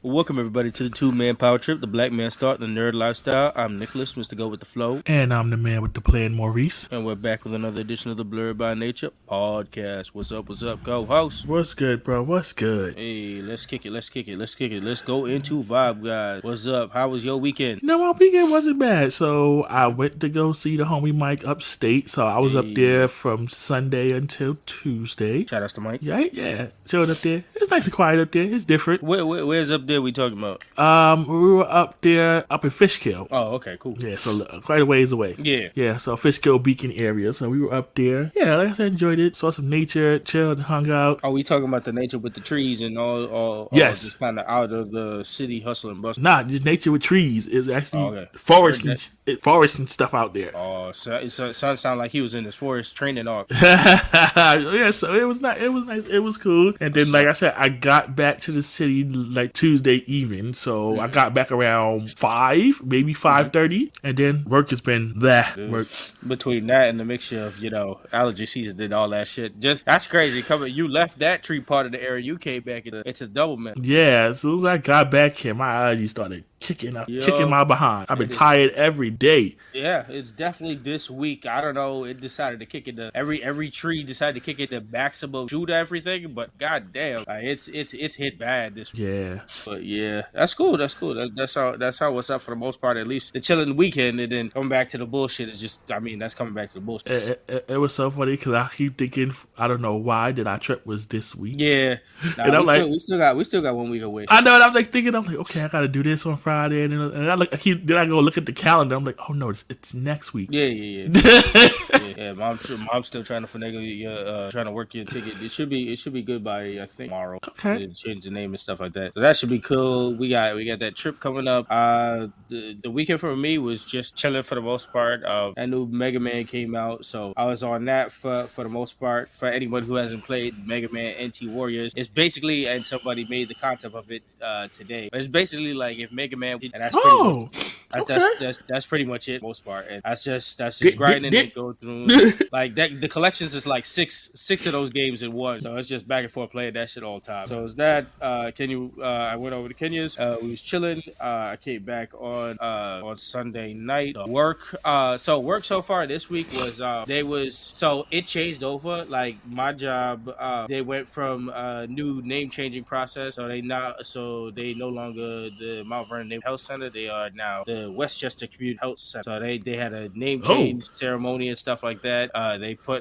Welcome everybody to the two-man power trip, the black man start, the nerd lifestyle. I'm Nicholas, Mr. Go with the Flow. And I'm the man with the plan, Maurice. And we're back with another edition of the Blerd By Nature Podcast. What's up, co-host? What's good, bro? What's good? Hey, let's kick it. Let's go into vibe, guys. What's up? How was your weekend? No, my weekend wasn't bad. So I went to go see the homie Mike upstate. So I was up there from Sunday until Tuesday. Shout out to Mike. Yeah. Chilled up there. It's nice and quiet up there. It's different. Where's up there we talking about? We were up there, up in Fishkill. Oh, okay, cool. Yeah, so quite a ways away. Yeah, so Fishkill Beacon area. So we were up there. Yeah, like I said, enjoyed it. Saw some nature, chilled, hung out. Are we talking about the nature with the trees and all yes. Just kind of out of the city hustle and bustle? Nah, just nature with trees. It's actually forest and stuff out there. Oh, so son sounded like he was in his forest training off. Yeah, so it was nice. It was cool. And then, like I said, I got back to the city like Tuesday evening. So I got back around 5, maybe 5:30, and then work has been that work. Between that and the mixture of allergy season and all that shit, that's crazy. You left that tree part of the area, you came back. It's a double mess. Yeah, as soon as I got back here, my allergies started kicking my behind. I've been tired every day. Yeah, it's definitely this week. I don't know. It decided to kick into every tree decided to kick into maximum shoot everything. But goddamn, it's hit bad this week. Yeah. But yeah, that's cool. That's how what's up for the most part. At least the chilling weekend, and then coming back to the bullshit is just. I mean, that's coming back to the bullshit. It was so funny because I keep thinking, I don't know why that our trip was this week. Yeah, and I'm we still got 1 week away. I know, and I'm like thinking, okay, I got to do this on Friday, and I go look at the calendar. I'm like, oh no, it's next week. Yeah. Yeah. Mom's still trying to finagle trying to work your ticket. It should be good by I think tomorrow. Okay. Change the name and stuff like that. So that should be cool. We got that trip coming up. The weekend for me was just chilling for the most part. That new Mega Man came out, so I was on that for the most part. For anyone who hasn't played Mega Man NT Warriors, it's basically, and somebody made the concept of it today. But it's basically like if Mega Man, and that's that's pretty much it, most part. And that's just grinding and go through like that. The collections is like six of those games in one, so it's just back and forth playing that shit all the time. So it's that. I went over to Kenya's. We was chilling. I came back on Sunday night. Work so far this week was it changed over. Like my job, they went from new name changing process. So they no longer the Mount Vernon Health Center. They are now the Westchester Community Health Center. So they had a name change ceremony and stuff like that.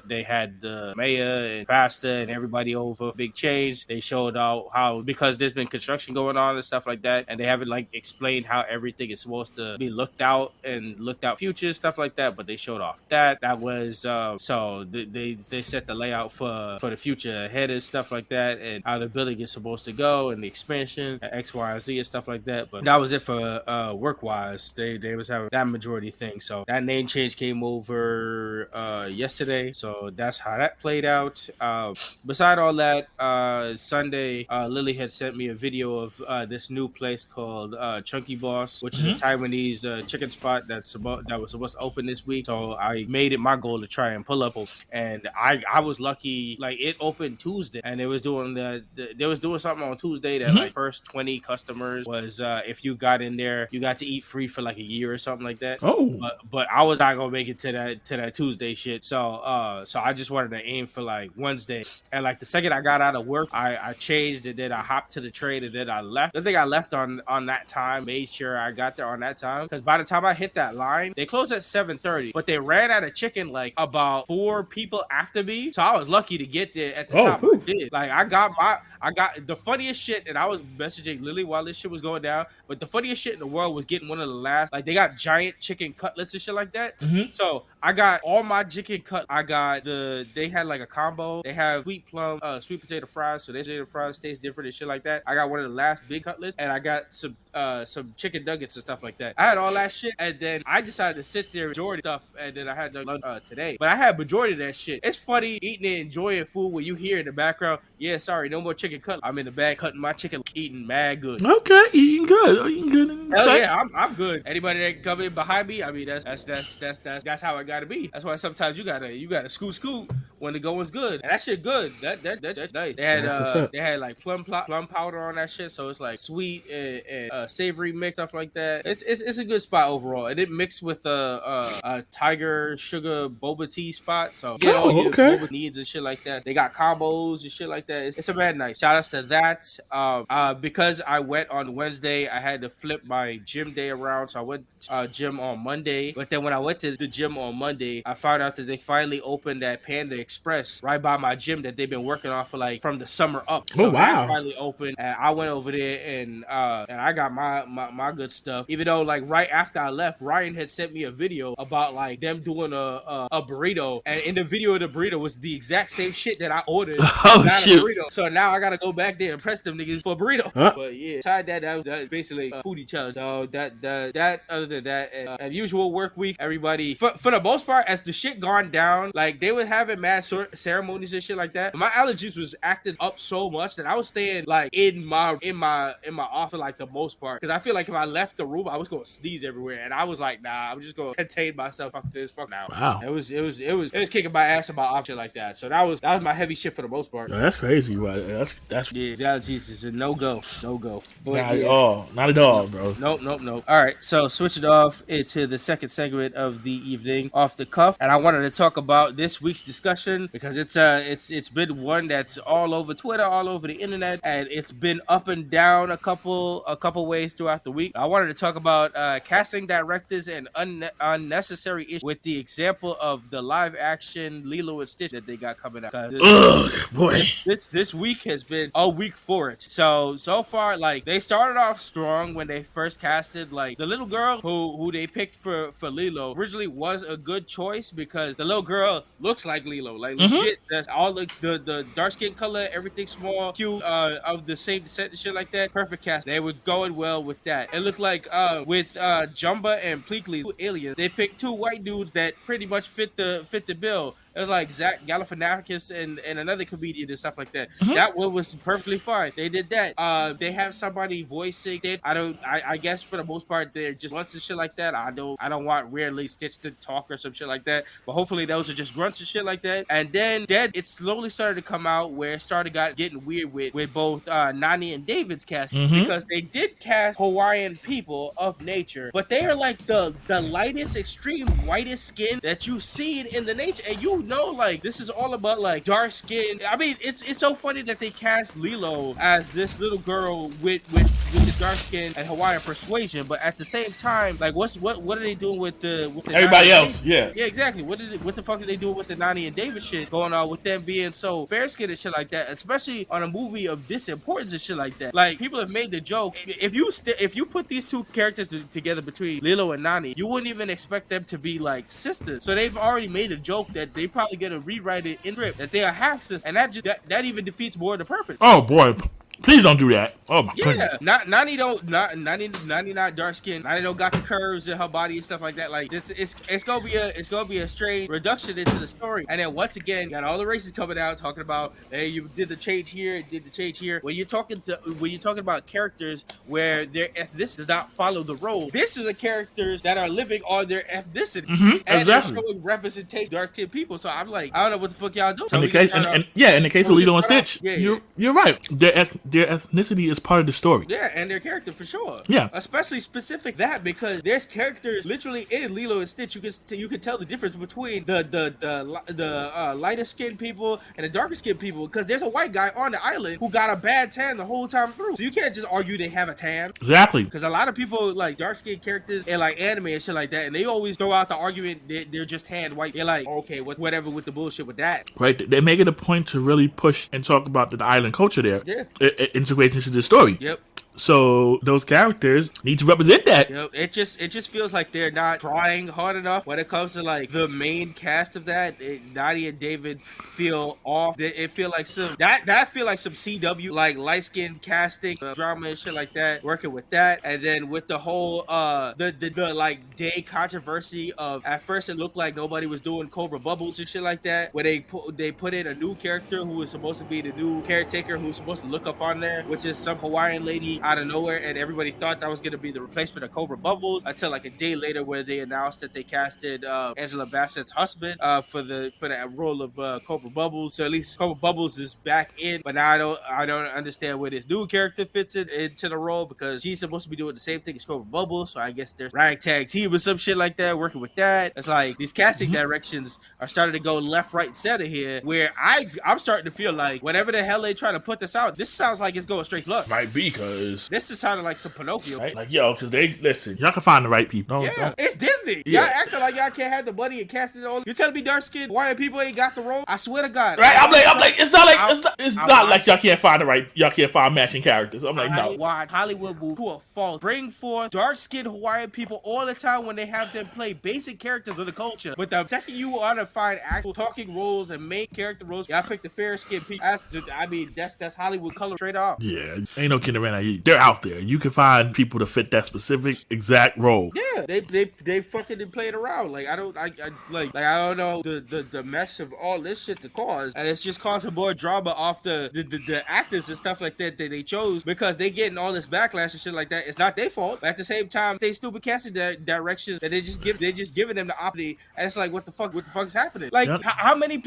They had the mayor and pastor and everybody over, big change. They showed out how, because there's been construction going on and stuff like that, and they haven't like explained how everything is supposed to be looked out future, stuff like that, but they showed off that was so they set the layout for the future ahead and stuff like that, and how the building is supposed to go and the expansion and X, Y, and Z and stuff like that. But that was it for work wise. They was having that majority thing. So that name change came over yesterday. So that's how that played out. Beside all that, Sunday, Lily had sent me a video of this new place called Chunky Boss, which is a Taiwanese chicken spot that was supposed to open this week. So I made it my goal to try and pull up, and I was lucky. Like it opened Tuesday, and they was doing something on Tuesday that like first 20 customers was if you got in there, you got to eat free for like a year or something like that. But I was not gonna make it to that Tuesday shit. So I just wanted to aim for like Wednesday, and like the second I got out of work, I changed, and then I hopped to the train, and then I left. I think I left on that time, made sure I got there on that time, because by the time I hit that line, they closed at 7:30, but they ran out of chicken like about 4 people after me. So I was lucky to get there at the top. I did. Like I got the funniest shit, and I was messaging Lily while this shit was going down, but the funniest shit in the world was getting one of the last, like they got giant chicken cutlets and shit like that. So I got all my chicken cut. I got they had like a combo. They have sweet plum, sweet potato fries. So their potato fries taste different and shit like that. I got one of the last big cutlets, and I got some chicken nuggets and stuff like that. I had all that shit, and then I decided to sit there and enjoy stuff, and then I had lunch today. But I had majority of that shit. It's funny eating and enjoying food when you hear in the background, yeah, sorry, no more chicken cutlet. I'm in the bag cutting my chicken, eating mad good. Okay, eating good. Hell yeah, I'm good. Anybody that come in behind me, I mean that's how it gotta be. That's why sometimes you gotta scoot when the going's good. And that shit good. That's nice. That's what's up. They had like plum powder on that shit, so it's like sweet and savory mix, stuff like that. It's a good spot overall. And it mixed with a tiger sugar boba tea spot, so get all your boba needs and shit like that. They got combos and shit like that. It's a bad night. Shout outs to that. Because I went on Wednesday, I had to flip my gym day around, so I went gym on Monday. But then when I went to the gym on Monday, I found out that they finally opened that Panda Express right by my gym that they've been working on for like from the summer up. So that finally opened, and I went over there and I got my good stuff. Even though like right after I left, Ryan had sent me a video about like them doing a burrito, and in the video of the burrito was the exact same shit that I ordered. Oh shit! Burrito. So now I gotta go back there and press them niggas for a burrito. Huh? But yeah, aside that was basically a foodie challenge. So that other than that, and usual work week, everybody for the most part, as the shit gone down, like they were having mad ceremonies and shit like that. My allergies was acting up so much that I was staying like in my office like the most part, because I feel like if I left the room, I was gonna sneeze everywhere, and I was like, nah, I'm just gonna contain myself. Fuck this, fuck now. Wow, it was kicking my ass about option like that. So that was my heavy shit for the most part. Yo, that's crazy, but that's yeah, allergies is a no go. Not at all, bro. Nope. All right, so switch it off into the second segment of the evening, off the cuff, and I wanted to talk about this week's discussion because it's been one that's all over Twitter, all over the internet, and it's been up and down a couple ways throughout the week. I wanted to talk about casting directors and unnecessary issues with the example of the live action Lilo and Stitch that they got coming out. This week has been a week for it. So far, like they started off strong when they first casted like the little girl who they picked for Lilo. Originally was a good choice because the little girl looks like Lilo, like legit. That's all the dark skin color, everything small, cute, of the same descent and shit like that. Perfect cast. They were going well with that. It looked like with Jumba and Pleakley, two aliens, they picked two white dudes that pretty much fit the bill. It was like Zach Galifianakis and another comedian and stuff like that. That one was perfectly fine. They did that. They have somebody voicing it. I guess for the most part they're just grunts and shit like that. I don't want weirdly Stitch to talk or some shit like that. But hopefully those are just grunts and shit like that. And then it slowly started to come out where it started getting weird with both Nani and David's cast, because they did cast Hawaiian people of nature, but they are like the lightest, extreme whitest skin that you've seen in the nature, and you know, like this is all about like dark skin. I mean, it's so funny that they cast Lilo as this little girl with the dark skin and Hawaiian persuasion, but at the same time, like what are they doing with the everybody else? Yeah, exactly. What the fuck are they doing with the Nani and David shit going on with them being so fair skinned and shit like that, especially on a movie of this importance and shit like that? Like people have made the joke, if you put these two characters together between Lilo and Nani, you wouldn't even expect them to be like sisters. So they've already made a joke that they probably gonna rewrite it in script that they are half sisters, and that even defeats more of the purpose. Oh boy, please don't do that. Oh my goodness. Nani not dark skin. Nani don't got the curves in her body and stuff like that. Like this, it's gonna be a straight reduction into the story. And then once again, got all the races coming out talking about, hey, you did the change here, When you're talking about characters where their ethnicity does not follow the role, this is a characters that are living on their ethnicity, and they're showing representation dark skinned people. So I'm like, I don't know what the fuck y'all doing. In the case of Lilo and Stitch, you're right. Their ethnicity is part of the story. Yeah, and their character for sure. Yeah, especially specific that because there's characters literally in Lilo and Stitch. You can tell the difference between the lighter skinned people and the darker skinned people, because there's a white guy on the island who got a bad tan the whole time through. So you can't just argue they have a tan. Exactly. Because a lot of people like dark skinned characters in like anime and shit like that, and they always throw out the argument they're just tan white. They're like, okay, whatever with the bullshit with that. Right. They make it a point to really push and talk about the island culture there. Yeah. It integrates into the story. Yep. So those characters need to represent that. You know, it just feels like they're not trying hard enough when it comes to like the main cast of that. Nadia and David feel off. It feel like some CW like light skin casting drama and shit like that. Working with that, and then with the whole the like day controversy of, at first it looked like nobody was doing Cobra Bubbles and shit like that, where they put in a new character who was supposed to be the new caretaker who's supposed to look up on there, which is some Hawaiian lady out of nowhere, and everybody thought that was gonna be the replacement of Cobra Bubbles until like a day later, where they announced that they casted Angela Bassett's husband for that role of Cobra Bubbles. So at least Cobra Bubbles is back in, but now I don't understand where this new character fits into the role, because she's supposed to be doing the same thing as Cobra Bubbles. So I guess there's ragtag team or some shit like that working with that. It's like these casting directions are starting to go left, right, and center here, where I'm starting to feel like whenever the hell they try to put this out, this sounds like it's going straight luck. Might be, because this is sounding like some Pinocchio. Right? Like, yo, because listen, y'all can find the right people. It's Disney. Y'all acting like y'all can't have the money and cast it all. You telling me dark skinned Hawaiian people ain't got the role? I swear to God. Right? I'm like, it's not like y'all can't find matching characters. I'm like, no. Why Hollywood will, to a fault, bring forth dark skinned Hawaiian people all the time when they have them play basic characters of the culture. But the second you want to find actual talking roles and main character roles, y'all pick the fair skinned people. That's Hollywood color straight off. Yeah, ain't no kidding around. They're out there. You can find people to fit that specific exact role. Yeah, they fucking played around. Like I don't know the mess of all this shit to cause, and it's just causing more drama off the actors and stuff like that they chose, because they getting all this backlash and shit like that. It's not their fault. But at the same time, they stupid casting directions that they just giving them the opportunity, and it's like, what the fuck is happening? Like how many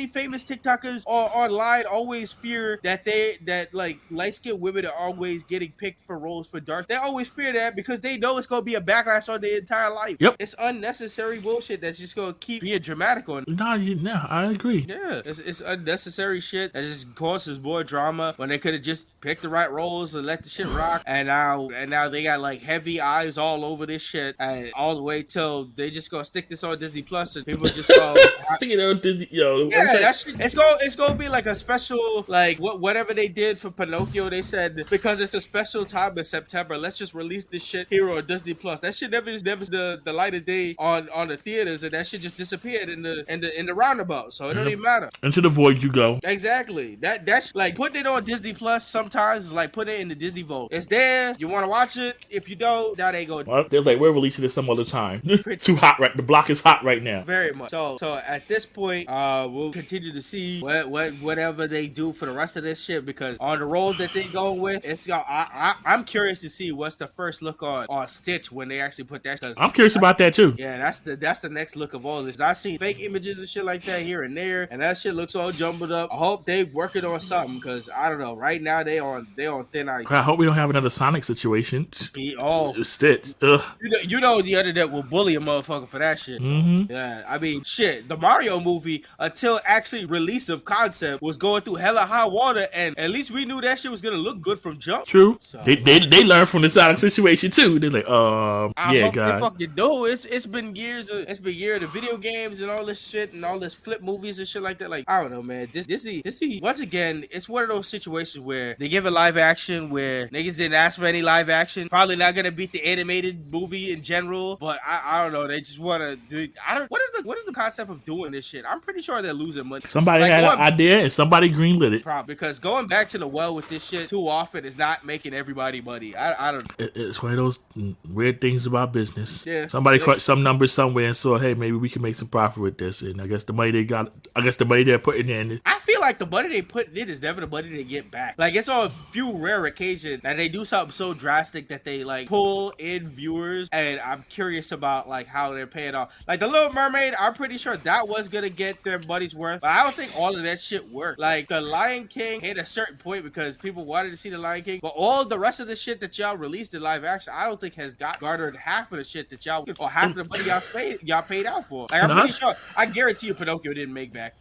famous TikTokers online always fear that like light skinned women are always getting picked for roles for dark. They always fear that because they know it's gonna be a backlash on their entire life. Yep, it's unnecessary bullshit that's just gonna keep being dramatic on. No, I agree. Yeah, it's unnecessary shit that just causes more drama when they could have just picked the right roles and let the shit rock. And now they got like heavy eyes all over this shit, and all the way till they just gonna stick this on Disney Plus, and people just go, Disney, that shit. It's gonna be like a special, like whatever they did for Pinocchio. They said because it's a special time in September, let's just release this shit here on Disney Plus. That shit never the light of day on the theaters, and that shit just disappeared in the roundabout. So it don't even matter. Into the void you go. Exactly. That's like putting it on Disney Plus sometimes is like putting it in the Disney Vault. It's there. You want to watch it. If you don't, that ain't going. Well, they're like, we're releasing it some other time. Too hot, right? The block is hot right now. Very much. So at this point, we'll continue to see whatever they do for the rest of this shit, because on the road that they go with, it's I'm curious to see what's the first look on Stitch when they actually put that. I'm curious about that too. Yeah, that's the next look of all this. I seen fake images and shit like that here and there, and that shit looks all jumbled up. I hope they working on something, because I don't know. Right now they on thin ice. I hope we don't have another Sonic situation. Stitch. Ugh. You know the internet will bully a motherfucker for that shit. So. Mm-hmm. Yeah, I mean, shit. The Mario movie, until actually release of concept, was going through hella hot water, and at least we knew that shit was gonna look good from jump. True. So, they learned from the Sonic situation too. They're like, yeah, guys. They fucking do. It's been years of video games and all this shit and all this flip movies and shit like that. Like, I don't know, man. Disney, once again, it's one of those situations where they give a live action where niggas didn't ask for any live action. Probably not gonna beat the animated movie in general, but I don't know. They just want to do. What is the concept of doing this shit? I'm pretty sure they're losing money. Somebody had an idea and somebody greenlit it. Probably because going back to the well with this shit too often is not making everybody money. I don't. It's one of those weird things about business. Yeah. Somebody crunched some numbers somewhere and saw, hey, maybe we can make some profit with this. And I guess the money they're putting in. I feel like the money they put in is never the money they get back. Like, it's on a few rare occasions that they do something so drastic that they like pull in viewers, and I'm curious about like how they're paying off. Like the Little Mermaid, I'm pretty sure that was gonna get their money's worth, but I don't think all of that shit worked. Like the Lion King hit a certain point because people wanted to see the Lion King, but all the rest of the shit that y'all released in live action, I don't think has garnered half of the shit that y'all, or half of the money y'all paid out for. Like, I'm pretty sure, I guarantee you Pinocchio didn't make back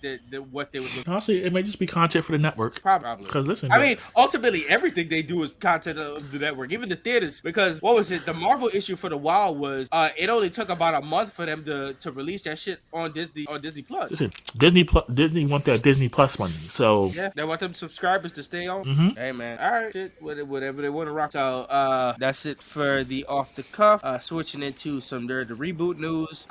what they was looking. Honestly, it may just be content for the network. Probably. Because listen, I mean, ultimately everything they do is content of the network, even the theaters. Because what was it? The Marvel issue for the while was it only took about a month for them to release that shit on Disney Plus. Listen, Disney want that Disney Plus money, so yeah, they want them subscribers to stay on. Mm-hmm. Hey man, all right, shit, whatever they want to rock. So that's it for the off the cuff. Switching into the reboot news.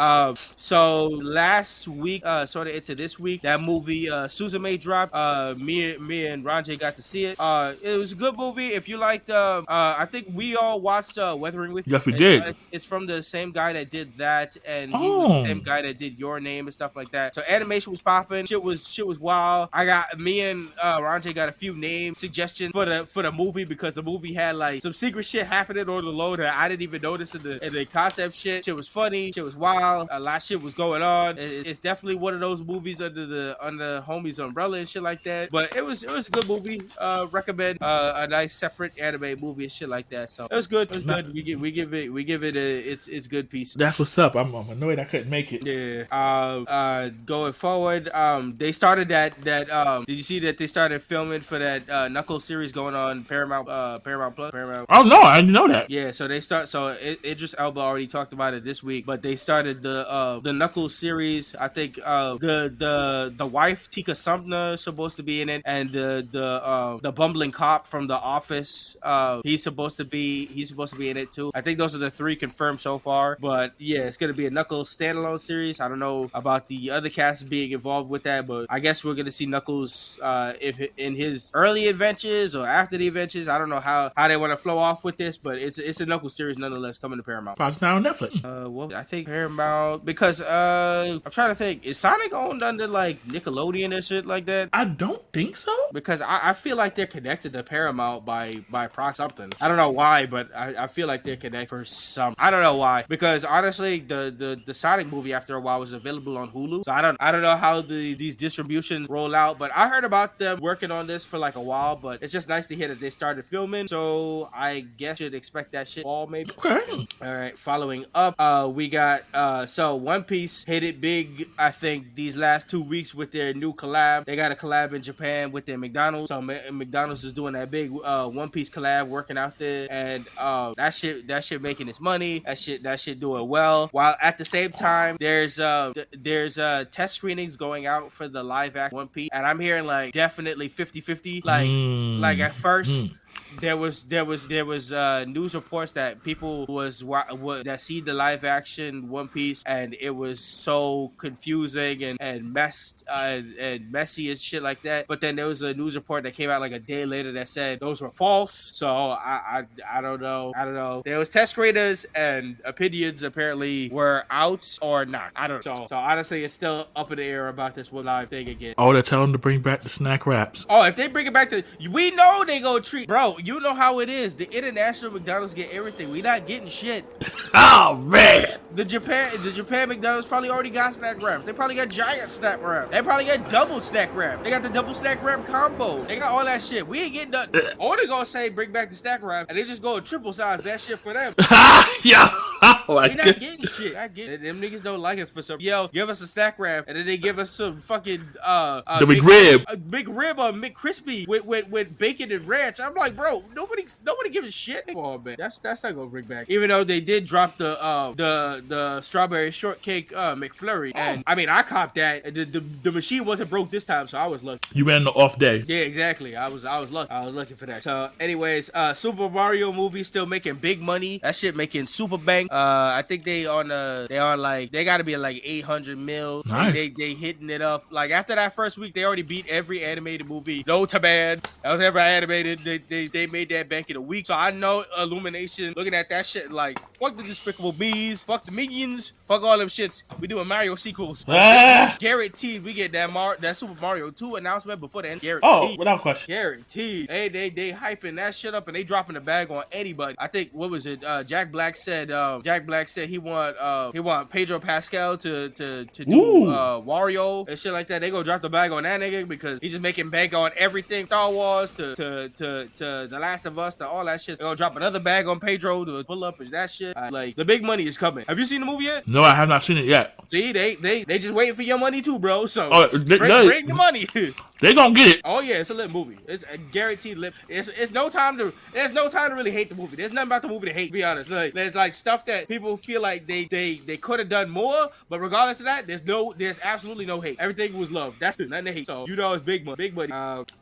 So last week, sort of into this week, that movie Suzume dropped. Me and Ranjay got to see it. It was a good movie. If you liked, I think we all watched Weathering with You. Yes, we did. It's from the same guy that did that, and he was the same guy that did Your Name and stuff like that. So animation was popping. Shit was wild. Me and Ranjay got a few name suggestions for the movie because the movie had like some secret shit happening on the low that I didn't even notice in the concept shit. Shit was funny. Shit was wild. A lot of shit was going on. It's definitely one of those movies under the homies umbrella and shit like that. But it was a good movie. Recommend a nice separate anime movie and shit like that. So it was good. It was good. We give it it's good piece. That's what's up. I'm annoyed I couldn't make it. Yeah. Going forward, they started that. Did you see that they started filming for that Knuckles series going on Paramount Plus? Oh no, I didn't know that. Yeah, so they start. So Idris Elba already talked about it this week, but they started the Knuckles series. I think the wife Tika Sumner is supposed to be in it, and the bumbling cop from The Office. He's supposed to be in it too. I think those are the three confirmed so far. But yeah, it's gonna be a Knuckles standalone series. I don't know about the other cast being involved with that, but I guess we're gonna see Knuckles if in his early adventures or after the adventures. I don't know how they want to flow off with this, but it's a Knuckles series nonetheless coming to Paramount. It's now on Netflix. Well, I think Paramount because I'm trying to think. Is Sonic owned under like Nickelodeon and shit like that? I don't think so. Because I feel like they're connected to Paramount by proxy something. I don't know why, but I feel like they're connected for some. I don't know why. Because honestly, the Sonic movie after a while was available on Hulu. So I don't know how these distributions roll out, but I heard about them working on this for like a while. But it's just nice to hear that they started filming. So I guess you'd expect that shit all maybe. Okay. All right. Following up, we got so One Piece hit it big. I think these last 2 weeks with their new collab. They got a collab in Japan with their McDonald's. So McDonald's is doing that big One Piece collab, working out there, and that shit making its money. That shit doing well. While at the same time, there's test screenings going out for the live action One Piece, and I'm hearing like definitely 50-50. Like at first. There was news reports that people that see the live action One Piece and it was so confusing and messy and shit like that. But then there was a news report that came out like a day later that said those were false. So I don't know. There was test graders and opinions apparently were out or not. I don't know. So honestly, it's still up in the air about this one live thing again. Oh, they're telling them to bring back the snack wraps. Oh, if they bring it back we know they gonna treat. Bro, you know how it is. The international McDonald's get everything. We not getting shit. Oh, man. The Japan McDonald's probably already got snack wraps. They probably got giant snack wrap. They probably got double snack wrap. They got the double snack wrap combo. They got all that shit. We ain't getting nothing. Or they gonna say bring back the snack wrap and they just go triple size that shit for them. Yeah. We not getting shit. Them niggas don't like us for some. Yo, give us a snack wrap and then they give us some fucking the McRib. A big rib or McCrispy with bacon and ranch. I'm like, bro, nobody gives a shit. Come on, man. That's not gonna bring back. Even though they did drop the strawberry shortcake McFlurry, and I mean I copped that. The machine wasn't broke this time, so I was lucky. You ran the off day. Yeah, exactly. I was lucky. I was looking for that. So, anyways, Super Mario movie still making big money. That shit making super bank. I think they gotta be like 800 mil. Nice. They hitting it up. Like after that first week, they already beat every animated movie. No to bad. That was ever animated. They made that bank in a week. So I know Illumination looking at that shit like fuck the Despicable Bees, fuck the Minions, fuck all them shits. We doing Mario sequels. Guaranteed we get that Super Mario 2 announcement before the end. Guaranteed. Oh, without question. Guaranteed. They hyping that shit up and they dropping the bag on anybody. I think what was it? Jack Black said he want Pedro Pascal to do Wario and shit like that. They gonna drop the bag on that nigga because he's just making bank on everything Star Wars to The Last of Us to all that shit. They gonna drop another bag on Pedro to pull up that shit. Like the big money is coming. Have you seen the movie yet? No, I have not seen it yet. See, they just waiting for your money too, bro. So bring the money. They gonna get it. Oh yeah, it's a lit movie. It's a guaranteed lit. There's no time to really hate the movie. There's nothing about the movie to hate. To be honest, like there's like stuff that people feel like they could have done more, but regardless of that, there's absolutely no hate. Everything was love. That's nothing to hate. So it's big money.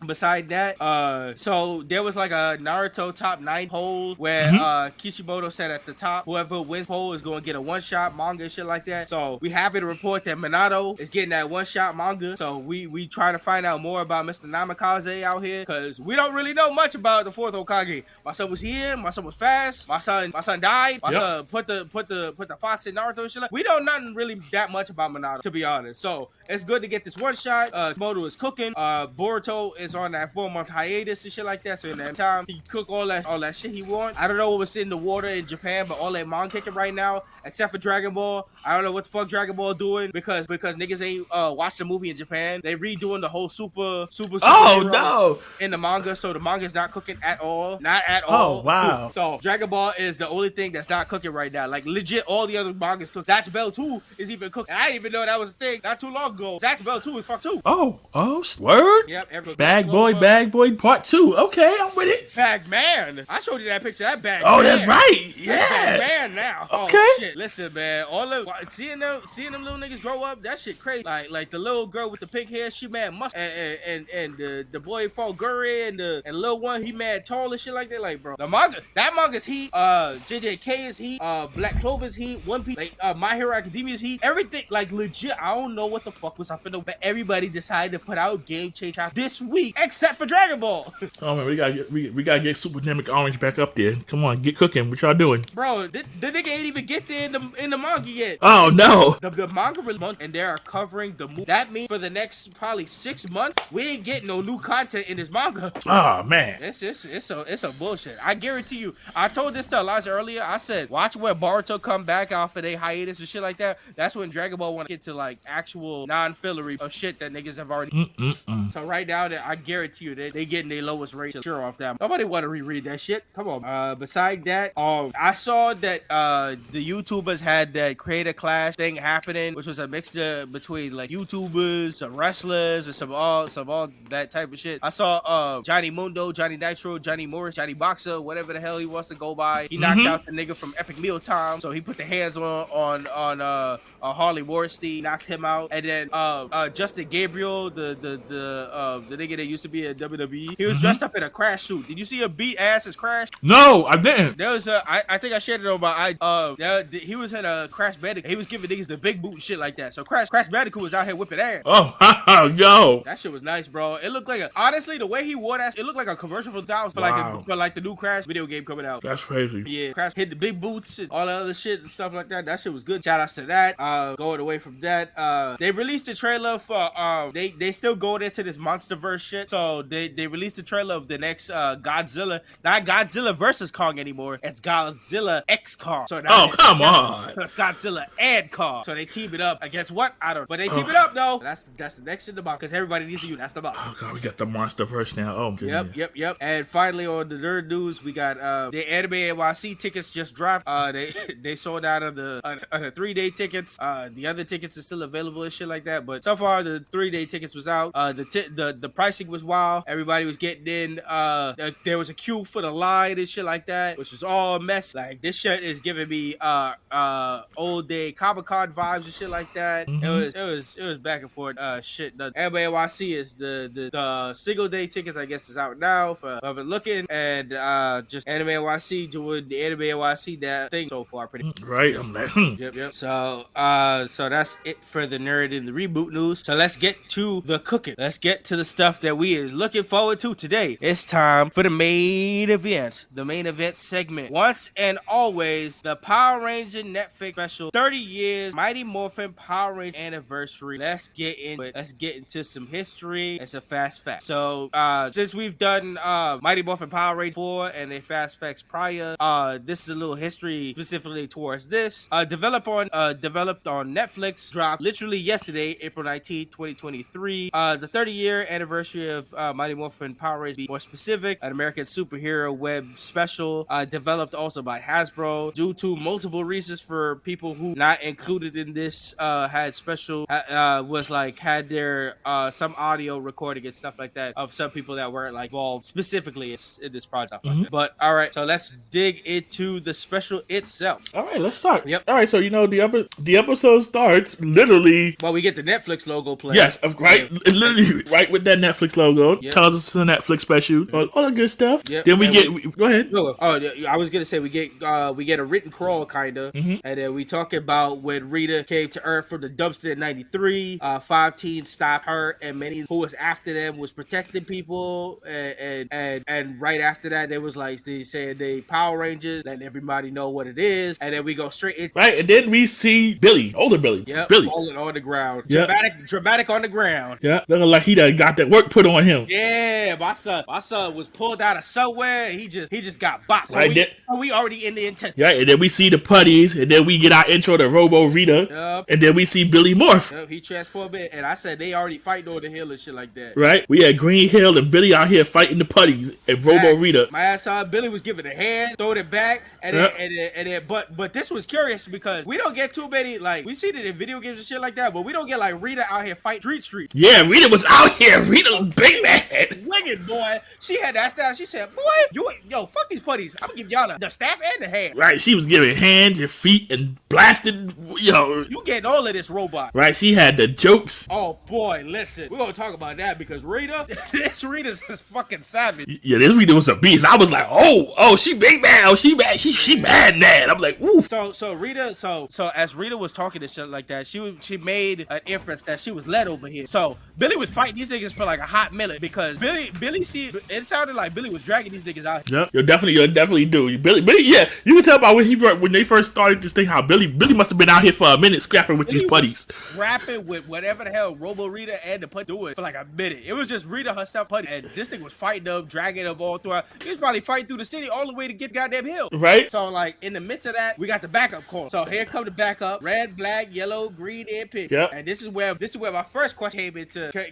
Beside that, so there was like a Naruto Minato top 9 poll where Kishimoto said at the top, whoever wins poll is going to get a one-shot manga and shit like that. So we happy to report that Minato is getting that one-shot manga. So we trying to find out more about Mr. Namikaze out here because we don't really know much about the fourth Hokage. My son was here. My son was fast. My son died. My son put the fox in Naruto and shit like. We don't nothing really that much about Minato, to be honest. So it's good to get this one shot. Kishimoto is cooking. Boruto is on that 4-month hiatus and shit like that. So in that time, he cook all that shit he want. I don't know what was in the water in Japan, but all that manga kicking right now, except for Dragon Ball. I don't know what the fuck Dragon Ball doing because niggas ain't watched the movie in Japan. They redoing the whole super no in the manga, so the manga's not cooking at all. Not at all. Oh wow. So Dragon Ball is the only thing that's not cooking right now. Like legit, all the other mangas cook. Zatch Bell 2 is even cooking. I didn't even know that was a thing not too long ago. Zatch Bell 2 is fuck 2. Oh, word? Yep. Bag Boy Part 2. Okay, I'm with it. Bag Man. I showed you that picture. That Bag Oh, Man. that's right. Yeah. Bag Man now. Okay. Oh shit. Listen, man. Seeing them little niggas grow up, that shit crazy. Like the little girl with the pink hair, she mad must and the boy Fall Gurry and the little one, he mad tall and shit like that. Like, bro, that manga's heat. JJK is heat. Black Clover's heat. One Piece, like My Hero Academia's heat. Everything, like legit. I don't know what the fuck was up in the, but everybody decided to put out Game Changer this week, except for Dragon Ball. Oh man, we gotta get Super Dynamic Orange back up there. Come on, get cooking. What y'all doing, bro? The nigga ain't even get there in the manga yet. Oh no, the manga release and they are covering the movie. That means for the next probably 6 months, we ain't getting no new content in this manga. Oh man, it's a bullshit. I guarantee you. I told this to Elijah earlier. I said, watch when Boruto come back off of their hiatus and shit like that. That's when Dragon Ball want to get to like actual non-fillery of shit that niggas have already. So right now, I guarantee you they getting their lowest rate sure off that. Nobody want to reread that shit. Come on. Beside that, I saw that the YouTubers had that Creator Clash thing happening, which was a mixture between like YouTubers, some wrestlers, and some all that type of shit. I saw Johnny Mundo, Johnny Nitro, Johnny Morris, Johnny Boxer, whatever the hell he wants to go by. He knocked out the nigga from Epic Meal Time, so he put the hands on Harley Worstein, knocked him out, and then Justin Gabriel, the nigga that used to be at WWE, he was dressed up in a Crash suit. Did you see him beat ass as Crash? No, I didn't. There was I think I shared it on my he was in a Crash Bandicoot. He was giving niggas the big boot and shit like that. So Crash Bandicoot was out here whipping ass. Oh, yo, that shit was nice, bro. It looked like honestly the way he wore that, it looked like a commercial for $1,000 for like the new Crash video game coming out. That's crazy. Yeah, Crash hit the big boots and all the other shit and stuff like that. That shit was good. Shout outs to that. Going away from that, they released a trailer for they still going into this MonsterVerse shit. So they released a trailer of the next Godzilla, not Godzilla versus Kong anymore. It's Godzilla X Kong. So come on. It's Godzilla and Kong. So they team it up against what? I don't know. But they team it up though. That's the next shit to box because everybody needs to use. That's the box. Oh god, we got the MonsterVerse now. Oh goodness. Yep. And finally on the nerd news, we got the Anime NYC tickets just dropped. They sold out of the 3-day tickets. The other tickets are still available and shit like that. But so far the 3-day tickets was out. The pricing was wild. Everybody was getting in. There was a queue for the line and shit like that, which was all a mess. Like this shit is giving me old day Comic-Con vibes and shit like that. It was back and forth shit. The Anime NYC is the single day tickets, I guess, is out now for whoever looking, and just Anime NYC doing the Anime NYC that thing so far pretty right. I'm like, Yep. So that's it for the nerd and the reboot news. So let's get to the cooking. Let's get to the stuff that we is looking forward to today. It's time for the main event. The main event segment. Once and always, the Power Ranger Netflix special 30 years Mighty Morphin Power Ranger anniversary. Let's get into it. Let's get into some history. It's a fast fact. So since we've done Mighty Morphin Power Ranger 4 and a fast facts prior, this is a little history specifically towards this. Developed on Netflix, dropped literally yesterday, April 19th, 2023. The 30-year anniversary of Mighty Morphin Power Rangers, be more specific, an American superhero web special, developed also by Hasbro. Due to multiple reasons for people who not included in this, had special, had their some audio recording and stuff like that of some people that weren't like involved specifically in this project. But all right, so let's dig into the special itself. All right, let's start. Yep. All right, so the episode starts literally. Well, we get the Netflix logo playing. Yes, right. It's literally right with that Netflix logo. Yep. Tells us it's a Netflix special. All the good stuff. Yep. Yep. Then go ahead. No, I was gonna say we get a written crawl kinda, and then we talk about when Rita came to Earth from the dumpster in '93. 5 teens stopped her, and many who was after them was protecting people, and right after that they was like they said they Power Rangers, letting everybody know what it is, and then we go straight in. Right, and then we see Billy, older Billy. Yep, Billy falling on the ground. Yep. Dramatic on the ground. Yeah, looking like he done got that work put on him. Yeah, my son was pulled out of somewhere. He just got bopped. So right, we already in the intense. Yeah, and then we see the putties, and then we get our intro to Robo Rita, and then we see Billy morph. Yep, he transformed it, and I said they already fighting on the hill and shit like that. Right, we had Green Hill and Billy out here fighting the putties and Robo Rita. My ass saw Billy was giving a hand, throwing it back, and then but this was curious because we don't get too many like we see it in video games and shit like that, but we don't get like Rita out here fight street. Yeah, Rita was out here. Rita big man. Winging boy. She had that style. She said, boy, yo, fuck these putties. I'm gonna give y'all the staff and the hand. Right, she was giving hands and feet and blasting, You getting all of this robot. Right, she had the jokes. Oh boy, listen. We're gonna talk about that because this Rita's fucking savage. Yeah, this Rita was a beast. I was like, oh, she big man. Oh, she mad. She mad. I'm like, ooh. So Rita, so as Rita was talking and shit like that, she made an inference that she was led over here. So Billy was fighting these niggas for like a hot minute because Billy it sounded like Billy was dragging these niggas out. Yep, you definitely do. Billy, yeah, you can tell by when they first started this thing how Billy must have been out here for a minute scrapping with these putties. Scrapping with whatever the hell Robo Rita and the put do it for like a minute. It was just Rita herself putty, and this thing was fighting them, dragging them all throughout. He was probably fighting through the city all the way to get goddamn hill. Right. So like in the midst of that, we got the backup call. So here come the backup: red, black, yellow, green, and pink. Yep. And this is where my first question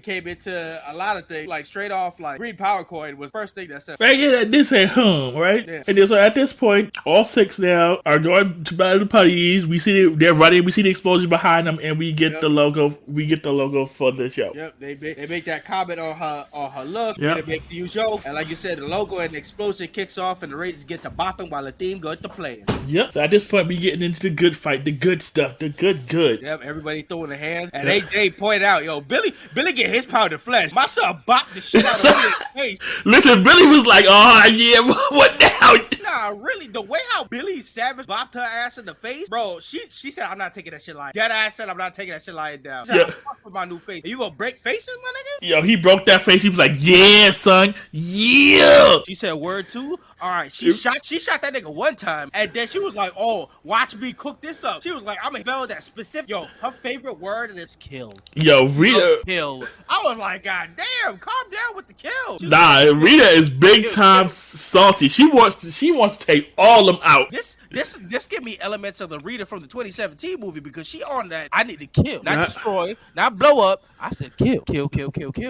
came into a lot of things. Like straight off, like green power coin was first thing that said. Right. Yeah. This said right. Yeah. And then so at this point, all 6 now are going to battle the putties. We see they're running. We see the explosion behind them, and we get the logo. We get the logo for the show. Yep. They make that comment on her look. Yep. They make the usual. And like you said, the logo and the explosion kicks off, and the Rangers get to bopping while the theme goes to playing. Yep. So at this point, we getting into the good fight, the good stuff, the good. Yep. Everybody throwing their hands, and they point out, yo, Billy get his power to flesh. My son bopped the shit out of his face. Listen, Billy was like, oh yeah, what now? Nah, really, the way how Billy Savage bopped her ass in the face, bro. She said, I'm not taking that shit lying. That ass said, I'm not taking that shit lying down. She said, fuck with my new face. Are you gonna break faces, my nigga? Yo, he broke that face. He was like, yeah, son, yeah. She said, word 2. All right, she shot that nigga one time, and then she was like, oh, watch me cook this up. She was like, I'm gonna spell that specific. Yo, her favorite word is kill. Yo, Rita. Kill. I was like, God damn, calm down with the kill. Nah, Rita is big time salty. She wants to take all of them out. This give me elements of the Rita from the 2017 movie because she on that. I need to kill, not destroy, not blow up. I said kill.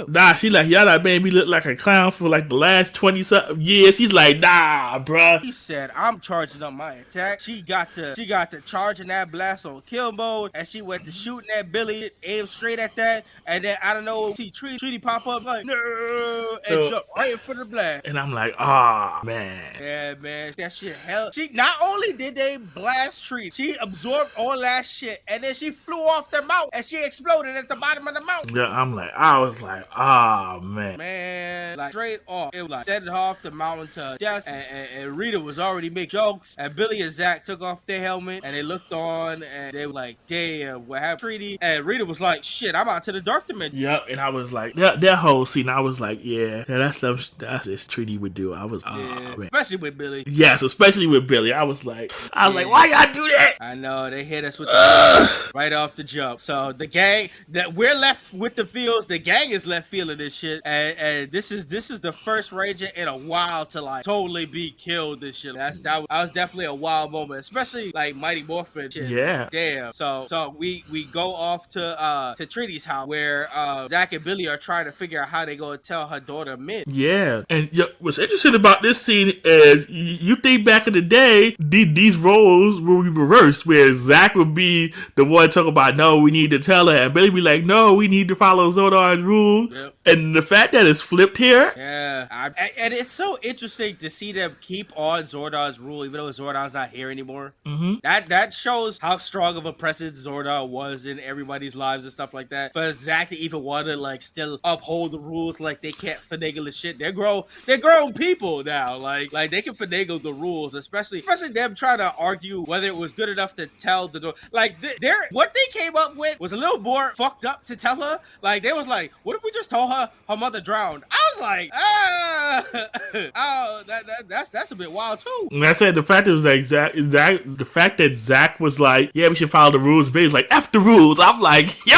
Nah, she like, y'all like made me look like a clown for like the last 20-something years. She's like, nah, bruh. He said, I'm charging up my attack. She got to charging that blast on kill mode, and she went to shooting at Billy, aim straight at that, and then I don't know, see Treaty pop up like, no, and jump right in front of the blast. And I'm like, ah, man. Yeah, man, that shit hell. She not only did they blast Treaty, she absorbed all that shit, and then she flew off the mountain, and she exploded at the bottom of the mountain. Yeah, I was like, ah, man. Man, like straight off, it was like set it off the mountain to death, and Rita was already making jokes, and Billy and Zach took off their helmet, and they looked on, and they were like, damn, what happened? Treaty, and Rita was like, shit, I'm out to the dark dimension. Yep, and I was like, that whole scene, I was like, yeah, that's this Treaty would do. I was, man. Especially with Billy. Yes, especially with Billy. I was like, why y'all do that? I know, they hit us with the right off the jump. So the gang, that we're left with the feels, the gang is left feeling this shit, and this is the first Ranger in a while to like totally be killed this shit. That was definitely a wild moment, especially like Mighty Morphin shit. Yeah. Damn. So we go off to Treaty's house where Zach and Billy are trying to figure out how they gonna tell her daughter Mint. Yeah. And what's interesting about this scene is you think back in the day, these roles will be reversed, where Zach would be the one talking about, no, we need to tell her, and Billy be like, no, we need to follow Zordon's rules. Yep. And the fact that it's flipped here. Yeah. And it's so interesting to see them keep on Zordon's rule, even though Zordon's not here anymore. Mm-hmm. That shows how strong of a presence Zordon was in everybody's lives and stuff like that. For Zach to even want to like still uphold the rules, like they can't finagle the shit. They're grown people now. Like they can finagle the rules, especially them trying to argue whether it was good enough to tell the door. Like what they came up with was a little more fucked up to tell her. Like they was like, what if we just told her mother drowned? I was like, that's a bit wild too. And I said the fact was like the fact that Zach was like, yeah, we should follow the rules. Billy's like, F the rules. I'm like, yo.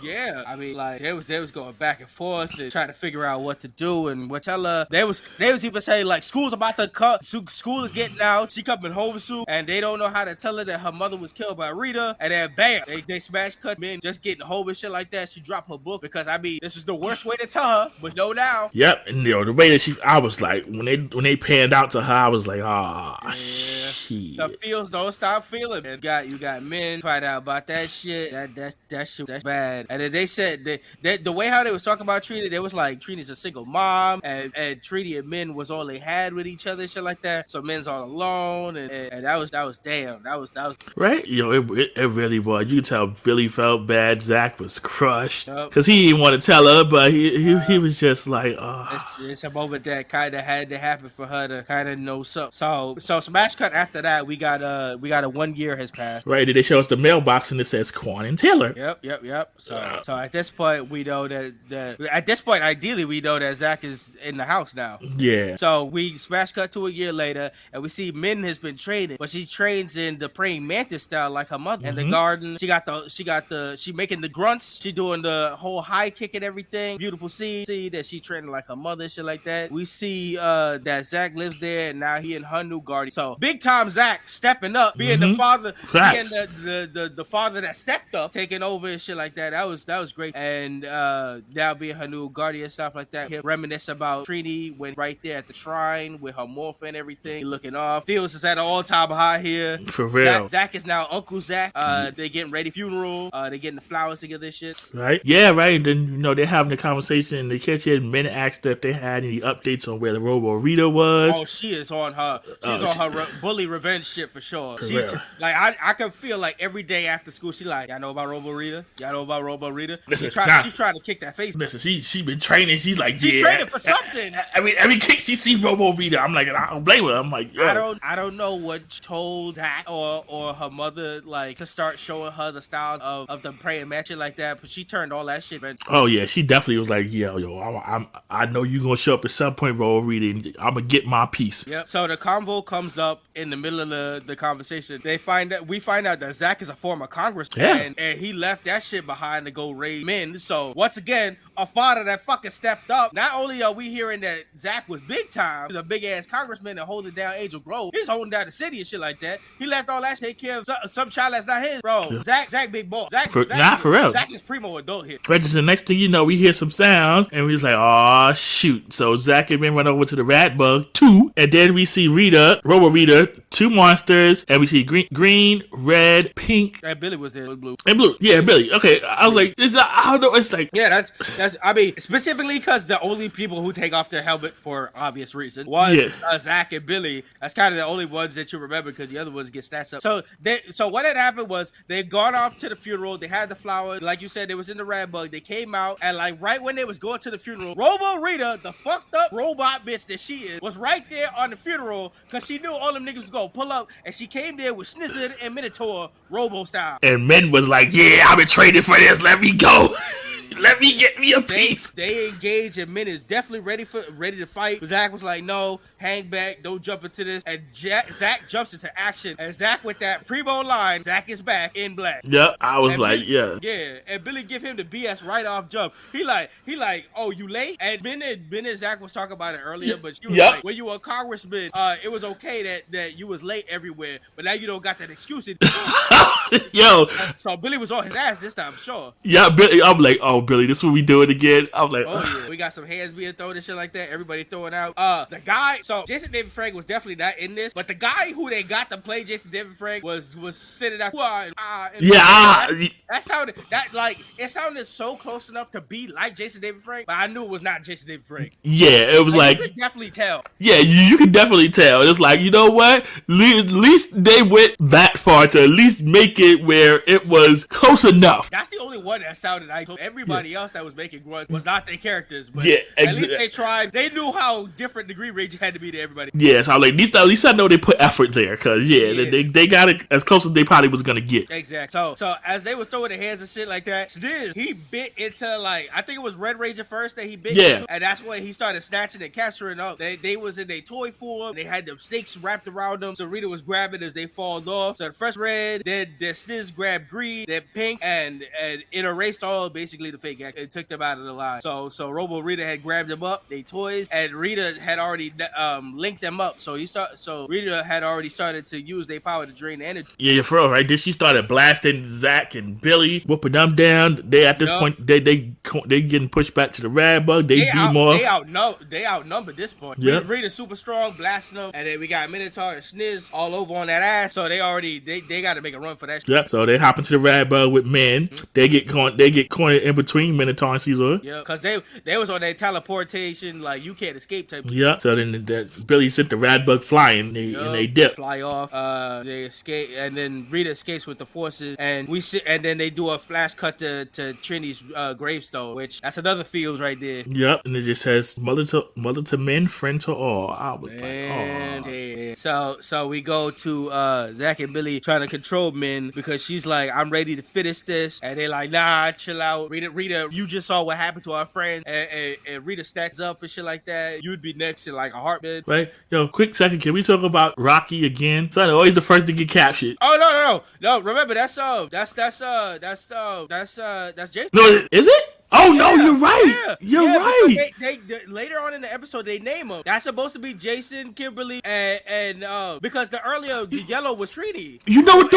Yeah, I mean, like they was going back and forth and trying to figure out what to do and what tell her. They was even saying like school's about to cut. School is getting out. She coming home soon, and they don't know how to tell her that her mother was killed by Rita. And then bam, they smash cut men just getting home and shit like that. She dropped her book because I mean this is the worst way to tell her, but no now. Yep, and the way that I was like when they panned out to her, I was like, shit. The feels don't stop feeling. And you got men find out about that shit. That shit that's bad. And then they said that the way how they was talking about Trini, they was like Trini's a single mom, and Trini and Min was all they had with each other, shit like that. So Min's all alone, and that was damn. That was right. It really was. You could tell Billy felt bad. Zach was crushed because he didn't want to tell her, but he was just like, It's a moment that kind of had to happen for her to kind of know something. So smash cut after that, we got a 1 year has passed. Right. Did they show us the mailbox and it says Quan and Taylor? Yep. So at this point, we know ideally we know that Zach is in the house now. Yeah. So we smash cut to a year later, and we see Min has been training, but she trains in the praying mantis style like her mother. And the garden, she making the grunts. She doing the whole high kick and everything. Beautiful scene. See that she training like her mother, shit like that. We see that Zach lives there, and now he and her new guardian. So big time Zach stepping up, being the father, being the father that stepped up, taking over and shit like that. That was great. And now being her new guardian, stuff like that. He'll reminisce about Trini when right there at the shrine with her morph and everything, looking off. Feels is at an all-time high here. For real. Zach is now Uncle Zach. They getting ready funeral. They getting the flowers together and shit. Right? Yeah, right. And then they're having the conversation in the kitchen. Men asked if they had any updates on where the Robo Rita was. Oh, she is on her. She's on her bully revenge shit for sure. She's like I can feel like every day after school she like, y'all know about Robo Rita? Y'all know about Robo Rita? She's trying to kick that face. Listen, she been training. She's like, she training for something. I mean, every kick she see Robo Rita, I'm like, I don't blame her. I'm like, yo. I don't know what told Zach or her mother like to start showing her the styles of the praying match like that, but she turned all that shit. Oh yeah, she definitely was like, yo, I know you gonna show up at some point, Robo Rita, and I'm gonna get my piece. Yep. So the convo comes up in the middle of the conversation. We find out that Zach is a former congressman, and he left that shit behind to go raid men. So once again, a father that fucking stepped up. Not only are we hearing that Zach was big time, he's a big ass congressman and holding down Angel Grove. He's holding down the city and shit like that. He left all that shit, take care of some child that's not his, bro. Yeah. Zach big boss. For real. Zach is primo adult here. Right, just the next thing you know, we hear some sounds, and we was like, oh shoot. So Zach and Ben run over to the Rat Bug 2, and then we see Robo Rita, 2 monsters, and we see green, red, pink. And Billy was there with blue. And blue. Yeah, Billy. Okay. I was like, I don't know. It's like, yeah, that's I mean, specifically because the only people who take off their helmet for obvious reason was Zach and Billy. That's kind of the only ones that you remember because the other ones get snatched up. So what had happened was they'd gone off to the funeral. They had the flowers. Like you said, they was in the Red Bug. They came out, and like right when they was going to the funeral, Robo Rita, the fucked up robot bitch that she is, was right there on the funeral because she knew all them niggas was gonna pull up, and she came there with Snizzard and Minotaur Robo style. And Men was like, yeah, I've been training for this. Let me go. Let me get me a piece. They engage, and Min is definitely ready to fight. Zach was like, no, hang back, don't jump into this. And Zach jumps into action. And Zach with that primo line, Zach is back in black. Yep, I was and like, Billy, yeah. And Billy give him the BS right off jump. He like, oh, you late? And Ben and Zach was talking about it earlier, but she was like, when you were a congressman, it was okay that you was late everywhere, but now you don't got that excuse. Yo. So Billy was on his ass this time, sure. Yeah, Billy, I'm like, oh, Billy, this is what we do it again. I'm like, oh yeah, we got some hands being thrown and shit like that. Everybody throwing out. The guy. So Jason David Frank was definitely not in this, but the guy who they got to play Jason David Frank was sitting out. That sounded it sounded so close enough to be like Jason David Frank, but I knew it was not Jason David Frank. Yeah, it was like you could definitely tell. Yeah, you can definitely tell. It's like, you know what? At least they went that far to at least make it where it was close enough. That's the only one that sounded like everybody else that was making grunts was not their characters, but yeah, at least they tried. They knew how different the Green Ranger had to be to everybody. Yeah, so like, at least I know they put effort there, because they got it as close as they probably was gonna get. Exactly. So as they was throwing their hands and shit like that, Sniz, he bit into I think it was Red Ranger first that he bit into, and that's when he started snatching and capturing up. They was in their toy form. They had them snakes wrapped around them. So Rita was grabbing as they fall off. So the first red, then Sniz grabbed green, then pink, and it erased all basically the fake act. It took them out of the line. So Robo Rita had grabbed them up, they toys, and Rita had already linked them up. So Rita had already started to use their power to drain the energy. Yeah, for real, right? Then she started blasting Zach and Billy, whooping them down. They at this point they getting pushed back to the rad bug. They outnumbered this point. Yep. Rita's super strong, blasting them, and then we got Minotaur and Sniz all over on that ass. So they got to make a run for that shit. Yep. So they hop into the rad bug with men. Mm-hmm. They get cornered in between Minotaur and Caesar. Yeah, because they was on that teleportation you can't escape type. Yeah. So then Billy sent the rad bug flying, and they dip, fly off. They escape, and then Rita escapes with the forces, and then they do a flash cut to Trinity's gravestone, which that's another feels right there. Yep. And it just says mother to men, friend to all. I was So we go to Zach and Billy trying to control Min because she's like, I'm ready to finish this, and they're like, nah, chill out. Rita, you just saw what happened to our friend, and Rita stacks up and shit like that. You'd be next in like a heartbeat. Right? Yo, quick second, can we talk about Rocky again? Son, always the first to get captured. Oh no. Remember that's Jason. No, is it? Oh, no, you're right. You're right. They later on in the episode, they name him. That's supposed to be Jason, Kimberly, and because the yellow was Trini. You know what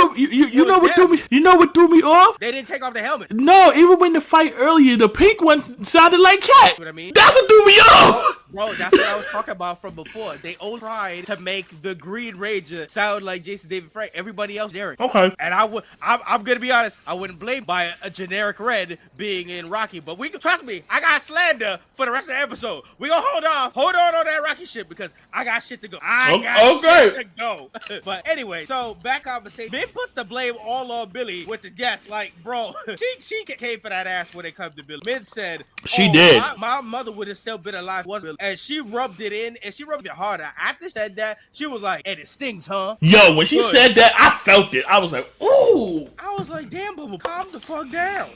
threw me off? They didn't take off the helmet. No, even when the fight earlier, the pink one sounded like Cat. That's what I mean. That's what threw me off. Bro, that's what I was talking about from before. They all tried to make the Green Ranger sound like Jason David Frank. Everybody else, Derek. Okay. And I'm gonna be honest. I wouldn't blame by a generic red being in Rocky, but we can trust me. I got slander for the rest of the episode. We gonna hold on that Rocky shit because I got shit to go. Shit to go. But anyway, so back conversation. Ben puts the blame all on Billy with the death. Like, bro, she came for that ass when it comes to Billy. Ben said she did. My mother would have still been alive, wasn't, and she rubbed it in, and she rubbed it harder. After she said that, she was like, "And it stings, huh?" Yo, when she said that, I felt it. I was like, "Ooh!" I was like, "Damn, Bubba, calm the fuck down."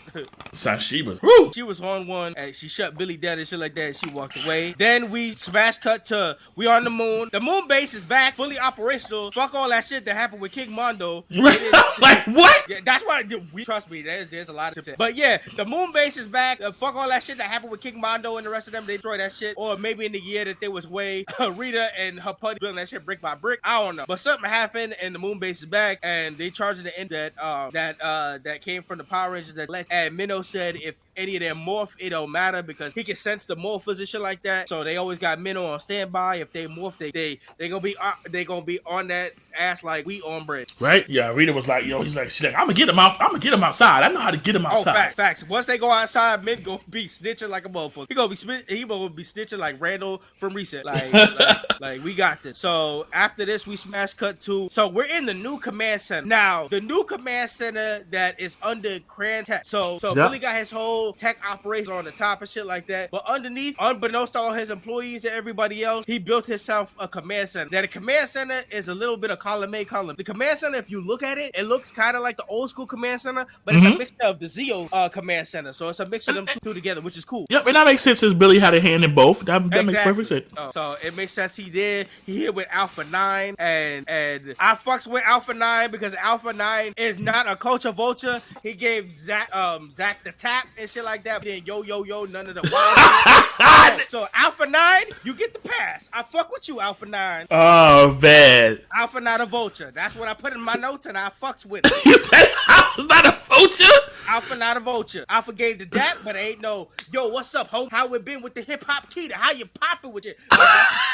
Sashiba. She was on one, and she shut Billy down and shit like that. And she walked away. Then we smash cut to we on the moon. The moon base is back, fully operational. Fuck all that shit that happened with King Mondo. Like what? Yeah, that's why we trust me. There's a lot of tips. But yeah, the moon base is back. Fuck all that shit that happened with King Mondo and the rest of them. They destroyed that shit. Or maybe in the year that there was way Rita and her buddy building that shit brick by brick. I don't know. But something happened and the moon base is back and they charged the end that came from the Power Rangers that left. And Minnow said if any of them morph, it don't matter because he can sense the morphers and shit like that. So they always got Minnow on standby. If they morph, they gonna be on that ass like we on bread. Right? Yeah, Rita was like, she's like, I'm gonna get him out. I'm gonna get him outside. I know how to get him outside. Facts. Once they go outside, Min gonna be snitching like a motherfucker. He gonna be snitching like Randall from Reset. Like we got this. So after this, we smash cut to. So we're in the new command center now. The new command center that is under Cran Tech. So Billy got his whole tech operation on the top and shit like that. But underneath, unbeknownst to all his employees and everybody else, he built himself a command center. Now the command center is a little bit of column A column. The command center, if you look at it, it looks kind of like the old school command center, but it's a mixture of the Zeo command center. So it's a mixture of them two together, which is cool. Yep, and that makes sense since Billy had a hand in both. That makes perfect sense. So it makes sense he did. He hit with Alpha 9, and I fucks with Alpha 9 because Alpha 9 is not a culture vulture. He gave Zach the tap and shit shit like that. Then yo, none of the wild shit. So Alpha 9, you get the pass. I fuck with you, Alpha 9. Oh, man. Alpha not a vulture. That's what I put in my notes, and I fucks with it. You said Alpha's not a vulture? Alpha not a vulture. Alpha gave the dap, but ain't no, yo, what's up, ho? How it been with the hip-hop Keita? How you popping with it? Nah,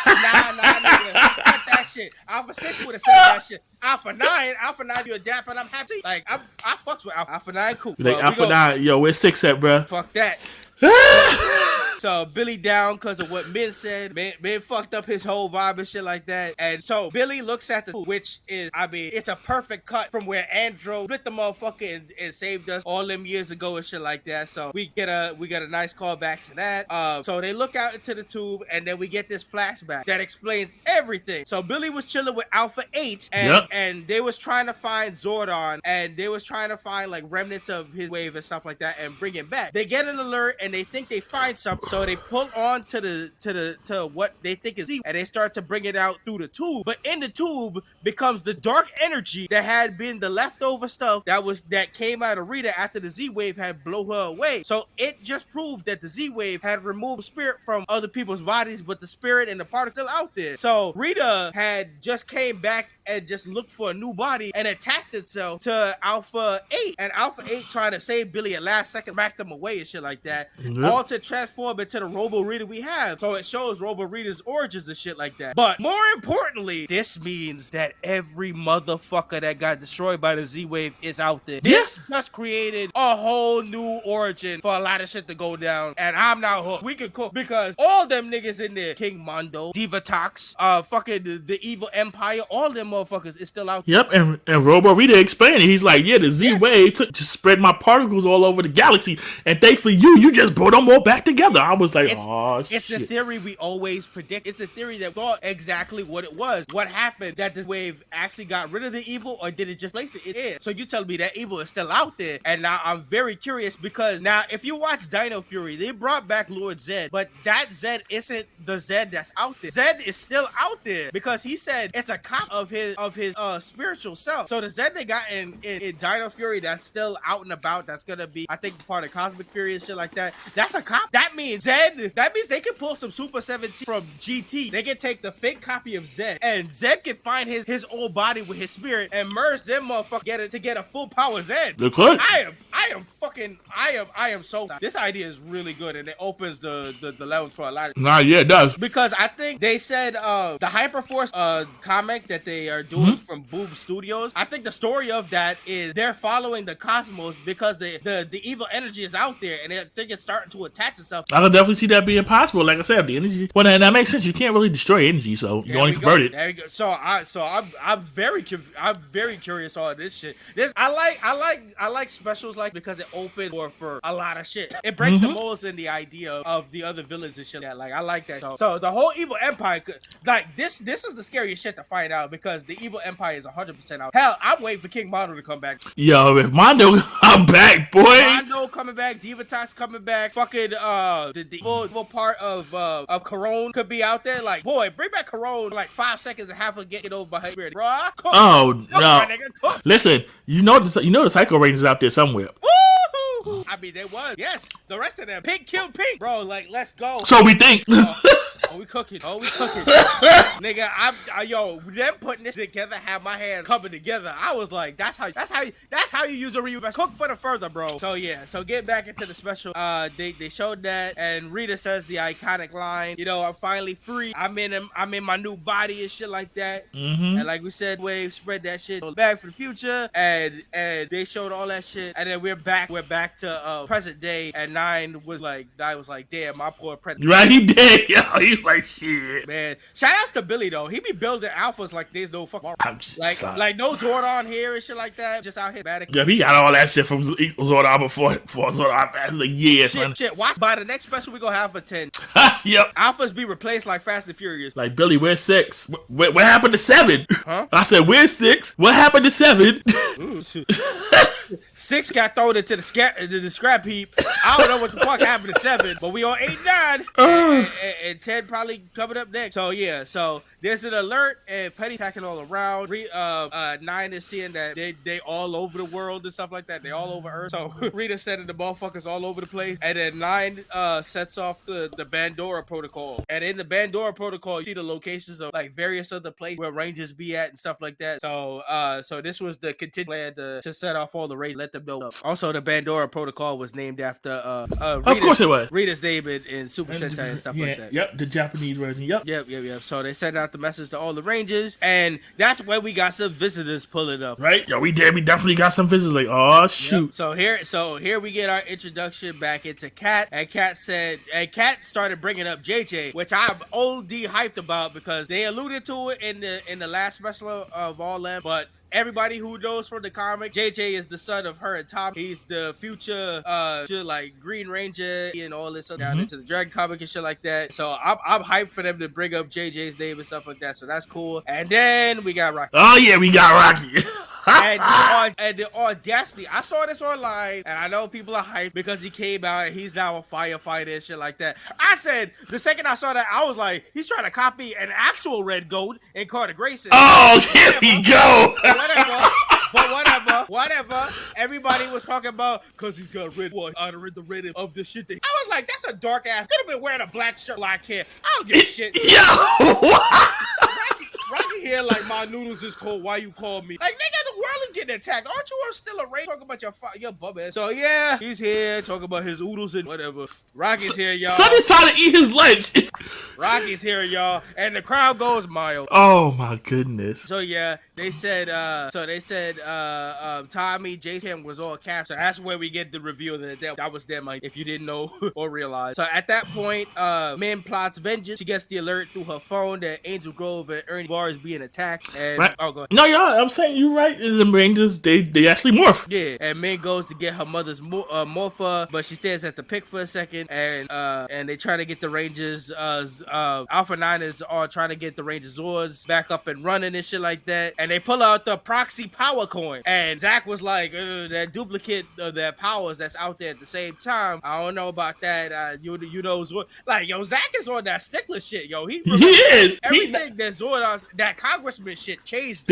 nigga. Cut that shit. Alpha 6 would have said that shit. Alpha 9, you a dap, and I'm happy. Like, I fucks with Alpha 9, cool. Like, Alpha 9, yo, where's 6 at, bro? Fuck that. So Billy down because of what Min said. Min fucked up his whole vibe and shit like that. And so Billy looks at the, which is, I mean, it's a perfect cut from where Andro split the motherfucker and saved us all them years ago and shit like that. So we get a nice call back to that. So they look out into the tube, and then we get this flashback that explains everything. So Billy was chilling with Alpha H, and they was trying to find Zordon, and they was trying to find like remnants of his wave and stuff like that, and bring it back. They get an alert, and they think they find something. So they pull on to what they think is Z, and they start to bring it out through the tube. But in the tube becomes the dark energy that had been the leftover stuff that came out of Rita after the Z wave had blown her away. So it just proved that the Z wave had removed spirit from other people's bodies, but the spirit and the particle still out there. So Rita had just came back and just looked for a new body and attached itself to Alpha 8. And Alpha 8 trying to save Billy at last second, back them away and shit like that. All to transform into the Robo Rita we have. So it shows Robo Rita's origins and shit like that. But more importantly, this means that every motherfucker that got destroyed by the Z-Wave is out there. This just created a whole new origin for a lot of shit to go down. And I'm not hooked. We can cook because all them niggas in there, King Mondo, Divatox, fucking the Evil Empire, all them motherfuckers is still out there. Yep, and Robo Rita explained it. He's like, yeah, the Z-Wave took to spread my particles all over the galaxy. And thankfully you just brought them all back together. I was like, it's the theory we always predict. It's the theory that thought exactly what it was. What happened? That this wave actually got rid of the evil, or did it just place it in? So you tell me that evil is still out there. And now I'm very curious because now if you watch Dino Fury, they brought back Lord Zed, but that Zed isn't the Zed that's out there. Zed is still out there because he said it's a cop of his spiritual self. So the Zed they got in Dino Fury that's still out and about, that's gonna be, I think, part of Cosmic Fury and shit like that. That's a cop. That means they can pull some Super 17 from GT. They can take the fake copy of Zed, and Zed can find his old body with his spirit and merge them motherfuckers to get a full power Zed. I am so. This idea is really good, and it opens the levels for a lot. It does. Because I think they said the Hyperforce comic that they are doing from Boob Studios. I think the story of that is they're following the cosmos because the evil energy is out there, and I think it's starting to attach itself. I can definitely see that being possible. Like I said, the energy. Well, that makes sense. You can't really destroy energy, so you only convert it. There you go. So I'm very curious on this shit. I like specials like because it opens for a lot of shit. It breaks the molds in the idea of the other villains and shit. Like I like that. So the whole evil empire could, like this is the scariest shit to find out because the evil empire is 100% out. Hell, I'm waiting for King Mondo to come back. Yo, if Mondo come back, boy. Mondo coming back, Divatox coming back, fucking the evil part of Corone could be out there. Like, boy, bring back Corone for like 5 seconds and have her get over by her spirit. Bruh, no. Listen, you know the Psycho Rangers out there somewhere. Woo! I mean, there was. Yes, the rest of them. Pink killed Pink. Bro, like, let's go. So we think. We cooking. Nigga, them putting this together, have my hands coming together. I was like, that's how you use a Ryu. Cook for the further, bro. So yeah, so get back into the special. They showed that, and Rita says the iconic line, I'm finally free. I'm in my new body and shit like that. And like we said, Wave spread that shit back for the future, and they showed all that shit, and then we're back to present day, and Nine was like, damn, my poor present. Right, he did. Yo, he's like, shit, man. Shout outs to Billy though. He be building alphas like there's no fuck. Like no Zordon here and shit like that. Just out here bad. Yeah, he got all that shit from Zordon before Zordon. Like, yeah, son. Shit. Watch by the next special we gonna have for 10. Yep. Alphas be replaced like Fast and Furious. Like, Billy, where's 6? What happened to 7? Huh? I said, where's 6? What happened to 7? 6 got thrown into the scrap heap. I don't know what the fuck happened to 7, but we on 8, 9, and 10 probably coming up next. So yeah, so there's an alert and Penny attacking all around. Nine is seeing that they all over the world and stuff like that. They all over Earth. So Rita sending the motherfuckers all over the place. And then Nine sets off the Bandora protocol. And in the Bandora protocol, you see the locations of like various other places where Rangers be at and stuff like that. So this was the continued plan to set off all the Rangers, let them know. Also, the Bandora protocol was named after of course it was Rita's name in Super Sentai and stuff like that. Yep, the Japanese version. Yep. So they sent out the message to all the Rangers, and that's when we got some visitors pulling up. Right? Yo, we definitely got some visitors. Like, oh shoot. Yep. So here we get our introduction back into Kat, and Kat started bringing up JJ, which I'm OD hyped about because they alluded to it in the last special of all them, but everybody who knows from the comic, JJ is the son of her and Tom. He's the future like Green Ranger and all this stuff down into the Dragon comic and shit like that. So I'm hyped for them to bring up JJ's name and stuff like that. So that's cool. And then we got Rocky. Oh yeah, we got Rocky. and the audacity. I saw this online, and I know people are hyped because he came out and he's now a firefighter and shit like that. I said, the second I saw that, I was like, he's trying to copy an actual Red Goat in Carter Grayson. Oh, here we go. Whatever. Everybody was talking about, because he's got red one out of the rhythm of the shit. I was like, that's a dark ass. Could have been wearing a black shirt, black hair. I don't give a shit. Yo, Rocky here like, my noodles is cold. Why you call me? Like, nigga, the world is getting attacked. Aren't you still a race? Talking about your bum ass. So yeah, he's here talking about his oodles and whatever. Rocky's here, y'all. Sonny's trying to eat his lunch. Rocky's here, y'all, and the crowd goes mild. Oh my goodness. So yeah, they said Tommy, Jason was all capped. So that's where we get the reveal that was them. Like, if you didn't know or realize. So at that point, Min plots vengeance. She gets the alert through her phone that Angel Grove and Ernie Bar is being attacked. And right. Oh, go ahead. No, y'all, I'm saying you're right. The Rangers, they actually morph. Yeah, and Min goes to get her mother's morpher, but she stays at the pick for a second, and they try to get the Rangers. Alpha 9 is all trying to get the Rangers Zords back up and running and shit like that, and they pull out the proxy power coin, and Zach was like, that duplicate of their powers that's out there at the same time. I don't know about that. You know, Zord, like, yo, Zach is on that stickler shit, yo. He is everything that Zord, that Congressman shit changed.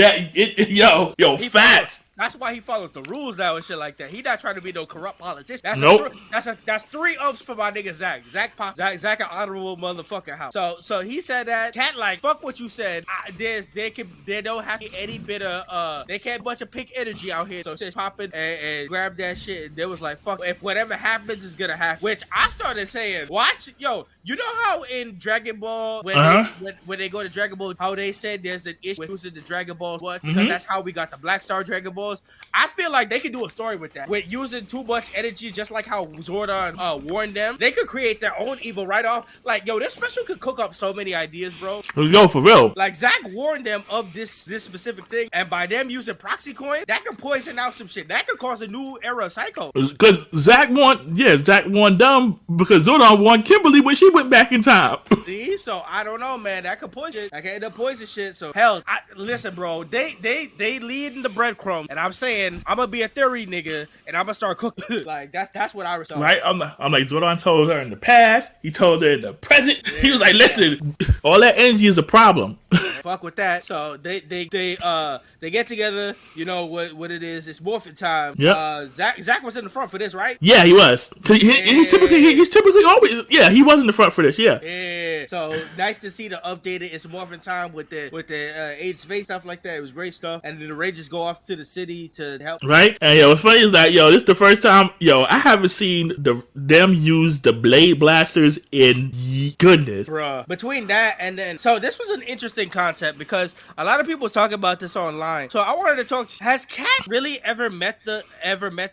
Facts. That's why he follows the rules now and shit like that. He not trying to be no corrupt politician. That's 3 ups for my nigga Zach. Zach an honorable motherfucker house. So he said that. Cat like, fuck what you said. They don't have any bit of they can't bunch of pink energy out here. So just pop it and grab that shit. And they was like, fuck, if whatever happens is gonna happen. Which I started saying, watch, yo, you know how in Dragon Ball when they go to Dragon Ball, how they said there's an issue with using the Dragon Balls, because that's how we got the Black Star Dragon Balls. I feel like they could do a story with that. With using too much energy, just like how Zordon warned them. They could create their own evil right off. Like, yo, this special could cook up so many ideas, bro. Yo, for real. Like, Zach warned them of this specific thing, and by them using proxy coin, that could poison out some shit. That could cause a new era of Psycho. Because Zach won them because Zordon won Kimberly when she went back in time. See, so I don't know, man. That could poison. That could end up poison shit. So hell, listen, bro. They lead in the breadcrumb, and I'm saying I'm gonna be a theory nigga, and I'm gonna start cooking. Like, that's what I was saying. Right? I'm like, Zordon told her in the past. He told her in the present. Yeah, he was like, listen, all that energy is a problem. Fuck with that. So they get together. You know what it is. It's morphin time. Yep. Zach was in the front for this, right? Yeah, he was. He's typically always. Yeah, he was in the front for this. Yeah. Yeah. So nice to see the updated It's Morphin time with the age space stuff like that. It was great stuff. And then the Rangers go off to the city to help. Right. And what's funny is that this is the first time I haven't seen them use the blade blasters in goodness. Bruh. Between that and then, so this was an interesting concept because a lot of people was talking about this online. So I wanted to talk. Has Kat really ever met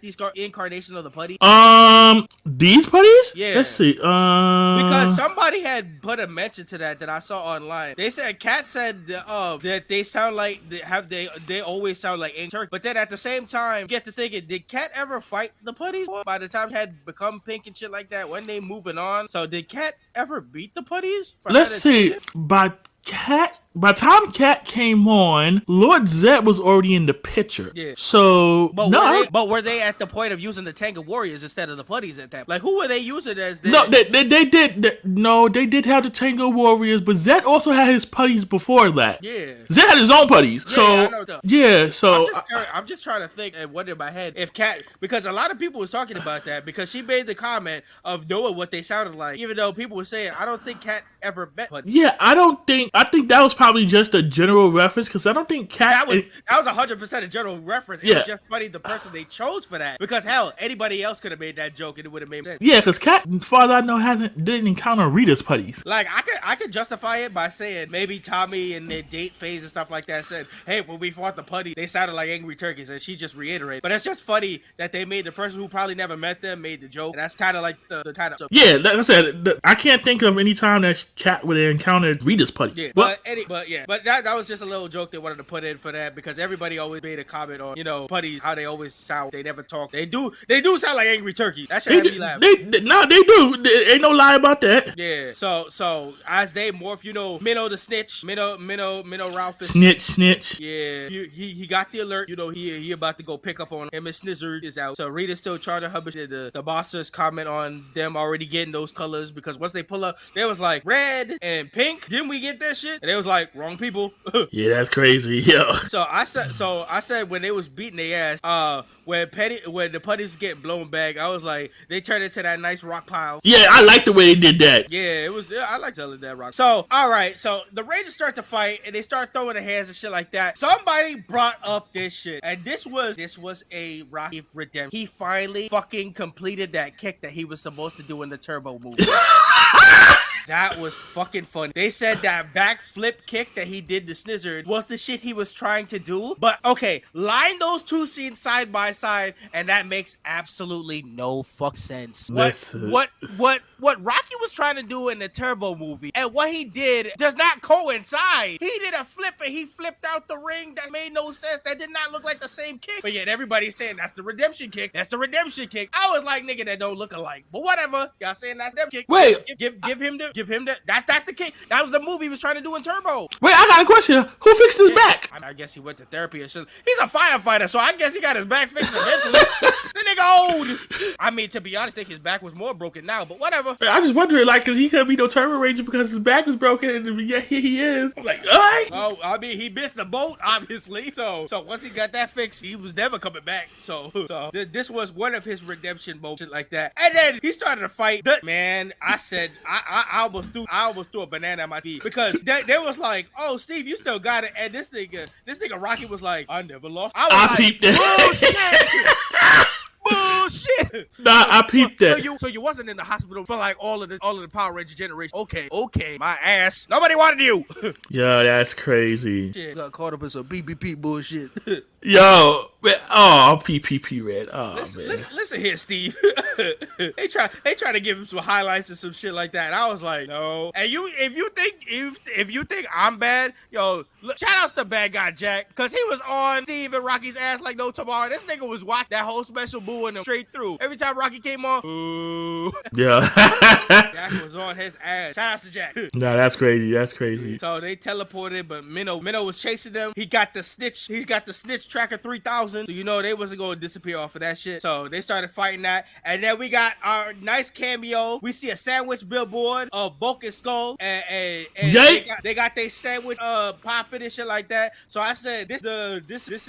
these incarnations of the putty? These putties? Yeah. Let's see. Because somebody had put a mention to that I saw online. They said Kat said that they sound like they always sound like Ink Turk. But then at the same time, get to thinking, did Kat ever fight the putties? By the time had become pink and shit like that, when they moving on. So did Kat ever beat the putties? Let's see. But Cat. By the time Cat came on, Lord Zed was already in the picture. Yeah. So But were they at the point of using the Tango Warriors instead of the putties at that? Like, who were they using as? No, they did. No, they did have the Tango Warriors, but Zed also had his putties before that. Yeah. Zed had his own putties. Yeah, So I know. yeah. So I'm just trying to think and wonder in my head if Cat, because a lot of people was talking about that because she made the comment of knowing what they sounded like, even though people were saying I don't think Cat ever met putties. yeah, I think that was probably just a general reference because I don't think Cat. That was 100% a general reference. It was just funny the person they chose for that because hell, anybody else could have made that joke and it would have made sense. Yeah, because Cat, as far as I know, didn't encounter Rita's putties. Like I could justify it by saying maybe Tommy in their date phase and stuff like that said, "Hey, when we fought the putty, they sounded like angry turkeys," and she just reiterated. But it's just funny that they made the person who probably never met them made the joke. And that's kind of like the kind of yeah. Like I said, I can't think of any time that Cat would have encountered Rita's putty. Yeah, but that was just a little joke they wanted to put in for that because everybody always made a comment on putties how they always sound. They never talk. They do sound like angry turkey. That should have me laughing. They do. There ain't no lie about that. Yeah. So as they morph, Minnow the snitch, Minnow Ralph. Snitch. Yeah. He got the alert. He about to go pick up on him and Snizzard is out. So Rita's still charging her. The bosses comment on them already getting those colors because once they pull up, they was like red and pink. Didn't we get that shit? And they was like wrong people. Yeah, that's crazy. Yeah. So I said when they was beating their ass, when the putties get blown back, I was like, they turned into that nice rock pile. Yeah, I like the way they did that. Yeah, it was. I like telling that rock. So, all right. So the Rangers start to fight, and they start throwing their hands and shit like that. Somebody brought up this shit, and this was a Rocky redemption. He finally fucking completed that kick that he was supposed to do in the Turbo movie. That was fucking funny. They said that backflip kick that he did to Snizzard was the shit he was trying to do. But okay, line those two scenes side by side, and that makes absolutely no fuck sense. What Rocky was trying to do in the Turbo movie and what he did does not coincide. He did a flip and he flipped out the ring that made no sense. That did not look like the same kick. But yet everybody's saying that's the redemption kick. That's the redemption kick. I was like, nigga, that don't look alike. But whatever. Y'all saying that's the kick. Wait. Give him that. That's the kick. That was the move he was trying to do in Turbo. Wait, I got a question. Who fixed his back? I guess he went to therapy or shit. He's a firefighter, so I guess he got his back fixed eventually. The nigga old. I mean, to be honest, I think his back was more broken now, but whatever. I just wondering, like, because he couldn't be no Turbo Ranger because his back was broken, and yeah, here he is. I'm like, all right. Oh, I mean, he missed the boat, obviously. So once he got that fixed, he was never coming back. So this was one of his redemption moments like that. And then he started to fight. Man, I said, I almost threw a banana at my feet because they was like, "Oh, Steve, you still got it." And this nigga Rocky was like, "I never lost." I peeped that. Bullshit. Nah, I peeped that. So you wasn't in the hospital for like all of the Power Ranger generation. Okay, my ass. Nobody wanted you. Yo, that's crazy. Shit, got caught up in some BBP bullshit. Yo, man, PPP Red. Oh, listen here, Steve. they try to give him some highlights and some shit like that. And I was like, no. And if you think I'm bad, yo, shout outs to Bad Guy Jack, cause he was on Steve and Rocky's ass like no tomorrow. This nigga was watching that whole special booing him straight through. Every time Rocky came on, boo. Yeah. Jack was on his ass. Shout outs to Jack. Nah, that's crazy. So they teleported, but Minnow was chasing them. He got the snitch tracker 3000. So they wasn't going to disappear off of that shit. So they started fighting that. And then we got our nice cameo. We see a sandwich billboard of Bulk and Skull. And they got their sandwich popping and shit like that. So I said this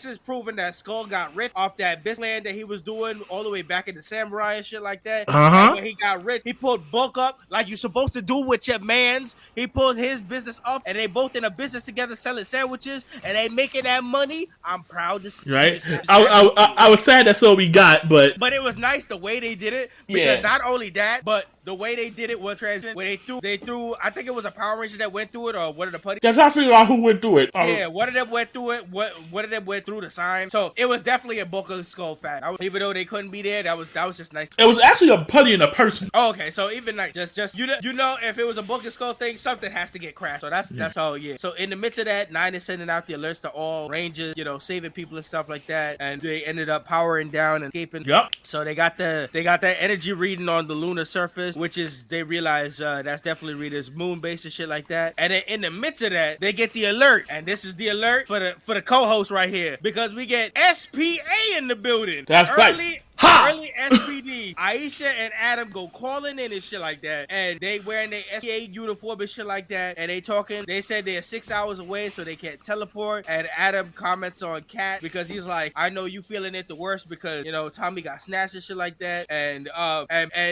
is proving that Skull got rich off that business plan that he was doing all the way back in the Samurai and shit like that. And when he got rich, he pulled Bulk up like you're supposed to do with your mans. He pulled his business up and they both in a business together selling sandwiches and they making that money. I'm proud to see. Right? I was sad that's all we got, but it was nice the way they did it because not only that, but the way they did it was crazy. When they threw, I think it was a Power Ranger that went through it, or one of the putties. That's not figuring out who went through it. Yeah, one of them went through it. One of them went through the sign. So it was definitely a Bulk and Skull fact. Even though they couldn't be there, that was just nice. It was actually a putty and a person. Oh, okay, so even like just if it was a Bulk and Skull thing, something has to get crashed. So that's how. Yeah. So in the midst of that, Nine is sending out the alerts to all Rangers, saving people and stuff like that, and they ended up powering down and escaping. Yep. So they got that energy reading on the lunar surface. which is they realize that's definitely Rita's moon base and shit like that. And then in the midst of that, they get the alert, and this is the alert for the co-host right here, because we get SPA in the building. That's right. Early SPD. Aisha and Adam go calling in and shit like that. And they wearing their SPA uniform and shit like that. And they talking. They said they're 6 hours away, so they can't teleport. And Adam comments on Kat because he's like, I know you feeling it the worst because, you know, Tommy got snatched and shit like that. And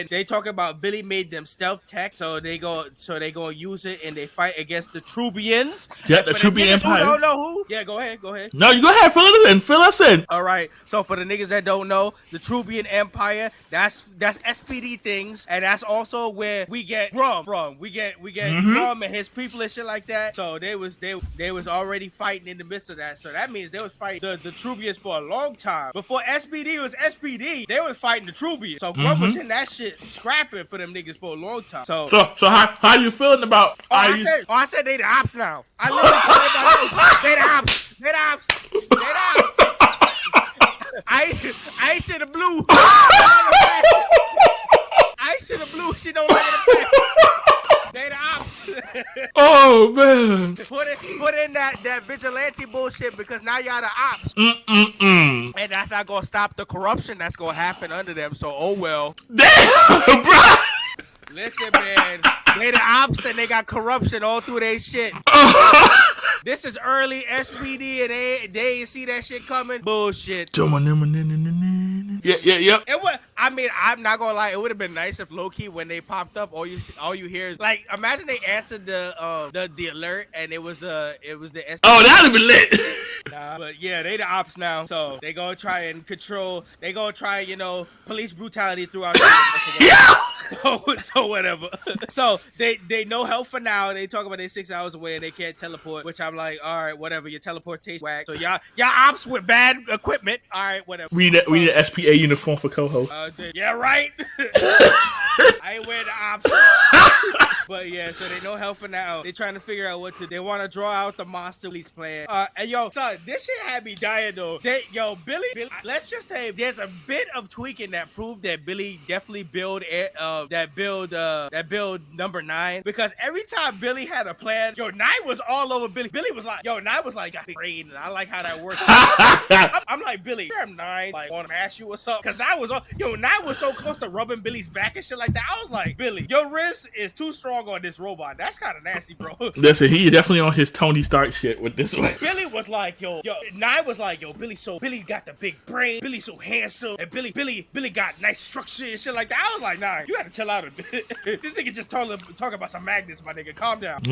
they talking about Billy made them stealth tech. So they go and use it and they fight against the Trubians. Yeah, the Trubian Empire. Who don't know who? Yeah, go ahead. No, you go ahead. Fill us in. All right. So for the niggas that don't know, the Trubian Empire, that's SPD things, and that's also where we get Grum from. We get Grum and his people and shit like that. So they was already fighting in the midst of that. So that means they was fighting the Trubians for a long time. Before SPD was SPD, they were fighting the Trubians. So Grum was in that shit scrapping for them niggas for a long time. So how you feeling about? I said they the ops now. I literally said they the ops. I should have blue. I should have blue. She don't like it. They the ops. Oh man. Put in that vigilante bullshit because now y'all the ops. And that's not gonna stop the corruption that's gonna happen under them. So oh well. Damn, bro. Listen, man. They the ops and they got corruption all through their shit. This is early SPD and they ain't see that shit coming. Bullshit. Yeah. It would. I mean, I'm not gonna lie. It would have been nice if low key when they popped up, all you hear is like, imagine they answered the alert and it was the SPD. Oh, that'd be lit. Nah, but yeah, they the ops now, so they gonna try and control. They gonna try, police brutality throughout. Yeah. So whatever. So they no help for now. They talk about they 6 hours away and they can't teleport, which I'm like, all right, whatever. Your teleportation whack. So y'all ops with bad equipment. All right, whatever. We need an SPA uniform for co-host. Yeah, right. I ain't wearing the ops. But yeah, so they no help for now. They trying to figure out what to. They want to draw out the monster release plan. And yo, son, this shit had me dying though. Billy. Let's just say there's a bit of tweaking that proved that Billy definitely build number 9, because every time Billy had a plan, 9 was all over Billy. Billy was like, 9 was like, got brain, and I like how that works. I'm like, Billy, you're 9, like, want to mash you or something? Because 9 was so close to rubbing Billy's back and shit like that. I was like, Billy, your wrist is too strong on this robot. That's kind of nasty, bro. Listen, he definitely on his Tony Stark shit with this one. Billy was like, 9 was like, Billy got the big brain. Billy so handsome, and Billy got nice structure and shit like that. I was like, 9, you gotta chill out a bit. This nigga just talking about some magnets, my nigga. Calm down.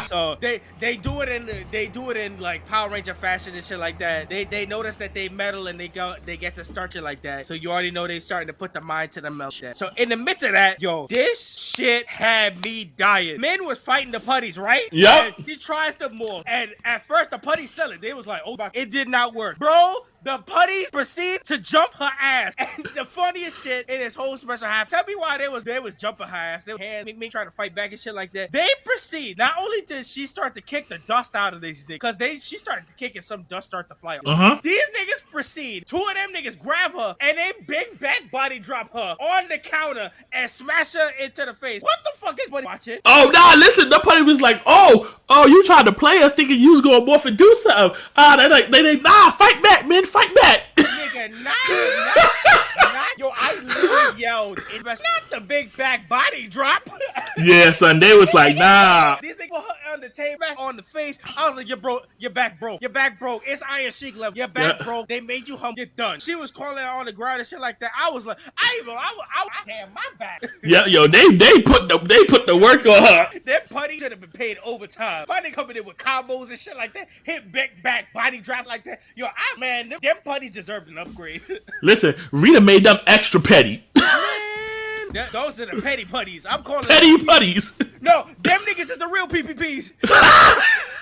So they do it in like Power Ranger fashion and shit like that. They notice that they metal and they get to start it like that. So you already know they starting to put the mind to the melt shit. So in the midst of that, this shit had me dying. Men was fighting the putties, right? Yep. And he tries to morph. And at first the putties sell it. They was like, oh, it did not work. Bro, the putties proceed to jump her ass. And the funniest shit in this whole special half. Tell me why they was jumping her ass. They were me trying to fight back and shit like that. They proceed. Not only did she start to kick the dust out of these niggas, because she started to kick and some dust start to fly off. These niggas proceed. 2 of them niggas grab her and they big back body drop her on the counter and smash her into the face. What the fuck is buddy watching? Oh, nah, listen. The buddy was like, oh, you tried to play us thinking you was going to morph and do something. Nah, fight back, man. Fight back. Nigga, not. Yo, I literally yelled, it's not the big back body drop. Yeah, son, they was like, nah. These niggas put her on the table, on the face. I was like, your back broke. Your back broke. It's Iron Sheik level. Your back broke. They made you humble. You're done. She was calling out on the ground and shit like that. I was like, damn, my back. Yeah, they put the work on her. That putty should have been paid overtime. Why they coming in with combos and shit like that? Hit back body drops like that. Yo, them putties deserved an upgrade. Listen, Rita made them extra petty. Man, those are the petty putties. I'm calling petty putties. No, them niggas is the real PPPs.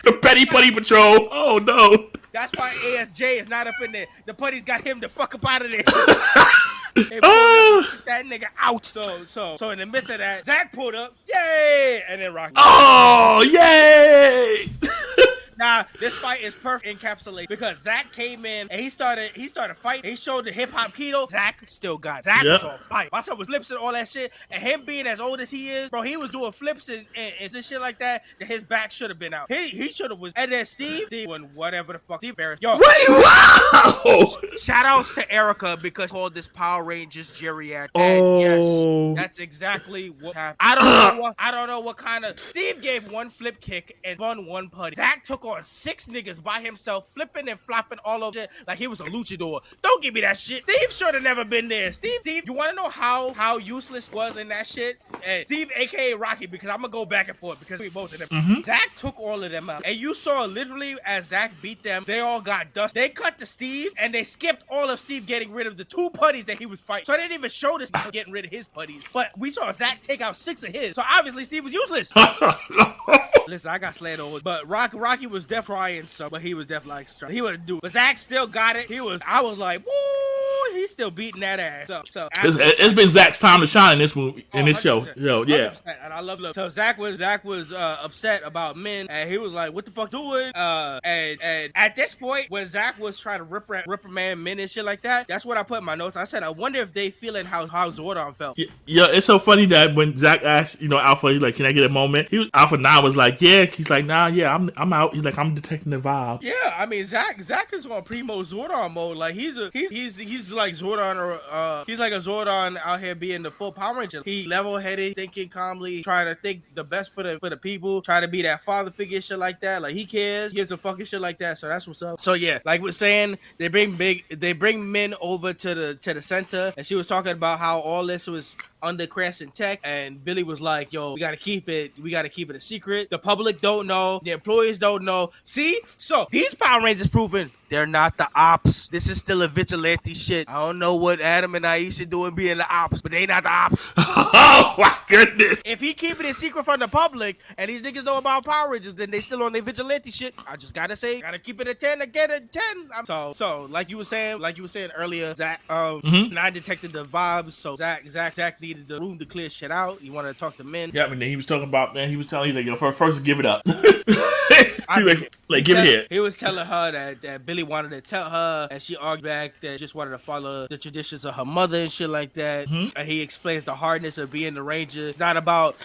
The petty putty patrol. Oh no. That's why ASJ is not up in there. The putties got him the fuck up out of there. They that nigga out. So in the midst of that, Zach pulled up, yay, and then Rocky. Oh, yay! Nah, this fight is perfect encapsulation because Zach came in and he started fighting. He showed the hip hop keto. Zach still got it. Zach was on fight. My son was flips and all that shit. And him being as old as he is, bro, he was doing flips and shit like that his back should have been out. He should have was. And then Steve and whatever the fuck. Steve Barris. Yo. Wow! Shout outs to Erica because called this Power Rangers geriatric. Oh. And yes, that's exactly what happened. I don't know what kind of. Steve gave one flip kick and won one putty. Zach took on 6 niggas by himself, flipping and flopping all over shit like he was a luchador. Don't give me that shit. Steve should have never been there. Steve, you want to know how useless was in that shit? And Steve, aka Rocky, because I'm gonna go back and forth because we both of them. Mm-hmm. Zach took all of them out, and you saw literally as Zach beat them, they all got dust. They cut to Steve, and they skipped all of Steve getting rid of the 2 putties that he was fighting. So I didn't even show this getting rid of his putties, but we saw Zach take out 6 of his. So obviously Steve was useless. Listen, I got slayed over, but Rocky was definitely trying some, but he was definitely like he wouldn't do it. But Zach still got it. I was like, woo, he's still beating that ass. So it's been Zach's time to shine in this movie, in this show. Yo, yeah. And I love. So Zach was upset about men, and he was like, "What the fuck doing?" And at this point, when Zach was trying to reprimand men and shit like that, that's what I put in my notes. I said, I wonder if they feeling how Zordon felt. Yeah, it's so funny that when Zach asked, Alpha, he's like, "Can I get a moment?" Alpha 9 was like, "Yeah." He's like, "Nah, yeah, I'm out." He's like, "I'm detecting the vibe." Yeah, I mean, Zach is on primo Zordon mode. Like he's like Zordon, or he's like a Zordon out here being the full Power Ranger. He level-headed, thinking calmly, trying to think the best for the people, trying to be that father figure, shit like that. Like he cares, gives a fucking shit like that. So that's what's up. So yeah, like we're saying, they bring men over to the center, and she was talking about how all this was under Crescent Tech, and Billy was like, "Yo, we gotta keep it a secret. The public don't know, the employees don't know." See, so these Power Rangers proving they're not the ops. This is still a vigilante shit. I don't know what Adam and Aisha doing being the ops, but they not the ops. Oh my goodness! If he keeping it secret from the public, and these niggas know about Power Rangers, then they still on their vigilante shit. I just gotta say, gotta keep it at 10 again at 10. So like you were saying earlier, Zach, and I detected the vibes. So Zach needed the room to clear shit out. He wanted to talk to men. Yeah, I mean, he was talking about, man, he was telling, he's like, "Yo, first give it up." Give it here. He was telling her that Billy wanted to tell her, and she argued back that just wanted to follow the traditions of her mother and shit like that. Mm-hmm. And he explains the hardness of being the Ranger. It's not about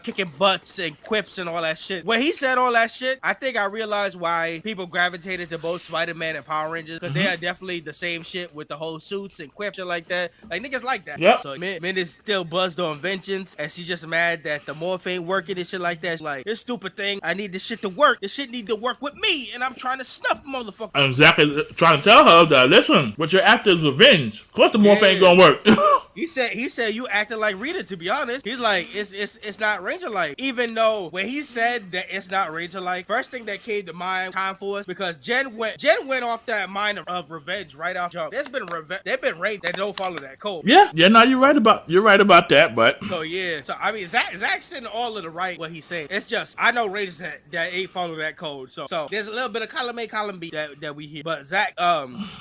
kicking butts and quips and all that shit. When he said all that shit, I think I realized why people gravitated to both Spider-Man and Power Rangers, because they are definitely the same shit with the whole suits and quips, shit like that. Like niggas like that. Yep. So Min is still buzzed on vengeance, and she's just mad that the morph ain't working and shit like that. She's like, this stupid thing, I need this shit to work. This shit need to work with me, and I'm trying to snuff motherfucker. And Zach is trying to tell her that, listen, what you're after is revenge. Of course the morph ain't gonna work. He said you acting like Rita, to be honest. He's like, it's not Ranger-like. Even though when he said that it's not Ranger-like, first thing that came to mind, time for us, because Jen went off that mind of revenge right off jump. There's been Rangers that don't follow that code. Yeah, no, you're right about that, but so yeah. So I mean, Zach's saying all of the right what he's saying. It's just I know Rangers that ain't follow that code. So there's a little bit of column A, column B that we hear. But Zach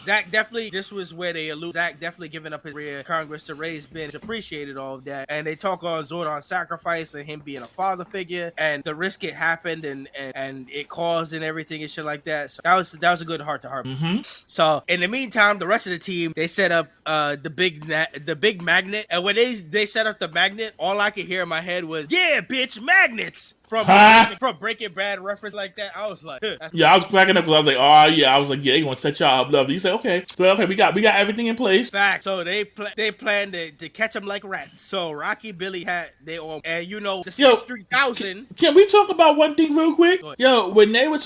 definitely, this was where they allude. Zach definitely giving up his career Congress to raise Ben, appreciated all of that, and they talk on Zordon's sacrifice and him being a father figure and the risk it happened and it caused and everything and shit like that. So that was a good heart to heart. Mm-hmm. So in the meantime, the rest of the team, they set up the big magnet, and when they set up the magnet, all I could hear in my head was, "Yeah, bitch, magnets." From Breaking Bad reference like that, I was like, yeah, I was cracking up because I was like, oh yeah, I was like, yeah, they gonna set y'all up lovely. You say, okay, we got everything in place. Fact. So they planned to catch them like rats. So Rocky, Billy had they all, and the 63000. Can we talk about one thing real quick? Yo, when they were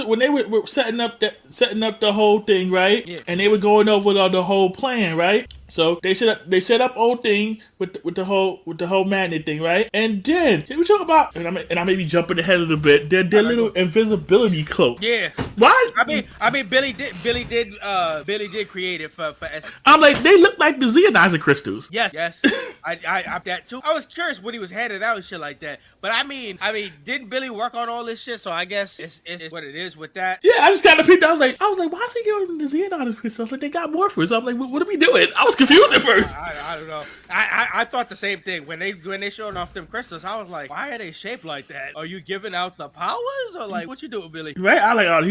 setting up the whole thing, right? Yeah. And they were going over the whole plan, right? So they set up old thing with the whole magnet thing, right? And then can we talk about, and I may be jumping ahead a little bit, their little invisibility cloak. Yeah. Why? I mean Billy did create it for I'm like, they look like the Zeonizer crystals. Yes. I that too. I was curious when he was handing out and shit like that. But I mean, didn't Billy work on all this shit? So I guess it's what it is with that. Yeah, I just kind of peeped. I was like, why is he giving his hand out of Chris? I was like, they got Morphers. I'm like, what are we doing? I was confused at first. I don't know. I thought the same thing when they showed off them crystals. I was like, why are they shaped like that? Are you giving out the powers or like what you doing, Billy? Right? I like, are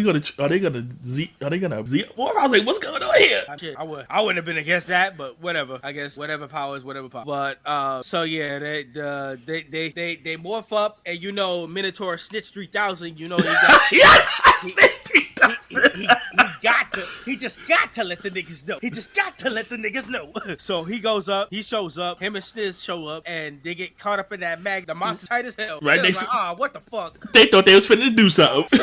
they gonna Z Morph? I was like, what's going on here? Shit, I wouldn't have been against that, but whatever. I guess whatever power is whatever power. But so yeah, they morph up, and you know Minotaur Snitch 3000. You know he got Snitch 3000. He just got to let the niggas know. He just got to let the niggas know. So he goes up, he shows up, him and Sniz show up, and they get caught up in that mag. The monster's tight as hell. Right? They like, what the fuck? They thought they was finna do something.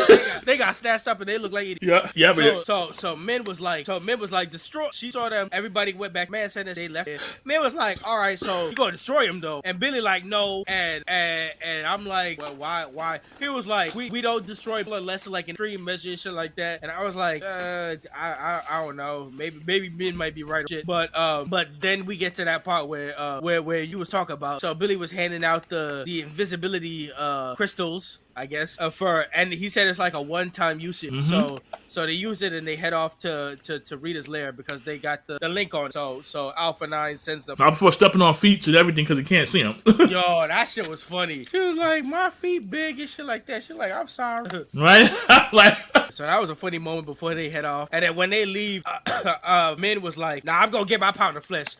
They got snatched up and they look like idiots. Yeah. So Min was like, destroy. She saw them. Everybody went back. Man said that they left. Min was like, all right, so you gonna destroy him though? And Billy like, no. And I'm like, well, why? He was like, we don't destroy blood unless like an extreme measure and shit like that. And I was like, I don't know. Maybe Min might be right. Shit. But then we get to that part where you was talking about. So Billy was handing out the invisibility crystals, I guess, and he said it's like a one-time usage. Mm-hmm. So they use it and they head off to Rita's lair because they got the link on. So Alpha 9 sends them. Not before stepping on feet and everything because he can't see them. Yo, that shit was funny. She was like, my feet big and shit like that. She like, I'm sorry. Right? So that was a funny moment before they head off. And then when they leave, Min was like, nah, I'm gonna get my pound of flesh.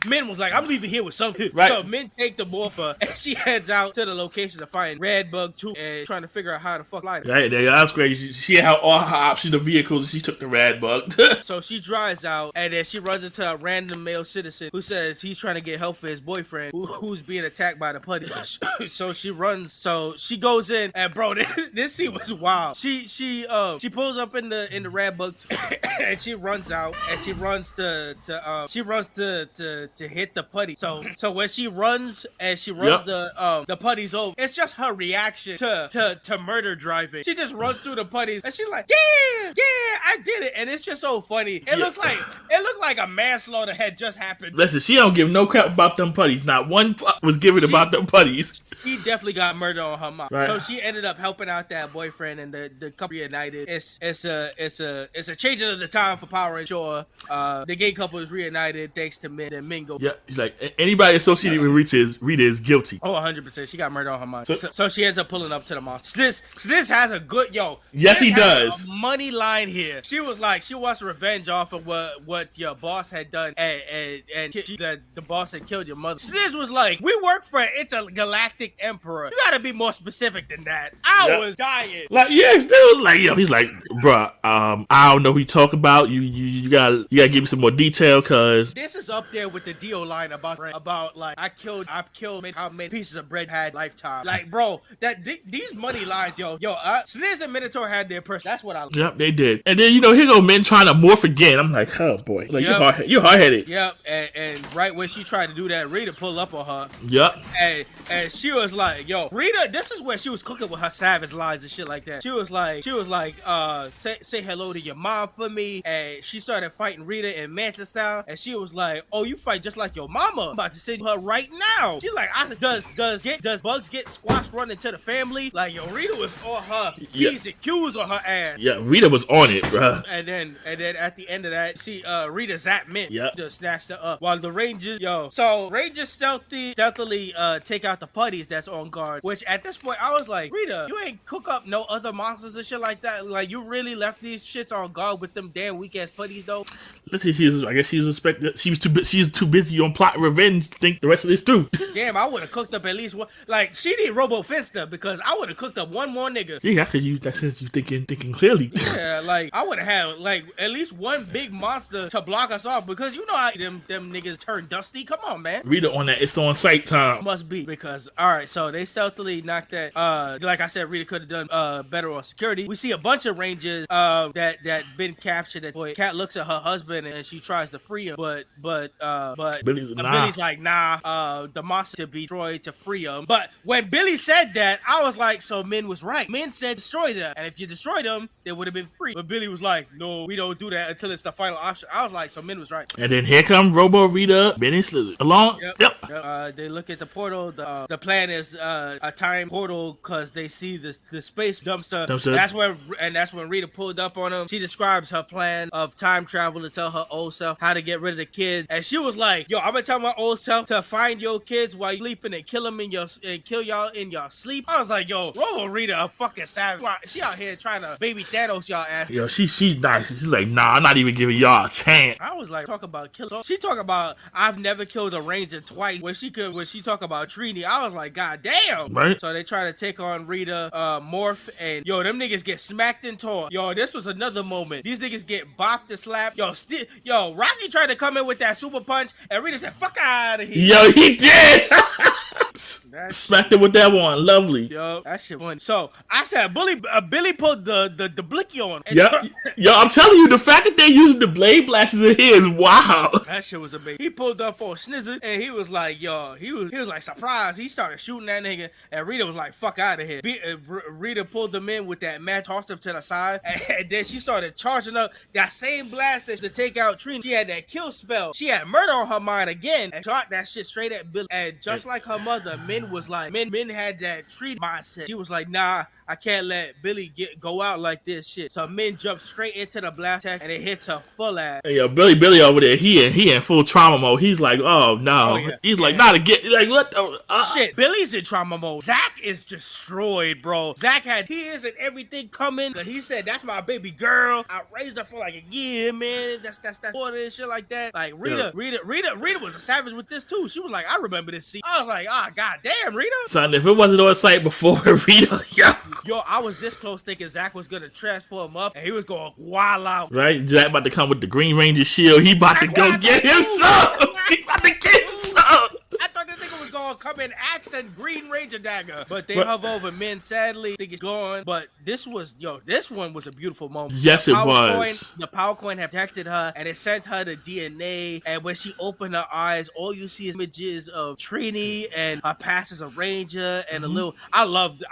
Min was like, I'm leaving here with something. Right. So Min take the morpher and she heads out to the location to find Redbug 2 and trying to figure out how to fuck light. Right, that's great. She had all her options of vehicles and she took the Redbug. So she drives out and then she runs into a random male citizen who says he's trying to get help for his boyfriend who's being attacked by the putty. So she runs. So she goes in and bro, this scene was wild. She pulls up in the Redbug and she runs out and she runs to hit the putty. So when she runs and she runs the putties over, it's just her reaction to murder driving. She just runs through the putties and she's like, yeah, I did it. And it's just so funny. It looked like a manslaughter had just happened. Listen, she don't give no crap about them putties. Not one fuck was given about them putties. He definitely got murder on her mom. Right. So she ended up helping out that boyfriend and the couple reunited. It's a changing of the time for Power Rangers. Sure. The gay couple is reunited thanks to Min and Mingo. Yeah, he's like, anybody associated with Rita is guilty. Oh, 100%. She got murder on her mind. So she ends up pulling up to the monster. This has a good Yes, he does. A money line here. She was like, she wants revenge off of what your boss had done and the boss had killed your mother. This was like, we work for an intergalactic emperor. You gotta be more specific than that. I was dying. Like, yeah, still was like, he's like, bruh, I don't know who you talking about. You gotta give me some more detail, cause this is up there with the Dio line about like I killed how many pieces of bread had lifetime. Like, bro, these money lines, Sniz and Minotaur had their person. That's what I like. Yep, they did. And then here go Min trying to morph again. I'm like, oh boy, like you're hard headed. Yep, and right when she tried to do that, Rita pulled up on her. Yep. And she was like, yo, Rita, this is where she was cooking with her savage lines and shit like that. She was like, say hello to your mom for me. And she started fighting Rita in Manta style. And she was like, oh, you fight just like your mama. I'm about to send her right now. She's like, does Bugs get squashed running to the family? Like, yo, Rita was on her P's and Q's on her ass. Yeah, Rita was on it, bruh. And then at the end of that, see Rita zapped Mint. Yep. Just snatched her up. While the Rangers, Rangers stealthily take out the putties that's on guard. Which at this point, I was like, Rita, you ain't cook up no other monsters and shit like that. Like, you really left these shits on guard with them damn weak ass putties though. Listen, I guess she was too busy on plot revenge to think the rest of this through. Damn, I would have cooked up at least one. Like, she did Robo Finster because I would have cooked up one more nigga. Yeah, that's you thinking clearly. Yeah, like I would have had like at least one big monster to block us off because you know how them niggas turn dusty. Come on, man. Rita on that it's on sight time. Must be because all right, so they stealthily knocked that. Like I said, Rita could have done better on security. We see a bunch of Rangers that been captured. That boy, Kat looks at her husband and she tries to free him, but Billy's like, nah, the monster to be destroyed to free him. But when Billy said that, I was like, like, so Min was right. Min said destroy them, and if you destroy them, they would have been free. But Billy was like, no, we don't do that until it's the final option. I was like, so Min was right. And then here come Robo, Rita, Benny Slither along. Yep. They look at the portal. The plan is a time portal because they see the space dumpster. That's when Rita pulled up on them. She describes her plan of time travel to tell her old self how to get rid of the kids, and she was like, yo, I'm gonna tell my old self to find your kids while you sleeping and kill them and kill y'all in your sleep. I was like, yo, Robo Rita a fucking savage. She out here trying to baby Thanos y'all ass. Yo, she's nice. She's like, nah, I'm not even giving y'all a chance. I was like, talk about kill. So she talk about I've never killed a Ranger twice. When she talk about Trini, I was like, god damn. Right. So they try to take on Rita, Morph, and yo, them niggas get smacked and torn. Yo, this was another moment. These niggas get bopped and slapped. Yo, Rocky tried to come in with that super punch, and Rita said, fuck out of here. Yo, he did. Smacked him with that one. Lovely. Yo, that shit funny. So I said, Billy pulled the blicky on. Yo, I'm telling you, the fact that they using the blade blasters in here is wow. That shit was amazing. He pulled up on Snizzer, and he was like, yo, he was like surprised. He started shooting that nigga, and Rita was like, fuck out of here. Rita pulled him in with that match, tossed him to the side, and then she started charging up that same blaster to take out Trini. She had that kill spell. She had murder on her mind again, and shot that shit straight at Billy. And just like her mother, Min was like, Min had that Trini mindset. She was like, nah, I can't let Billy go out like this shit. So Min jumped straight into the blast attack, and it hits her full ass. Hey, yo, Billy over there, he in full trauma mode. He's like, oh no. He's like, not again. Like, what the shit? Billy's in trauma mode. Zach is destroyed, bro. Zach had tears and everything coming. He said, that's my baby girl. I raised her for like a year, man. That's water and shit like that. Like Rita was a savage with this too. She was like, I remember this scene. I was like, goddamn, Rita. Son, if it wasn't on site before Rita, yo, I was this close thinking Zach was gonna transform up and he was going wild out. Right? Zach about to come with the Green Ranger shield. He about to go get him some. He about to get him some. I thought this nigga was gonna come in axe and Green Ranger dagger, but they hover over Min. Sadly, I think it's gone. But this one was a beautiful moment. Yes, it was. The power coin had protected her, and it sent her the DNA. And when she opened her eyes, all you see is images of Trini and her past as a Ranger and a little. I loved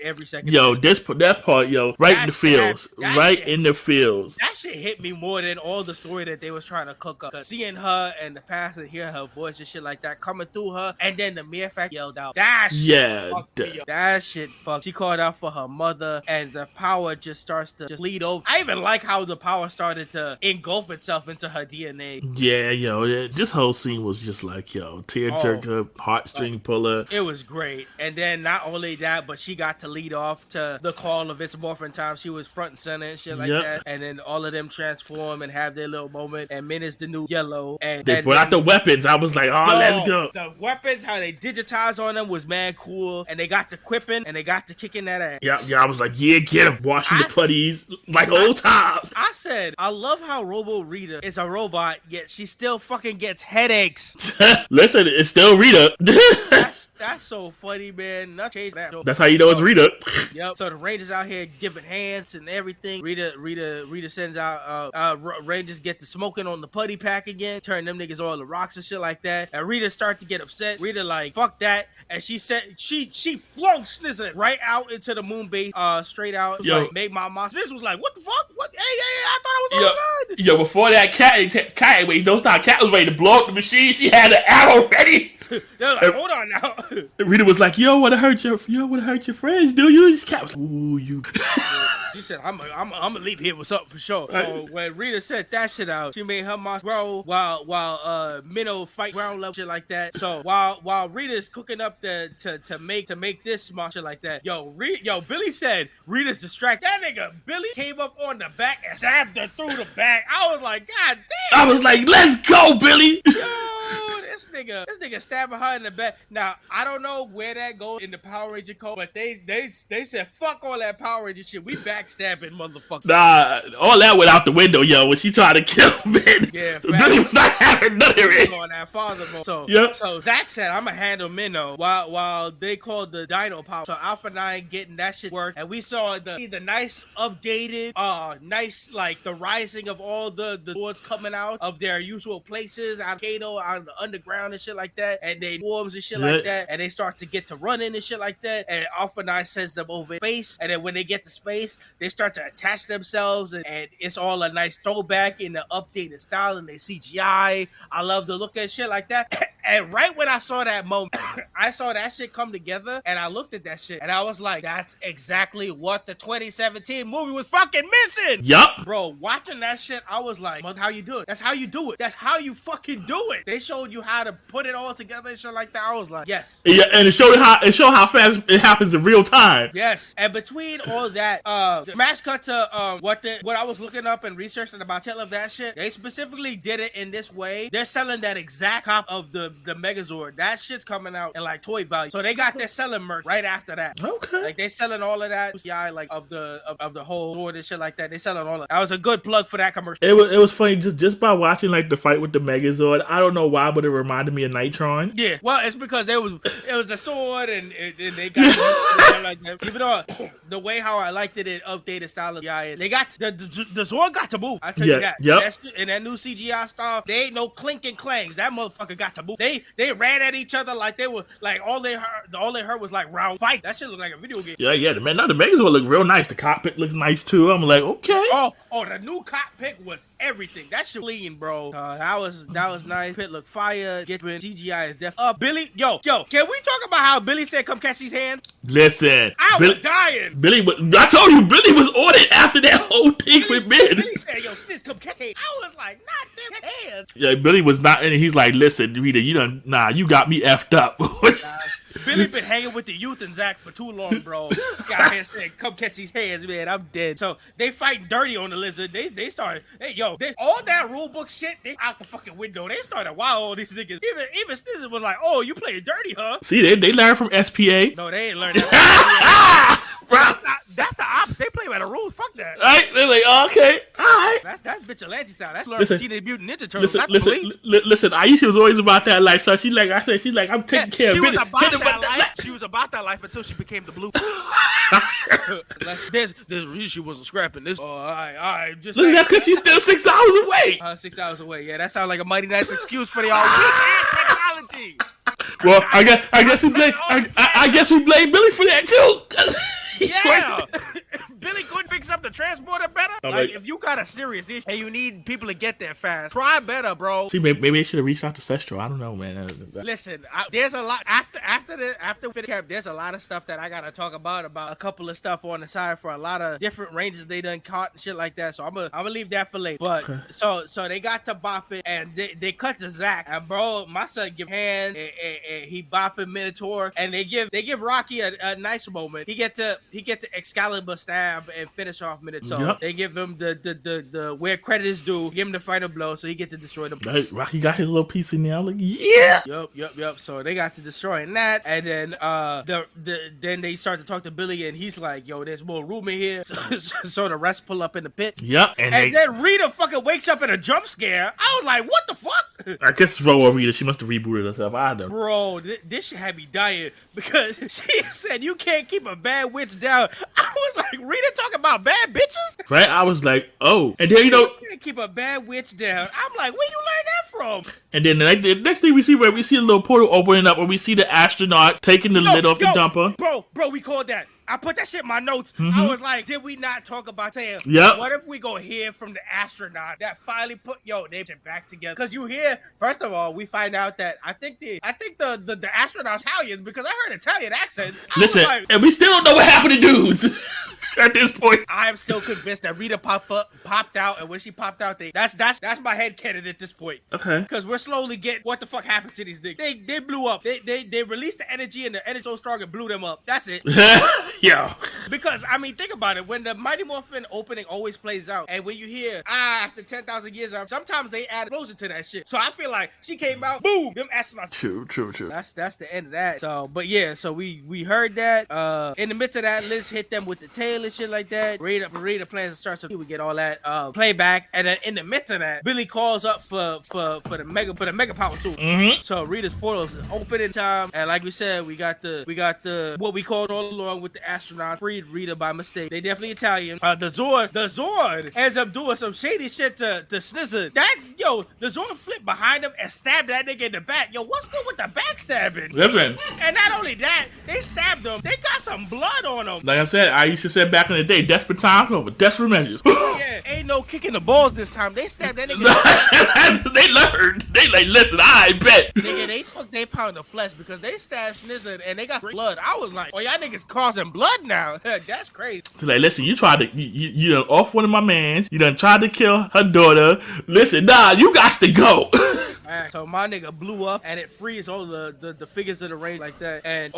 every second. Yo, that part, yo, right in the feels, in the feels. That shit hit me more than all the story that they was trying to cook up. Cause seeing her and the past and hearing her voice and shit like that coming through her, and then the mere fact yelled out, that shit fucked. She called out for her mother, and the power just starts to just lead over. I even like how the power started to engulf itself into her DNA. Yeah, yo, this whole scene was just like, yo, tearjerker, heartstring puller. It was great. And then not only that, but she got to lead off to the call of It's Morphin Time. She was front and center and shit like that. And then all of them transform and have their little moment. And Min is the new Yellow. And they brought out the weapons. I was like, let's go. The weapons, how they digitize on them was mad cool. And they got to quipping and they got to kicking that ass. Yeah, I was like, yeah, get him. Washing the putties like old times. I said, I love how Robo Rita is a robot, yet she still fucking gets headaches. Listen, it's still Rita. That's so funny, man. Not change that. That's how you know it's Rita. Yep. So the Rangers out here giving hands and everything. Rita sends out Rangers get to smoking on the putty pack again, turn them niggas all the rocks and shit like that. And Rita start to get upset. Rita like, fuck that. And she said she flung Snizzer right out into the moon base, straight out. Like, make my mom. Snizzer was like, what the fuck? What? Hey, I thought I was all good. Yo, before that cat wait, don't stop. Cat was ready to blow up the machine. She had an arrow ready. They're like, hold on now. Rita was like, "You don't want to hurt your friends, do you?" This cat was like, "Ooh, you." She said, "I'm gonna leave here with something for sure." So when Rita said that shit out, she made her monster grow while Minnow fight ground level shit like that. So while Rita's cooking up to make this monster like that, yo, Billy said Rita's distracted. That nigga Billy came up on the back and stabbed her through the back. I was like, God damn! I was like, "Let's go, Billy." Yo, this nigga stabbing her in the back. Now I don't know where that goes in the Power Ranger code, but they said fuck all that Power Ranger shit. We backstabbing motherfuckers. Nah, all that went out the window, yo. When she tried to kill Ben, Billy was not having none of it. On that father mode. So Zach said, "I'm gonna handle Minnow," while they called the Dino Power. So Alpha 9 getting that shit work, and we saw the nice updated, nice like the rising of all the lords coming out of their usual places, out of Kano, out of the underground around and shit like that, and they forms and shit like that, and they start to get to running and shit like that, and Alpha 9 sends them over space, and then when they get to space, they start to attach themselves, and it's all a nice throwback in the updated style and they CGI. I love the look at shit like that. And right when I saw that moment, I saw that shit come together, and I looked at that shit, and I was like, that's exactly what the 2017 movie was fucking missing. Yup. Bro, watching that shit, I was like, that's how you do it. That's how you do it. That's how you fucking do it. They showed you how to put it all together and shit like that. I was like, yes. Yeah, and it showed how fast it happens in real time. Yes. And between all that, smash cut to what I was looking up and researching about Tale of that shit, they specifically did it in this way. They're selling that exact copy of the Megazord. That shit's coming out in like toy value. So they got their selling merch right after that. Okay. Like they selling all of that CGI like of the whole sword and shit like that. They selling all of that. That was a good plug for that commercial. It was funny just by watching like the fight with the Megazord. I don't know why, but it reminded me of Nitron. Yeah. Well, it's because it was the sword and they got like that. Even though the way how I liked it in updated style of they got the Zord got to move. I tell you that. Yep. In that new CGI style, they ain't no clink and clangs. That motherfucker got to move. They ran at each other like they were like all they heard was like round fight. That shit looked like a video game. Yeah. The Megazord look real nice. The cockpit looks nice too. I'm like, okay. Oh, the new cockpit was everything. That shit clean, bro. That was nice. Pit look fire. Get when CGI is Billy, yo, can we talk about how Billy said, "Come catch these hands"? Listen, I was dying. I told you, Billy was on it after that whole thing with Ben. Billy said, "Yo, Sniz, come catch hands." I was like, "Not them hands." Yeah, Billy was not, and he's like, "Listen, Rita, you got me effed up." Billy been hanging with the youth and Zach for too long, bro. Got here saying, "Come catch these hands, man. I'm dead." So they fighting dirty on the lizard. They started. All that rule book shit. They out the fucking window. They started wow all these niggas. Even Sniz was like, "Oh, you playing dirty, huh?" See, they learned from SPA. No, they ain't learned that. That's the opposite. They play by the rules. Fuck that. Right? They're like, oh, okay, all right. That's vigilante style. That's learned from Teenage Mutant Ninja Turtles. Listen. Aisha was always about that life. So she's like, I'm taking care of it. She was about that life until she became the blue. There's a reason she wasn't scrapping this. Oh, all right. Just look, that's because she's still 6 hours away. 6 hours away. Yeah, that sounds like a mighty nice excuse for the all technology. Well, I guess we blame Billy for that too. Yeah. Billy couldn't fix up the transporter better. Like, if you got a serious issue and you need people to get there fast, try better, bro. See, maybe they should have reached out to Sestro. I don't know, man. Listen, there's a lot after Fit Cap. There's a lot of stuff that I gotta talk about a couple of stuff on the side for a lot of different ranges they done caught and shit like that. So I'm gonna leave that for later. But so they got to bopping and they cut to Zach and bro, my son give hand and he bopping Minotaur and they give Rocky a nice moment. He get to Excalibur stab and finish off Minotaur. Yep. They give him the where credit is due. Give him the final blow so he get to destroy them. Rocky got his little piece in there. I'm like, yeah. Yep. So they got to destroying that, and then then they start to talk to Billy, and he's like, "Yo, there's more room in here." So the rest pull up in the pit. Yep. And then Rita fucking wakes up in a jump scare. I was like, "What the fuck?" I guess throw over Rita. She must have rebooted herself. I don't know. Bro, this shit had me dying because she said you can't keep a bad witch down. I was like, Rita talking about bad bitches? Right? I was like, oh. And then, you can't keep a bad witch down. I'm like, where you learn that from? And then the next thing we see a little portal opening up and we see the astronaut taking the lid off the dumper. Bro, we called that. I put that shit in my notes. Mm-hmm. I was like, did we not talk about saying, what if we go hear from the astronaut that finally put they back together? Because you hear, first of all, we find out that I think the astronaut's Italians because I heard Italian accents. Listen, and we still don't know what happened to dudes. At this point, I am still convinced that Rita popped out, and when she popped out, that's my headcanon at this point. Okay, because we're slowly getting what the fuck happened to these niggas. They blew up. They released the energy, and the energy so strong it blew them up. That's it. Yeah. Because I mean, think about it. When the Mighty Morphin opening always plays out, and when you hear after 10,000 years, sometimes they add explosion to that shit. So I feel like she came out, boom, them astronauts. True. That's the end of that. So, but yeah, so we heard that. In the midst of that, Liz hit them with the tail and shit like that. Rita plans to start some. We get all that playback, and then in the midst of that, Billy calls up for the mega power tool. Mm-hmm. So Rita's portals is open in time, and like we said, we got the what we called all along with the astronaut freed Rita by mistake. They definitely Italian. The Zord ends up doing some shady shit to Snizzer. The Zord flipped behind him and stabbed that nigga in the back. Yo, what's good with the backstabbing? Listen. And not only that, they stabbed him. They got some blood on him. Like I said, I used to say back in the day, desperate times over desperate measures. Yeah, ain't no kicking the balls this time. They stabbed that nigga. They learned. They like, listen, I bet. Nigga, they pound the flesh because they stabbed Snizzer and they got blood. I was like, oh, y'all niggas causing blood now. That's crazy. So like, listen, you tried to, you done off one of my mans. You done tried to kill her daughter. Listen, nah, you got to go. Alright, so my nigga blew up and it frees all the figures of the range like that. And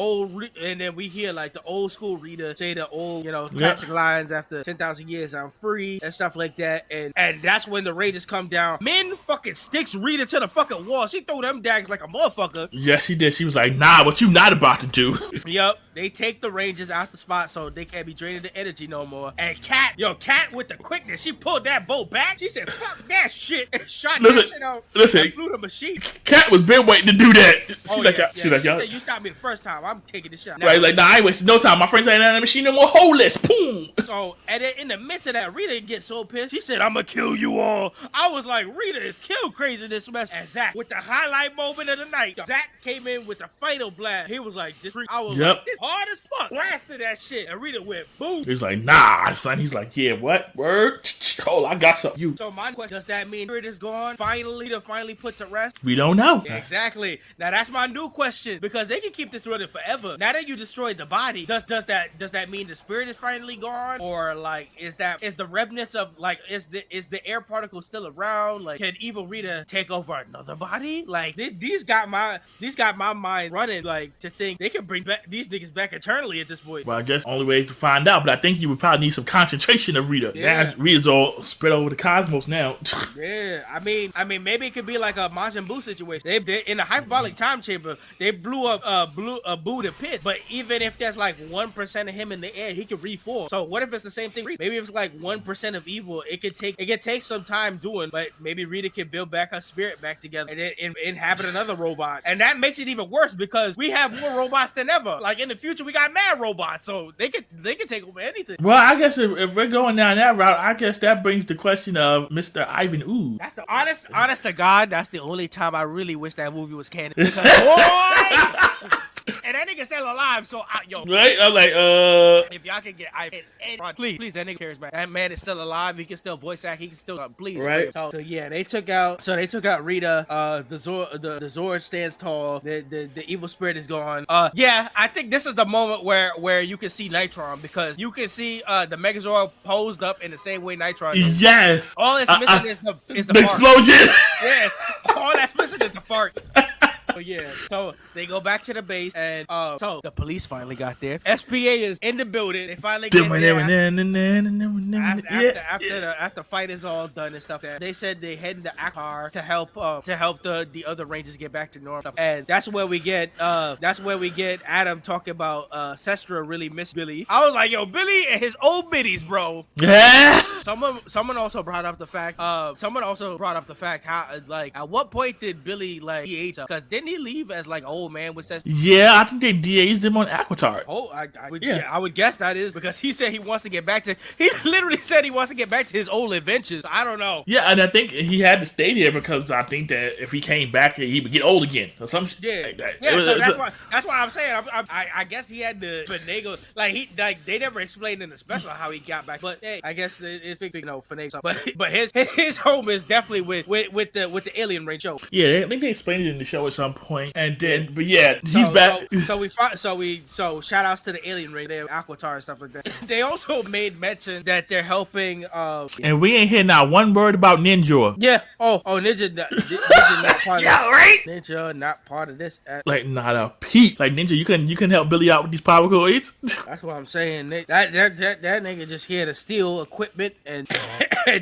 then we hear like the old school Rita say the old, classic lines after 10,000 years, I'm free and stuff like that. And that's when the Raiders come down. Min fucking sticks Rita to the fucking wall. She threw them daggers like a motherfucker. Yes, she did. She was like, nah, what you not about to do? Yup. They take the Rangers out the spot so they can't be draining the energy no more. And Cat with the quickness, she pulled that bolt back. She said, fuck that shit. And shot that shit out. Listen. And blew the machine. Cat was been waiting to do that. She's like, y'all. You stopped me the first time. I'm taking the shot. Right, like, nah, I ain't wasting no time. My friends ain't on the machine no more. Holeless. Boom. So, and then in the midst of that, Rita gets so pissed. She said, I'm gonna kill you all. I was like, Rita is kill crazy in this mess. And Zach, with the highlight moment of the night, Zach came in with the fatal blast. He was like, this. I was like, this hard as fuck. Blasted that shit. And Rita went, boom. He was like, nah, son. He's like, yeah, what? Word? Oh, I got something. You. So my question, does that mean Rita's gone? Finally put to rest? We don't know. Exactly. Now that's my new question, because they can keep this running forever. Now that you destroyed the body, does that mean the spirit is finally gone, or like is the remnants of like is the air particle still around? Like, can evil Rita take over another body? Like these got my mind running, like, to think they can bring back these niggas back eternally at this point. Well, I guess the only way to find out, but I think you would probably need some concentration of Rita. Yeah. Now, Rita's all spread over the cosmos now. Yeah, I mean, maybe it could be like a Majin Buu situation. They in the hyperbolic time chamber, they blew up Buu the pit. But even if there's like 1% of him in the air, he could reform. So what if it's the same thing? Maybe if it's like 1% of evil, it could take some time doing, but maybe Rita can build back her spirit back together and then inhabit another robot. And that makes it even worse because we have more robots than ever. Like in the future, we got mad robots, so they could take over anything. Well, I guess if we're going down that route, I guess that brings the question of Mr. Ivan Ooze. That's the honest to God, that's the only time I really wish that movie was canon. Because, boy! And that nigga still alive, so right? I'm like, if y'all can get Ivan, please, that nigga cares, man. That man is still alive. He can still voice act. He can still, please, right? So yeah, they took out Rita. The Zord stands tall. The evil spirit is gone. Yeah, I think this is the moment where you can see Nitron, because you can see the Megazord posed up in the same way Nitron is. Yes. All it's missing is the fart. Explosion. Yeah, all that's missing is the fart. Yeah, so they go back to the base, and so the police finally got there. SPA is in the building. They finally get there after fight is all done and stuff. They said they heading to Akar to help the other Rangers get back to normal. And that's where we get Adam talking about Sestra really missed Billy. I was like, yo, Billy and his old biddies, bro. Yeah. Someone also brought up the fact how, like, at what point did Billy like DH up? Because didn't he leave as like old man with Sestra? Yeah, I think they DA'd him on Aquatar. Oh, I would guess that is because he said he wants to get back to. He literally said he wants to get back to his old adventures. I don't know. Yeah, and I think he had to stay there because I think that if he came back, he would get old again or some shit like that. Yeah, so that's why I'm saying. I guess he had to finagle. Like they never explained in the special how he got back. But hey, I guess it's big, finagle. But his home is definitely with the alien range show. Yeah, I think they explained it in the show at some point. And then, but yeah, he's back. So shout outs to the alien race, Aquatar and stuff like that. They also made mention that they're helping. And we ain't hear not one word about Ninja. Yeah. Oh, Ninja not part of this. Yeah, right. Ninja not part of this. Like not a peep. Like Ninja, you can help Billy out with these power codes. That's what I'm saying. That nigga just here to steal equipment and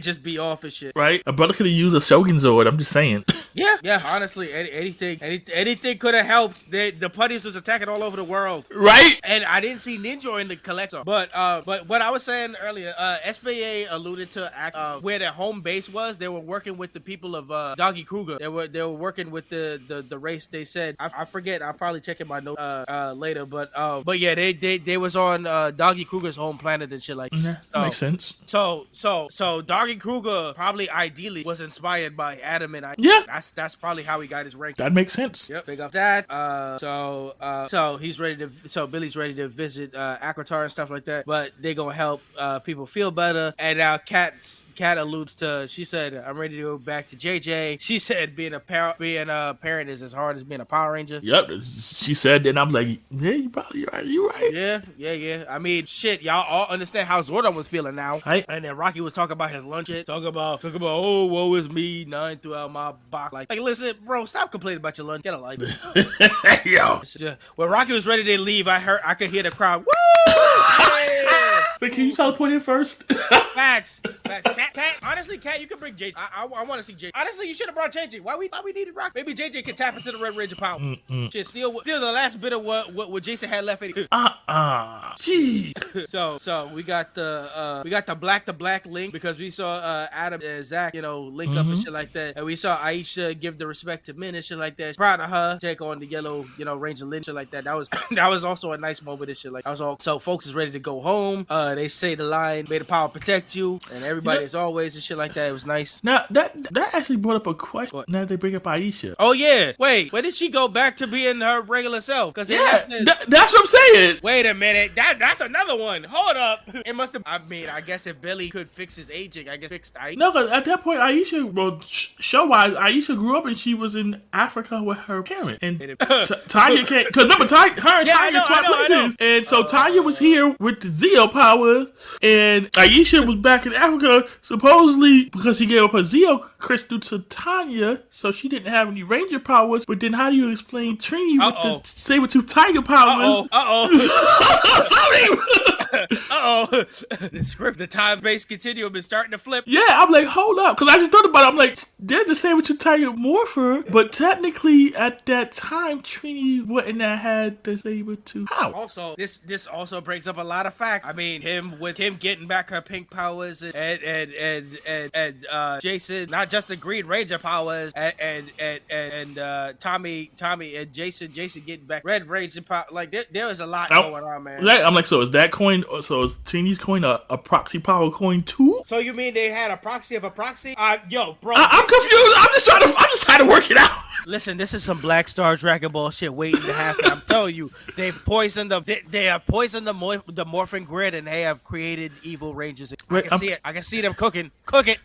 just be off and shit. Right. A brother could have used a Shogun Zord. I'm just saying. Yeah. Honestly, anything anything could have helped. The putties was attacking all over the world, right? And I didn't see Ninja in the collector, but what I was saying earlier, SBA alluded to where their home base was. They were working with the people of Doggy Kruger. They were working with the race. They said I forget. I'll probably check in my notes later, but yeah, they was on Doggy Kruger's home planet and shit like that. That makes sense. So Doggy Kruger probably ideally was inspired by Adam and I. Yeah, that's probably how he got his rank. that makes sense. Yep, big up that. So he's ready to. So Billy's ready to visit Aquitar and stuff like that. But they gonna help people feel better. And now Kat alludes to. She said, "I'm ready to go back to JJ." She said, "Being a parent is as hard as being a Power Ranger." Yep, she said, and I'm like, "Yeah, you probably right. You right." Yeah. I mean, shit, y'all all understand how Zordon was feeling now. Right. And then Rocky was talking about his lunch. Talk about, oh, woe is me, 9 throughout my box. Like, listen, bro, stop complaining about your lunch. Get a life. Yo. When Rocky was ready to leave, I could hear the crowd. Woo! Yeah! But can you teleport him first? Facts. Cat, honestly, Cat, you can bring JJ. I want to see JJ. Honestly, you should have brought JJ. Why we needed Rock? Maybe JJ can tap into the Red Ranger power. Shit, steal the last bit of what Jason had left. Gee. So we got the black link because we saw Adam and Zach, link up and shit like that, and we saw Aisha give the respect to Min and shit like that. Proud of her, take on the yellow, Ranger Lynch shit like that. That was also a nice moment and shit like that. Was all. So folks is ready to go home. They say the line, "May the power protect you," and everybody as always and shit like that. It was nice. Now that actually brought up a question. Now they bring up Aisha. Oh yeah, wait, when did she go back to being her regular self? Because that's what I'm saying. Wait a minute, that's another one. Hold up, it must have. I mean, I guess if Billy could fix his aging, I guess fixed Aisha. No, because at that point, Aisha, well, show-wise, Aisha grew up and she was in Africa with her parent, and Tanya can't. Because remember, her and Tanya swapped places, and so Tanya was here with the Zeo power, and Aisha was back in Africa supposedly because she gave up her Zeo crystal to Tanya, so she didn't have any Ranger powers. But then, how do you explain Trini with the saber-tooth tiger powers? Sorry. The time-based continuum is starting to flip. Yeah, I'm like, hold up, because I just thought about it. I'm like, there's the saber-tooth tiger morpher, but technically at that time, Trini wouldn't have had the saber-tooth. How? Also, this also brings up a lot of facts. I mean, him getting back her pink powers and Jason, not just the Green Ranger powers, and Tommy and Jason getting back Red Ranger power. Like there was a lot going on, man. Right, I'm like, so is that coin? So is Trini's coin a proxy power coin too? So you mean they had a proxy of a proxy? Yo, bro, I'm confused. I'm just trying to work it out. Listen, this is some Black Star Dragon Ball shit waiting to happen. I'm telling you, they have poisoned the Morphin Grid, and they have created evil Rangers. I can see it. I can see them cooking. Cook it.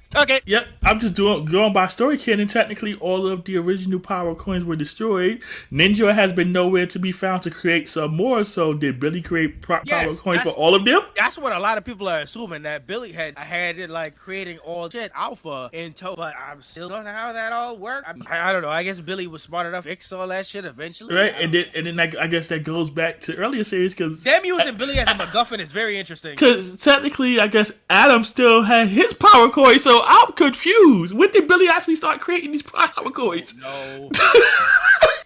Yep, I'm just going by story canon. Technically, all of the original power coins were destroyed. Ninja has been nowhere to be found to create some more. So did Billy create power coins for all of them? That's what a lot of people are assuming, that Billy had it like creating all shit alpha in total. But I'm still don't know how that all worked. I don't know. I guess Billy was smart enough to fix all that shit eventually. Right, and then I guess that goes back to earlier series because them using Billy as a MacGuffin is very interesting. Because technically, I guess Adam still had his power coins, so I'm confused. When did Billy actually start creating these power coins? No.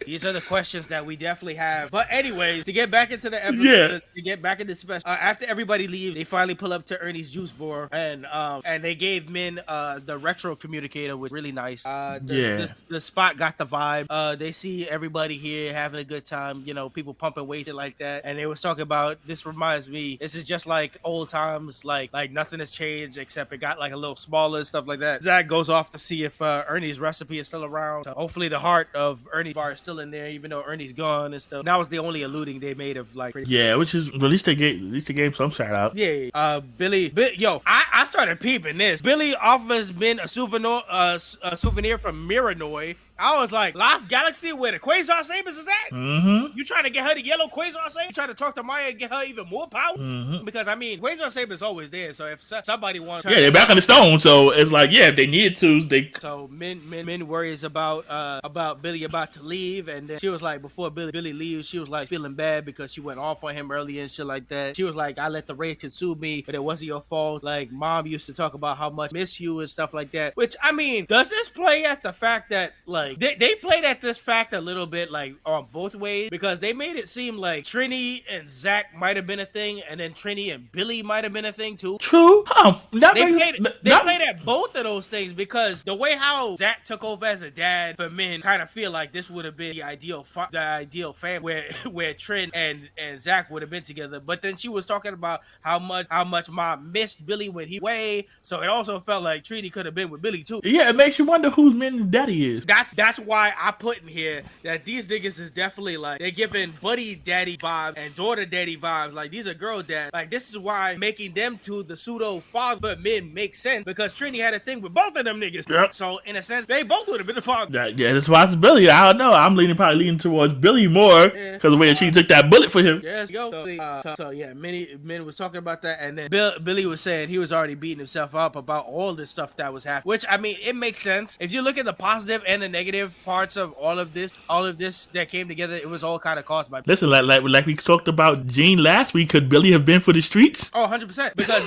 These are the questions that we definitely have. But anyways, to get back into the episode, to get back into the special, after everybody leaves, they finally pull up to Ernie's juice bar, and they gave Min the retro communicator, which was really nice. The spot got the vibe. They see everybody here having a good time, people pumping weight and like that. And they was talking about, this reminds me, this is just like old times, like nothing has changed except it got like a little smaller and stuff like that. Zach goes off to see if Ernie's recipe is still around. So hopefully the heart of Ernie's bar is still in there, even though Ernie's gone and stuff. That was the only alluding they made of like. Which is at least they gave some shout out. Yeah. Billy, I started peeping this. Billy offers Min a souvenir from Miranoi. I was like, Lost Galaxy, where the Quasar Sabers is at? Mm-hmm. You trying to get her the yellow Quasar Saber? You trying to talk to Maya and get her even more power? Mm-hmm. Because, I mean, Quasar Saber is always there, so if somebody wants... Yeah, they're back on the stone, so it's like, if they needed to, they... So, Min worries about Billy about to leave, leave, and then she was like, before Billy leaves, she was like feeling bad because she went off on him early and shit like that. She was like, I let the rage consume me, but it wasn't your fault. Like, mom used to talk about how much miss you and stuff like that. Which, I mean, does this play at the fact that, like, they played at this fact a little bit, like, on both ways, because they made it seem like Trini and Zach might have been a thing, and then Trini and Billy might have been a thing too. True. They played at both of those things, because the way how Zach took over as a dad for men, kind of feel like this would have been the ideal family where Trin and Zach would have been together. But then she was talking about how much mom missed Billy when he away, so it also felt like Trini could have been with Billy too. Yeah, it makes you wonder whose man's daddy is. That's why I put in here that these niggas is definitely like, they're giving buddy daddy vibes and daughter daddy vibes. Like, these are girl dad. Like, this is why making them to the pseudo father men makes sense, because Trini had a thing with both of them niggas. Yep. So in a sense, they both would have been the father. Yeah, that's why it's Billy. I don't know. I'm probably leaning towards Billy more because the way she took that bullet for him. Yes, go. So yeah, men was talking about that, and then Billy was saying he was already beating himself up about all this stuff that was happening. Which, I mean, it makes sense if you look at the positive and the negative parts of all of this that came together. It was all kind of caused by. Listen, like we talked about Gene last week. Could Billy have been for the streets? Oh, 100%. Because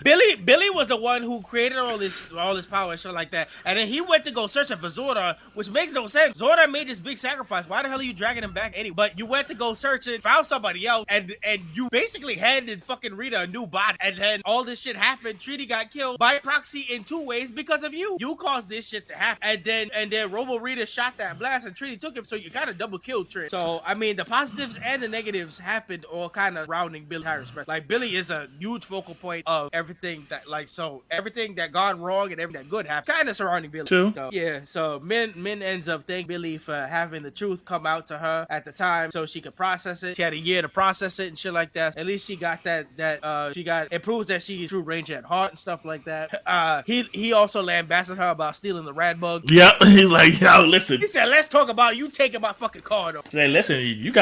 Billy was the one who created all this power and shit like that, and then he went to go searching for Zordon, which makes no sense. Zordon made this big sacrifice. Why the hell are you dragging him back anyway? But you went to go searching, found somebody else, and you basically handed fucking Rita a new body, and then all this shit happened. Trini got killed by proxy in two ways because of you. You caused this shit to happen, and then Robo Rita shot that blast, and Trini took him, so you kind of double killed Trin. So I mean, the positives and the negatives happened all kind of surrounding Billy Harris. Like, Billy is a huge focal point of everything that, like, so everything that gone wrong and everything that good happened kind of surrounding Billy. True. So, yeah. So Min ends up thanking Billy for having the truth come out to her at the time so she could process it. She had a year to process it and shit like that. At least she got it proves that she's a true ranger at heart and stuff like that. He also lambasted her about stealing the rad bug. Yep. He's like, yo, listen. He said, let's talk about you taking my fucking car though. Say, listen, you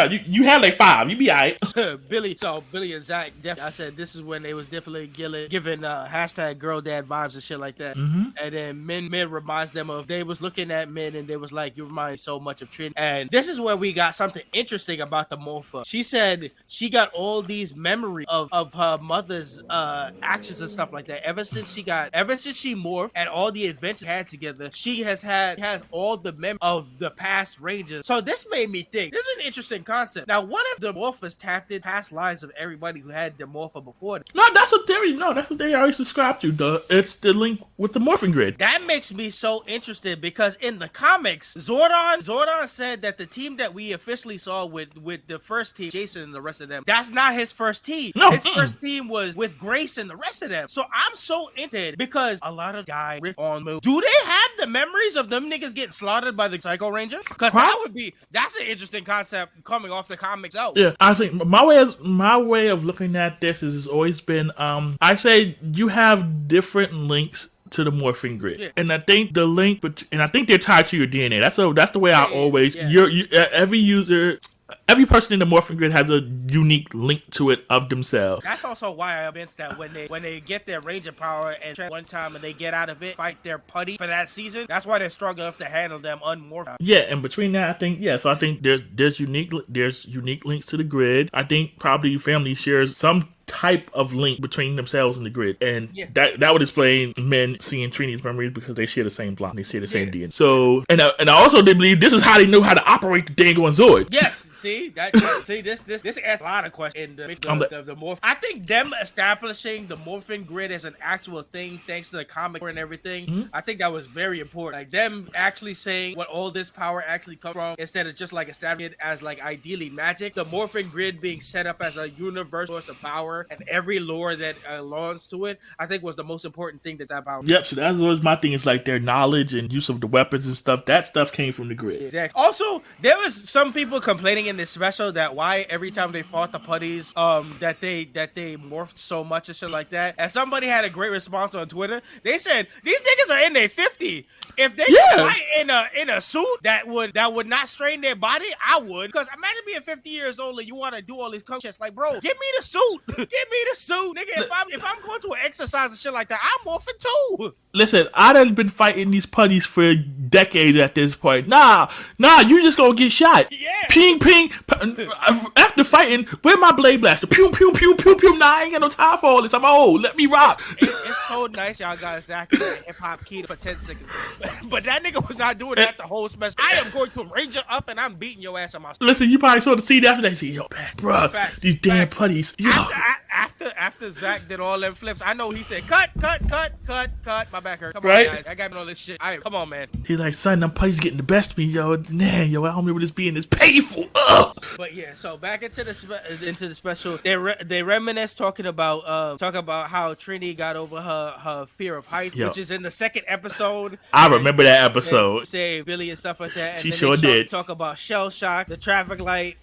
had like 5. You be alright. Billy and Zach, I said this is when they was definitely giving hashtag girl dad vibes and shit like that. Mm-hmm. And then Min reminds them of, they was looking at Min and they was like, you remind me so much of Trin. And this is where we got something interesting about the Morpher. She said she got all these memories of her mother's actions and stuff like that. Ever since she morphed and all the adventures had together, she has all the memories of the past Rangers. So this made me think, this is an interesting concept. Now, what if the Morphers tapped in past lives of everybody who had the Morpher before them? No, that's a theory. No, that's a theory I already subscribe to. It's the link with the Morphin Grid. That makes me so interested because in the comics, Zordon said that the team that we officially saw with the first team, Jason and the rest of them, that's not his first team. No, his first team was with Grace and the rest of them. So I'm so interested because a lot of guys riff on Moon. Do they have the memories of them niggas getting slaughtered by the Psycho Ranger? Because that's an interesting concept coming off the comics out. Yeah, I think my way of looking at this has always been, I say you have different links to the Morphin Grid, yeah. And I think the link, and I think they're tied to your DNA. That's the way I always. Yeah. Every person in the Morphin Grid has a unique link to it of themselves. That's also why I convinced that when they get their Ranger power and one time and they get out of it, fight their putty for that season, that's why they're strong enough to handle them unmorphed. Yeah, and between that, I think so I think there's unique links to the grid. I think probably family shares some type of link between themselves and the grid, and that would explain men seeing Trini's memories because they share the same block, they share the same DNA. So, and I also did believe this is how they know how to operate the Dango and Zord. Yes, this answers a lot of questions. The morph. I think them establishing the Morphin Grid as an actual thing, thanks to the comic and everything, mm-hmm. I think that was very important. Like them actually saying what all this power actually comes from, instead of just like establishing it as like ideally magic. The Morphin Grid being set up as a universal source of power and every lore that belongs to it, I think was the most important thing that power. Yep, so that was my thing. It's like their knowledge and use of the weapons and stuff. That stuff came from the grid. Exactly. Also, there was some people complaining in this special that why every time they fought the putties, that they morphed so much and shit like that. And somebody had a great response on Twitter. They said these niggas are in their 50. If they could fight in a suit that would not strain their body, I would. Because imagine being 50 years old and you want to do all these shit. Like, bro, give me the suit. Give me the suit, nigga. If I'm going to an exercise and shit like that, I'm morphing too. Listen, I done been fighting these putties for decades at this point. Nah, you just gonna get shot. Yeah. Ping, ping. After fighting, where my blade blaster? Pew, pew, pew, pew, pew. Nah, I ain't got no time for all this. I'm old. Let me rock. It's so nice y'all got Zach in the hip-hop key for 10 seconds. But that nigga was not doing that the whole special. I am going to Ranger up and I'm beating your ass on my... Listen, you probably saw the scene after that. Yo, bro, these damn putties. Yo. After Zach did all them flips, I know he said, cut. My back hurt. Come right? on, guys. I got me all this shit. Come on, man. He's like, son, them putties getting the best of me, yo. Nah, yo, I don't remember this being this painful. Ugh. But yeah, so back into the special, they reminisce talking about how Trini got over her fear of heights, which is in the second episode. I remember that episode. Say Billy and stuff like that. And she then sure did. Talk about shell shock, the traffic light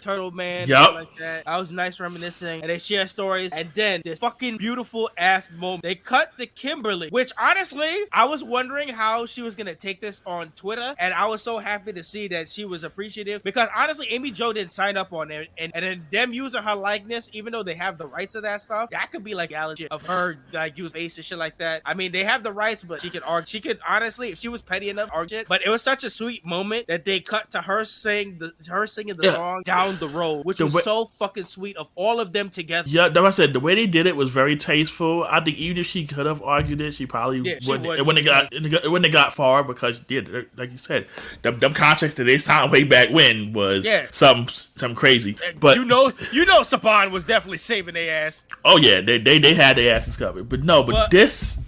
turtle man, yep. Like that. That was nice reminiscing, and they share stories. And then this fucking beautiful ass moment. They cut to Kimberly, which honestly, I was wondering how she was gonna take this on Twitter, and I was so happy to see that she was appreciative because honestly, Amy Jo didn't sign up on it, and then them using her likeness, even though they have the rights of that stuff, that could be like allergy of her like use face and shit like that. I mean, they have the rights, but she could honestly, if she was petty enough, argue it. But it was such a sweet moment that they cut to her singing the song Down the Road, which was so fucking sweet of all of them together. Yeah, like I said, the way they did it was very tasteful. I think even if she could have argued it, she probably wouldn't. It wouldn't have got far because, like you said, them contracts that they signed way back when was something crazy. But you know, Saban was definitely saving their ass. Oh yeah, they had their asses covered. But this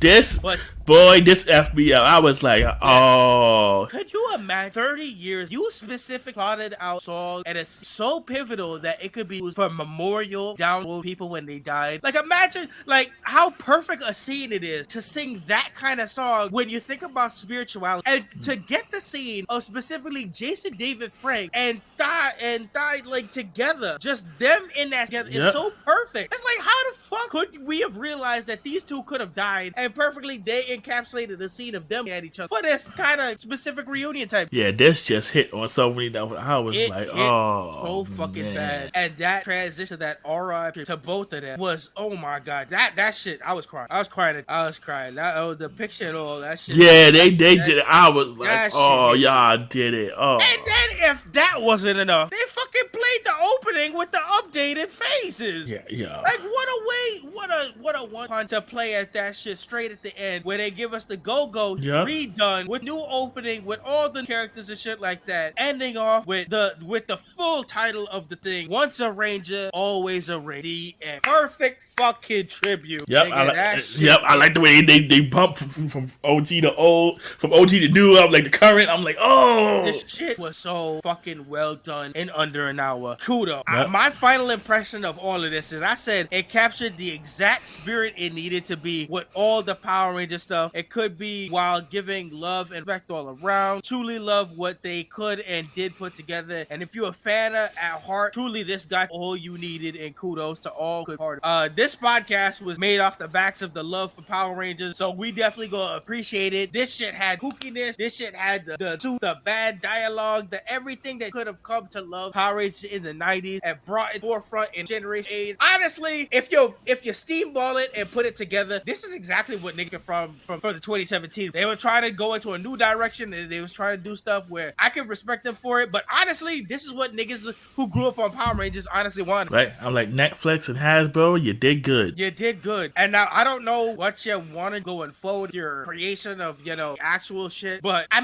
FBI, I was like, oh. Could you imagine 30 years, you specifically plotted out song and it's so pivotal that it could be used for memorial down to people when they died. Like imagine like how perfect a scene it is to sing that kind of song when you think about spirituality and to get the scene of specifically Jason David Frank and Thigh like together, just them in that together is so perfect. It's like how the fuck could we have realized that these two could have died and perfectly they encapsulated the scene of them at each other for this kind of specific reunion type. Yeah, this just hit on so many levels. I was so fucking bad. And that transition, that aura to both of them was, oh my god, that shit. I was crying. That the picture and all that shit. Yeah, they did it. I was like, oh, y'all did it. Oh. And then if that wasn't enough, they fucking played the opening with the updated faces. Yeah. Like what a one to play at that shit straight at the end where they give us the go-go redone with new opening with all the characters and shit like that, ending off with the full title of the thing: Once a Ranger, Always a Ranger. The end. Perfect fucking tribute. Yep, I like the way they bump from OG to old, from OG to new. I'm like the current. I'm like, oh, this shit was so fucking well done in under an hour. Kudos. My final impression of all of this is I said it captured the exact spirit it needed to be with all the Power Ranger stuff. It could be while giving love and respect all around. Truly love what they could and did put together. And if you're a fan at heart, truly this got all you needed. And kudos to all good parties. This podcast was made off the backs of the love for Power Rangers, so we definitely gonna appreciate it. This shit had kookiness. This shit had the bad dialogue, the everything that could have come to love Power Rangers in the 90s and brought it forefront in Generation 8. Honestly, if you steamball it and put it together, this is exactly what nigga from the 2017. They were trying to go into a new direction and they was trying to do stuff where I can respect them for it, but honestly, this is what niggas who grew up on Power Rangers honestly wanted. Right, I'm like Netflix and Hasbro, you did good. You did good. And now I don't know what you want to going forward, your creation of, actual shit. But I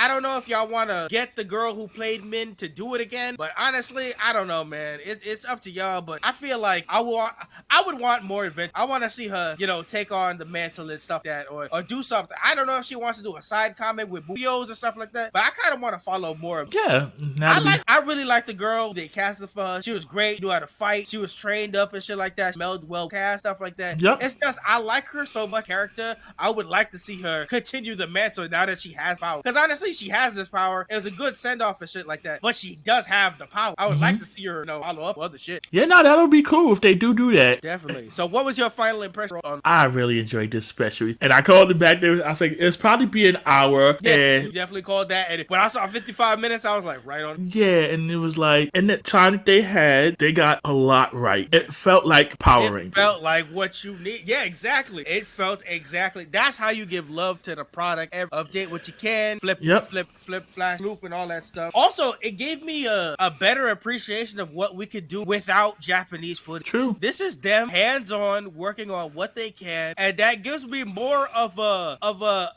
don't know if y'all want to get the girl who played Min to do it again. But honestly, I don't know, man. man. It's up to y'all, but I feel like I would want more adventure. I want to see her, take on the mantle and stuff or do something. I don't know if she wants to do a side comic with videos or stuff like that, but I kind of want to follow more of it. Yeah. I really like the girl. They casted for her. She was great. Knew how to fight. She was trained up and shit like that. Smelled well cast, stuff like that. Yep. It's just, I like her so much character. I would like to see her continue the mantle now that she has power. Because honestly, she has this power. It was a good send-off and shit like that. But she does have the power. I would like to see her, follow up with other shit. Yeah, no, that'll be cool if they do that. Definitely. So what was your final impression on? I really enjoyed this special. And I called it back there. I was like, it's probably be an hour. Yeah, and you definitely called that. And when I saw 55 minutes, I was like, right on. Yeah, and it was like, and the time that they got a lot right. It felt like Power Rangers. It felt like what you need. Yeah, exactly. It felt exactly. That's how you give love to the product. Update what you can. Flip, flash, loop, and all that stuff. Also, it gave me a better appreciation of what we could do without Japanese footage. True. This is them hands-on working on what they can, and that gives me more of a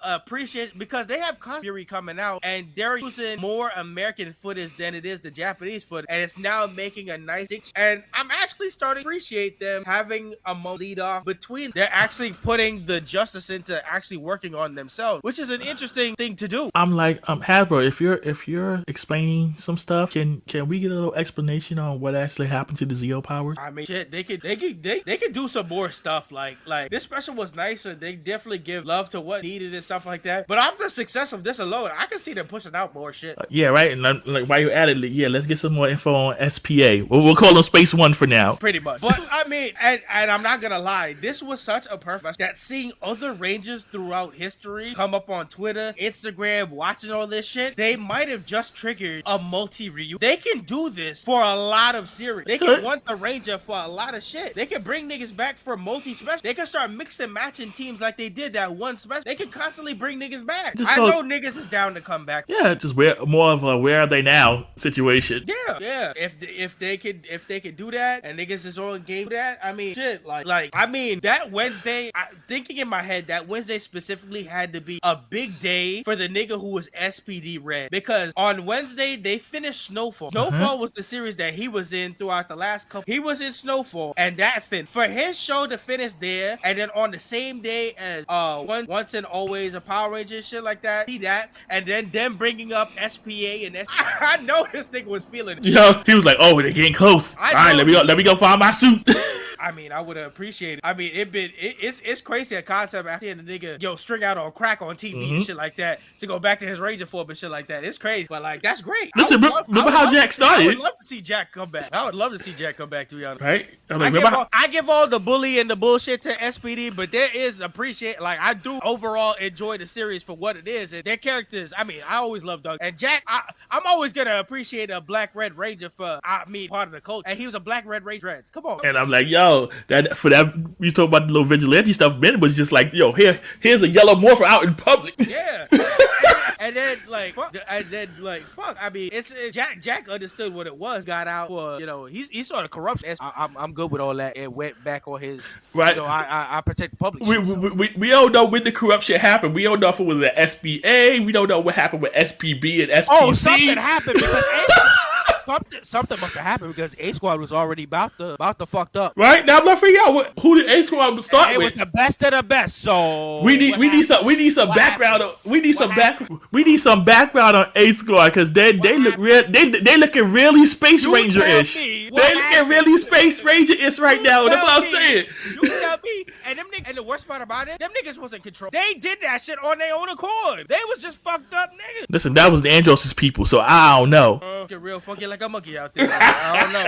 appreciation because they have Fury coming out, and they're using more American footage than it is the Japanese footage, and it's now making a nice. And I'm actually starting to appreciate them having a lead off between. They're actually putting the justice into actually working on themselves, which is an interesting thing to do. I'm like, Hasbro, if you're explaining some stuff, can we get a little explanation on what actually happened to the Zeo powers? I mean, shit, they could do some more stuff. Like this special was nice, and they definitely give love to what needed and stuff like that. But after the success of this alone, I can see them pushing out more shit. Yeah, right. And like while you're at it, let's get some more info on SPA. We'll call them Space One for now. Pretty much. But I mean, and I'm not gonna lie, this was such a perfect that seeing other Rangers throughout history come up on Twitter, Instagram, watching all this shit, they might have just triggered a multi-reunion. They can do this for a lot of series. They can want the Ranger for a lot of shit. They can bring niggas back for multi-special. They can start mixing matching teams like they did that one special. They can constantly bring niggas back. I know niggas is down to come back. Yeah, just more of a where are they now situation. Yeah. If they could do that and niggas is on game that, I mean, shit, like I mean, that Wednesday, thinking in my head, that Wednesday specifically had to be a big day for the nigga who was SPD Red, because on Wednesday they finished Snowfall. Snowfall was the series that he was in throughout the last couple. He was in Snowfall, and that finished. For his show to finish there, and then on the same day as Once and Always a Power Ranger, shit like that, see that, and then them bringing up SPA and I know this nigga was feeling it. Yo, he was like, oh, they're getting close. All right, let me go find my suit. I mean, I would have appreciated it. I mean, it's crazy a concept after the nigga, string out on crack on TV and shit like that to go back to his Ranger form and shit like that. It's crazy, but like, that's great. Listen, remember how Jack started? I would love to see Jack come back. I would love to see Jack come back, to be honest. Right? I give all the bully and the bullshit to SPD, but there is I do overall enjoy the series for what it is, and their characters, I mean, I always love Doug. And Jack, I'm always gonna appreciate a Black Red Ranger for, part of the culture. And he was a Black Red Ranger. Come on. And I'm like, yo, you talk about the little vigilante stuff, Ben was just like, yo, here's a yellow morpher out in public. Yeah. And then fuck. I mean, it's Jack understood what it was, got out for, he sort of corruption. I'm good with all that, and went back on his, right. I protect the public. We don't know when the corruption happened. We don't know if it was an SBA. We don't know what happened with SPB and SPC. Oh, something happened because something must have happened because A Squad was already about to fucked up. Right now, I'm not figuring out who did A Squad start with. It was the best of the best. So we need some background. We need some background on A Squad because they looking really Space Ranger ish. They looking really Space Ranger ish right now. That's what I'm saying. You tell me. And the worst part about it, them niggas wasn't controlled. They did that shit on their own accord. They was just fucked up niggas. Listen, that was the Andros' people, so I don't know. Get real funky like a monkey out there. I don't know.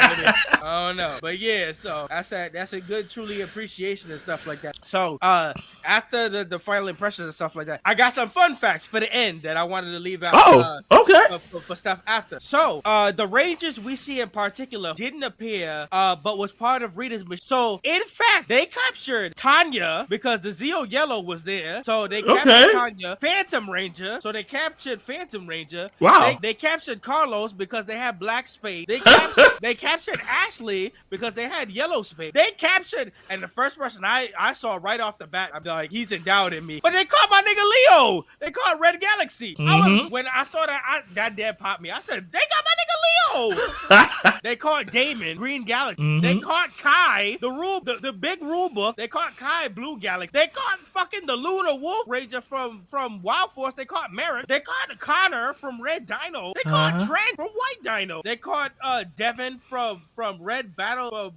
I don't know. But yeah, so that's a good, truly appreciation and stuff like that. So after the final impressions and stuff like that, I got some fun facts for the end that I wanted to leave out. Okay. For stuff after. So the Rangers we see in particular didn't appear, but was part of Rita's mission. So in fact, they captured Tanya because the Zeo Yellow was there. So they captured Tanya. Phantom Ranger. So they captured Phantom Ranger. Wow. They captured Carlos because they had Black Spade. They captured Ashley because they had Yellow Spade. They captured, and the first person I saw right off the bat, I'm like, he's endowed in me. But they caught my nigga Leo. They caught Red Galaxy. When I saw that, that dad popped me. I said, they got my nigga Leo. They caught Damon, Green Galaxy. They caught Kai, the big rule book. They caught Kai, Blue Galaxy. They caught fucking the Lunar Wolf Ranger from Wild Force. They caught Merrick. They caught Connor from Red Dino. They caught Trent from White Dino. They caught Devin from Red Battle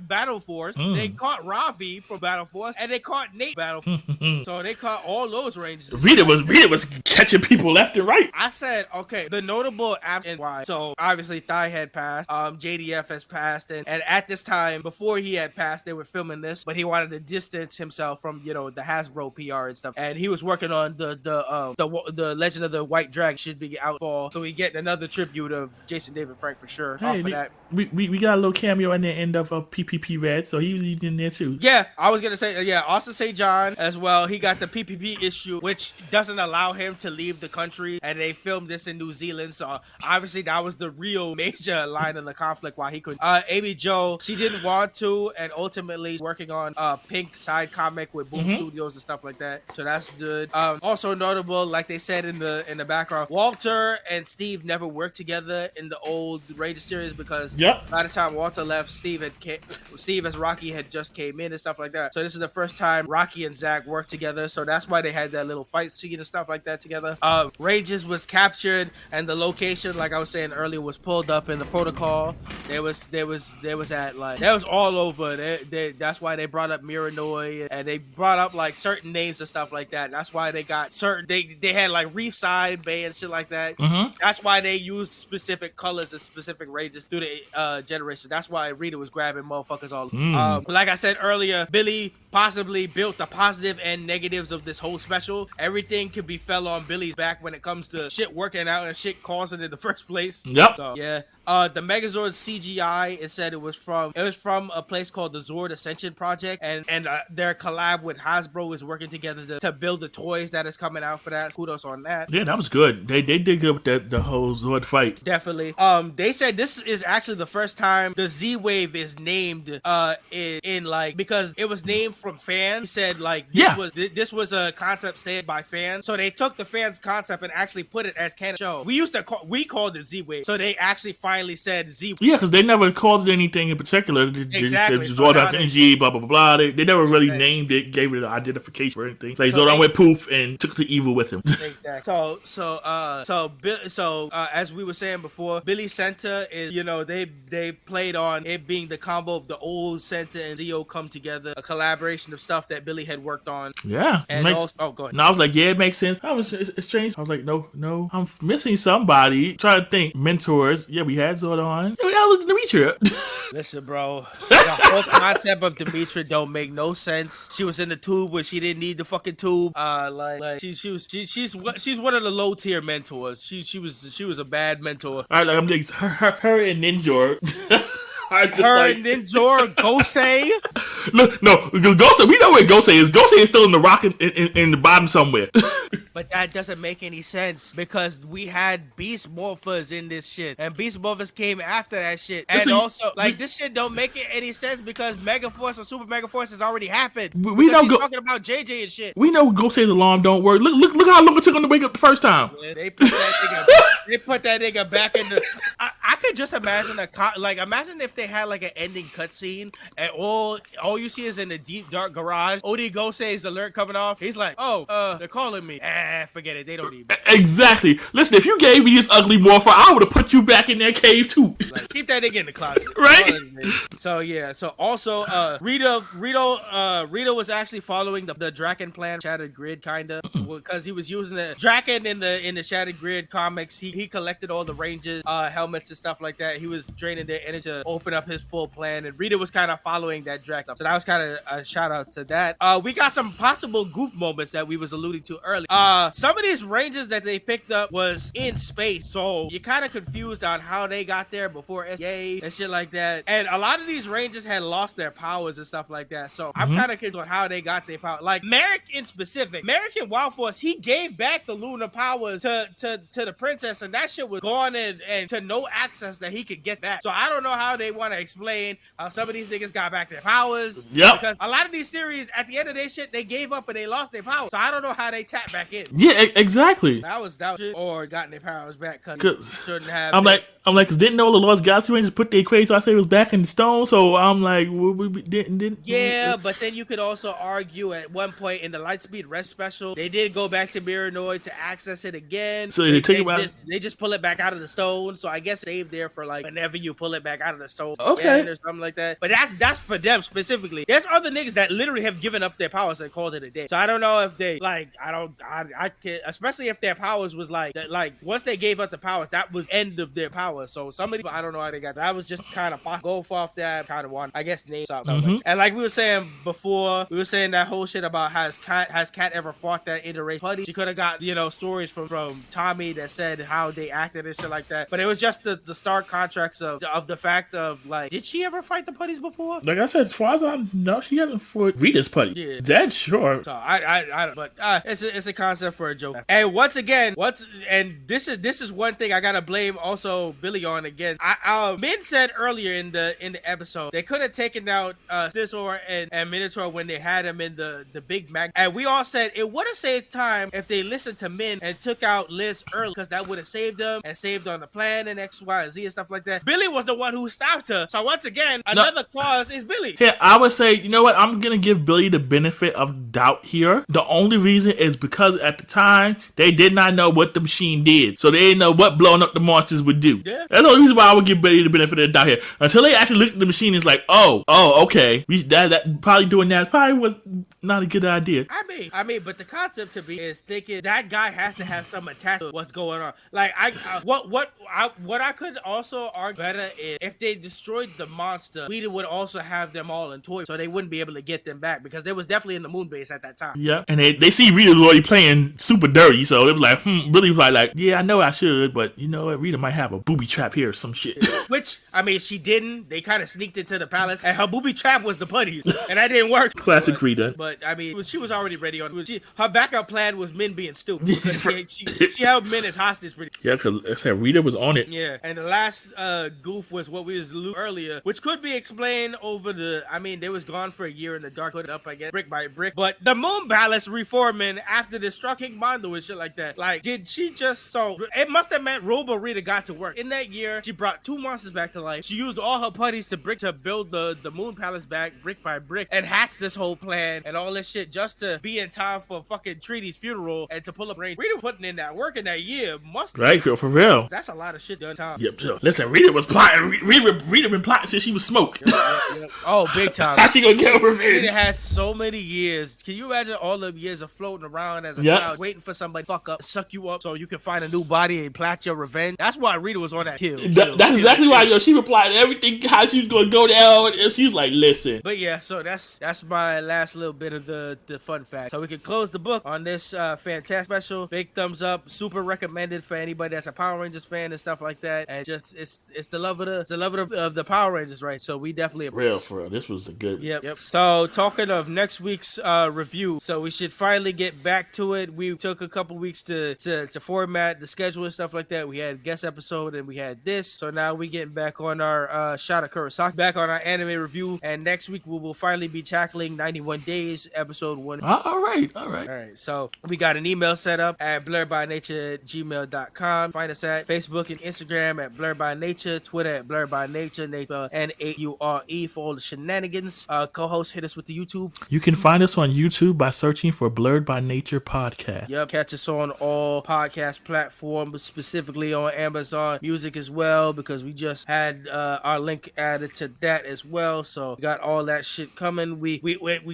Battle Force. They caught Ravi from Battle Force, and they caught Nate Battle Force. So they caught all those Rangers. Rita was catching people left and right. I said, okay, the notable and why. So obviously Thai had passed, JDF has passed, and at this time, before he had passed, they were filming this, but he wanted to distance himself from, you know, the Hasbro PR and stuff. And he was working on the Legend of the White Dragon should be out fall. So we get another tribute of Jason David Frank for sure. Hey, we got a little cameo in the end of PPP Red, so he was in there too. Yeah, I was gonna say, Austin St. John as well. He got the PPP issue, which doesn't allow him to leave the country, and they filmed this in New Zealand, so obviously that was the real major line of the conflict why he couldn't. Amy Jo, she didn't want to, and ultimately working on Pink side comic with Boom Studios and stuff like that, so that's good. Also notable, like they said in the background, Walter and Steve never worked together in the old Ranger series because by the time Walter left, Steve as Rocky had just came in and stuff like that. So this is the first time Rocky and Zach worked together, so that's why they had that little fight scene and stuff like that together. Rangers was captured, and the location, like I was saying earlier, was pulled up in the protocol. There was all over. That's why they brought up Miranoi, and they brought up like certain names and stuff like that. That's why they got certain. They had like Reefside Bay and shit like that. That's why they used specific colors and specific Rangers through the generation. That's why Rita was grabbing motherfuckers all. Like I said earlier, Billy possibly built the positive and negatives of this whole special. Everything could be fell on Billy's back when it comes to shit working out and shit causing it in the first place. So, yeah. The Megazord CGI, it said it was from a place called the Zord Ascension Project, and their collab with Hasbro is working together to build the toys that is coming out for that. Kudos on that. Yeah, that was good. They did good with the whole Zord fight. Definitely. They said this is actually the first time the Z-Wave is named in like, because it was named from fans. He said like this was a concept stated by fans, so they took the fans concept and actually put it as canon show. We called it Z-Wave, so they actually finally said Z-Wave. Yeah, because they never called it anything in particular. Exactly. They said Zordon Energy, blah blah blah. They never really named it, gave it an identification or anything. Like Zordon went poof and took the evil with him. Exactly. So as we were saying before, Billy Center is, you know, they played on it being the combo of the old Center and Zio come together, a collaboration of stuff that Billy had worked on. Yeah. And go ahead. No, I was like, yeah, it makes sense. It's strange. I was like, no, I'm missing somebody. Trying to think. Mentors. Yeah, we had Zordon. Yeah, that was Demetria. Listen, bro. The whole concept of Demetria don't make no sense. She was in the tube when she didn't need the fucking tube. She's one of the low tier mentors. She was a bad mentor. All right, like I'm thinking her and Ninja. Ninja, Gosei. Look, no, Gosei. We know where Gosei is. Gosei is still in the rock in the bottom somewhere. But that doesn't make any sense because we had Beast Morphers in this shit, and Beast Morphers came after that shit. And also, like, this shit don't make any sense because Mega Force or Super Mega Force has already happened. We know talking about JJ and shit. We know Gosei's alarm don't work. Look how long it took him to wake up the first time. Yeah, they put that nigga back in the. I could just imagine imagine if they had like an ending cutscene and all you see is in the deep dark garage, OD Gosei's alert coming off. He's like, they're calling me. Forget it. They don't need me. Exactly. Listen, if you gave me this ugly morpher, I would have put you back in that cave too. Like, keep that nigga in the closet. Right? So yeah. So also, Rita was actually following the Draken plan, Shattered Grid, kinda, because he was using the Draken in the Shattered Grid comics. He collected all the Rangers helmets and stuff like that. He was draining their energy to open up his full plan, and Rita was kind of following that Draken. So that was kind of a shout out to that. We got some possible goof moments that we was alluding to earlier. Some of these Rangers that they picked up was in space, so you're kind of confused on how they got there before SEA and shit like that. And a lot of these Rangers had lost their powers and stuff like that. So I'm kind of curious on how they got their power. Like Merrick in specific, Merrick in Wild Force, he gave back the lunar powers to the princess, and that shit was gone and to no access that he could get back. So I don't know how they want to explain how some of these niggas got back their powers. Yep. Because a lot of these series, at the end of their shit, they gave up and they lost their powers. So I don't know how they tap back in. Yeah, exactly. That was shit, or gotten their powers back because shouldn't have. I'm like, cause didn't know the Lost Galaxy Rangers put their crazy I say it was back in stone. So I'm like, we didn't. Yeah, but then you could also argue at one point in the Lightspeed Red special, they did go back to Miranoid to access it again. So they just pull it back out of the stone. So I guess saved there for like whenever you pull it back out of the stone, okay, or something like that. But that's for them specifically. There's other niggas that literally have given up their powers and called it a day. So I don't know if they like. I can, especially if their powers was like once they gave up the powers, that was end of their powers. So somebody, I don't know how they got that. I was just kind of go off that kind of one. I guess name something. And like we were saying before, we were saying that whole shit about has Kat ever fought that interracial buddy? She could have got stories from Tommy that said how they acted and shit like that. But it was just the stark contrast of the fact of like, did she ever fight the putties before? Like I said, as far as I know, she hasn't fought Rita's putty. Yeah, that's sure. So I but it's a concept for a joke. And once again, this is one thing I gotta blame also Billy on again. Min said earlier in the episode they could have taken out Scizor and Minotaur when they had him in the Big Mac, and we all said it would have saved time if they listened to Min and took out Liz early, because that would have saved them and saved on the plan and X, Y, and Z and stuff like that. Billy was the one who stopped her. So once again, another cause is Billy. Yeah, I would say, you know what? I'm gonna give Billy the benefit of doubt here. The only reason is because at the time they did not know what the machine did, so they didn't know what blowing up the monsters would do. Yeah, that's the only reason why I would give Billy the benefit of the doubt here. Until they actually looked at the machine, it's like, oh, okay, that probably doing that probably was not a good idea. I mean, but the concept to me is thinking that guy has to have some attachment to what's going on. Like, what I could also argue better is if they destroyed the monster, we would also have them all in toy, so they wouldn't be able to get them back because they was definitely in the moon base at that time. Yeah, and they see Rita was already playing super dirty, so it was like, Billy was like, yeah, I know I should, but you know what, Rita might have a booby trap here or some shit. Which, I mean, she didn't. They kind of sneaked into the palace, and her booby trap was the putties, and that didn't work. Classic Rita. But I mean, she was already ready on. Her backup plan was Min being stupid. She held Min as hostage. Yeah, because I said Rita was on it. Yeah, and the last goof was what we was earlier, which could be explained over they was gone for a year in the dark, put it up, I guess, brick by brick. But the moon palace reforming after the struck King Mondo and shit like that. Like, did she just it must have meant Robo Rita got to work. In that year, she brought 2 monsters back to life. She used all her putties to build the moon palace back brick by brick and hatch this whole plan and all this shit just to be in time for fucking Treaty's funeral and to pull up range. Rita putting in that work in that year must right for real. That's a lot of shit done time. Yep. So, listen, Rita was plotting. Rita been plotting since she was smoke. Yep. Oh, big time. How she gonna get her revenge? Rita had so many years. Can you imagine all the years of floating around as a child, waiting for somebody to fuck up, suck you up, so you can find a new body and plot your revenge? That's why Rita was on that kill. That's exactly why she replied everything how she was gonna go down, and she was like, "Listen." But yeah, so that's my last little bit of the fun fact. So we can close the book on this fantastic special. Big thumbs up. Super recommended for anybody that's a Power Rangers fan and stuff like that. And just it's the love of the Power Rangers, right? So we definitely for real. This was a good. Yep. So talking of next week's review, so we should finally get back to it. We took a couple weeks to format the schedule and stuff like that. We had guest episode and we had this. So now we getting back on our Shot of Kurosaki, back on our anime review. And next week we will finally be tackling 91 Days episode 1. All right. So we got an email set up at blerdbynature@gmail.com. Find us at Facebook and Instagram at Blerd By Nature, Twitter at Blerd By Nature, Nature for all the shenanigans. Co-host, hit us with the YouTube. You can find us on YouTube by searching for Blerd By Nature Podcast. Yep, catch us on all podcast platforms, specifically on Amazon Music as well, because we just had our link added to that as well. So we got all that shit coming. We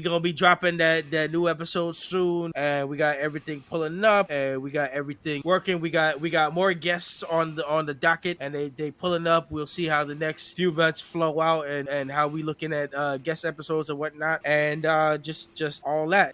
gonna be dropping that new episode soon, and we got everything pulling up, and we got everything working. We got more guests on the docket, and they pulling up. We'll see how the next few months flow out, and how we looking at guest episodes and whatnot, and just all that.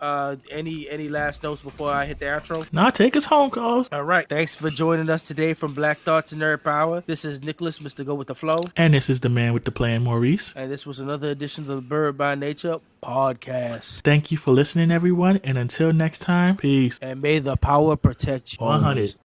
Any last notes before I hit the outro? Nah, take us home, cuz. All right, thanks for joining us today from Black Thought to Nerd Power. This is Nicholas, Mr. Go With The Flow, and this is the man with the plan, Maurice, and this was another edition of the Blerd By Nature Podcast. Thank you for listening, everyone, and until next time, peace, and may the power protect you. 100.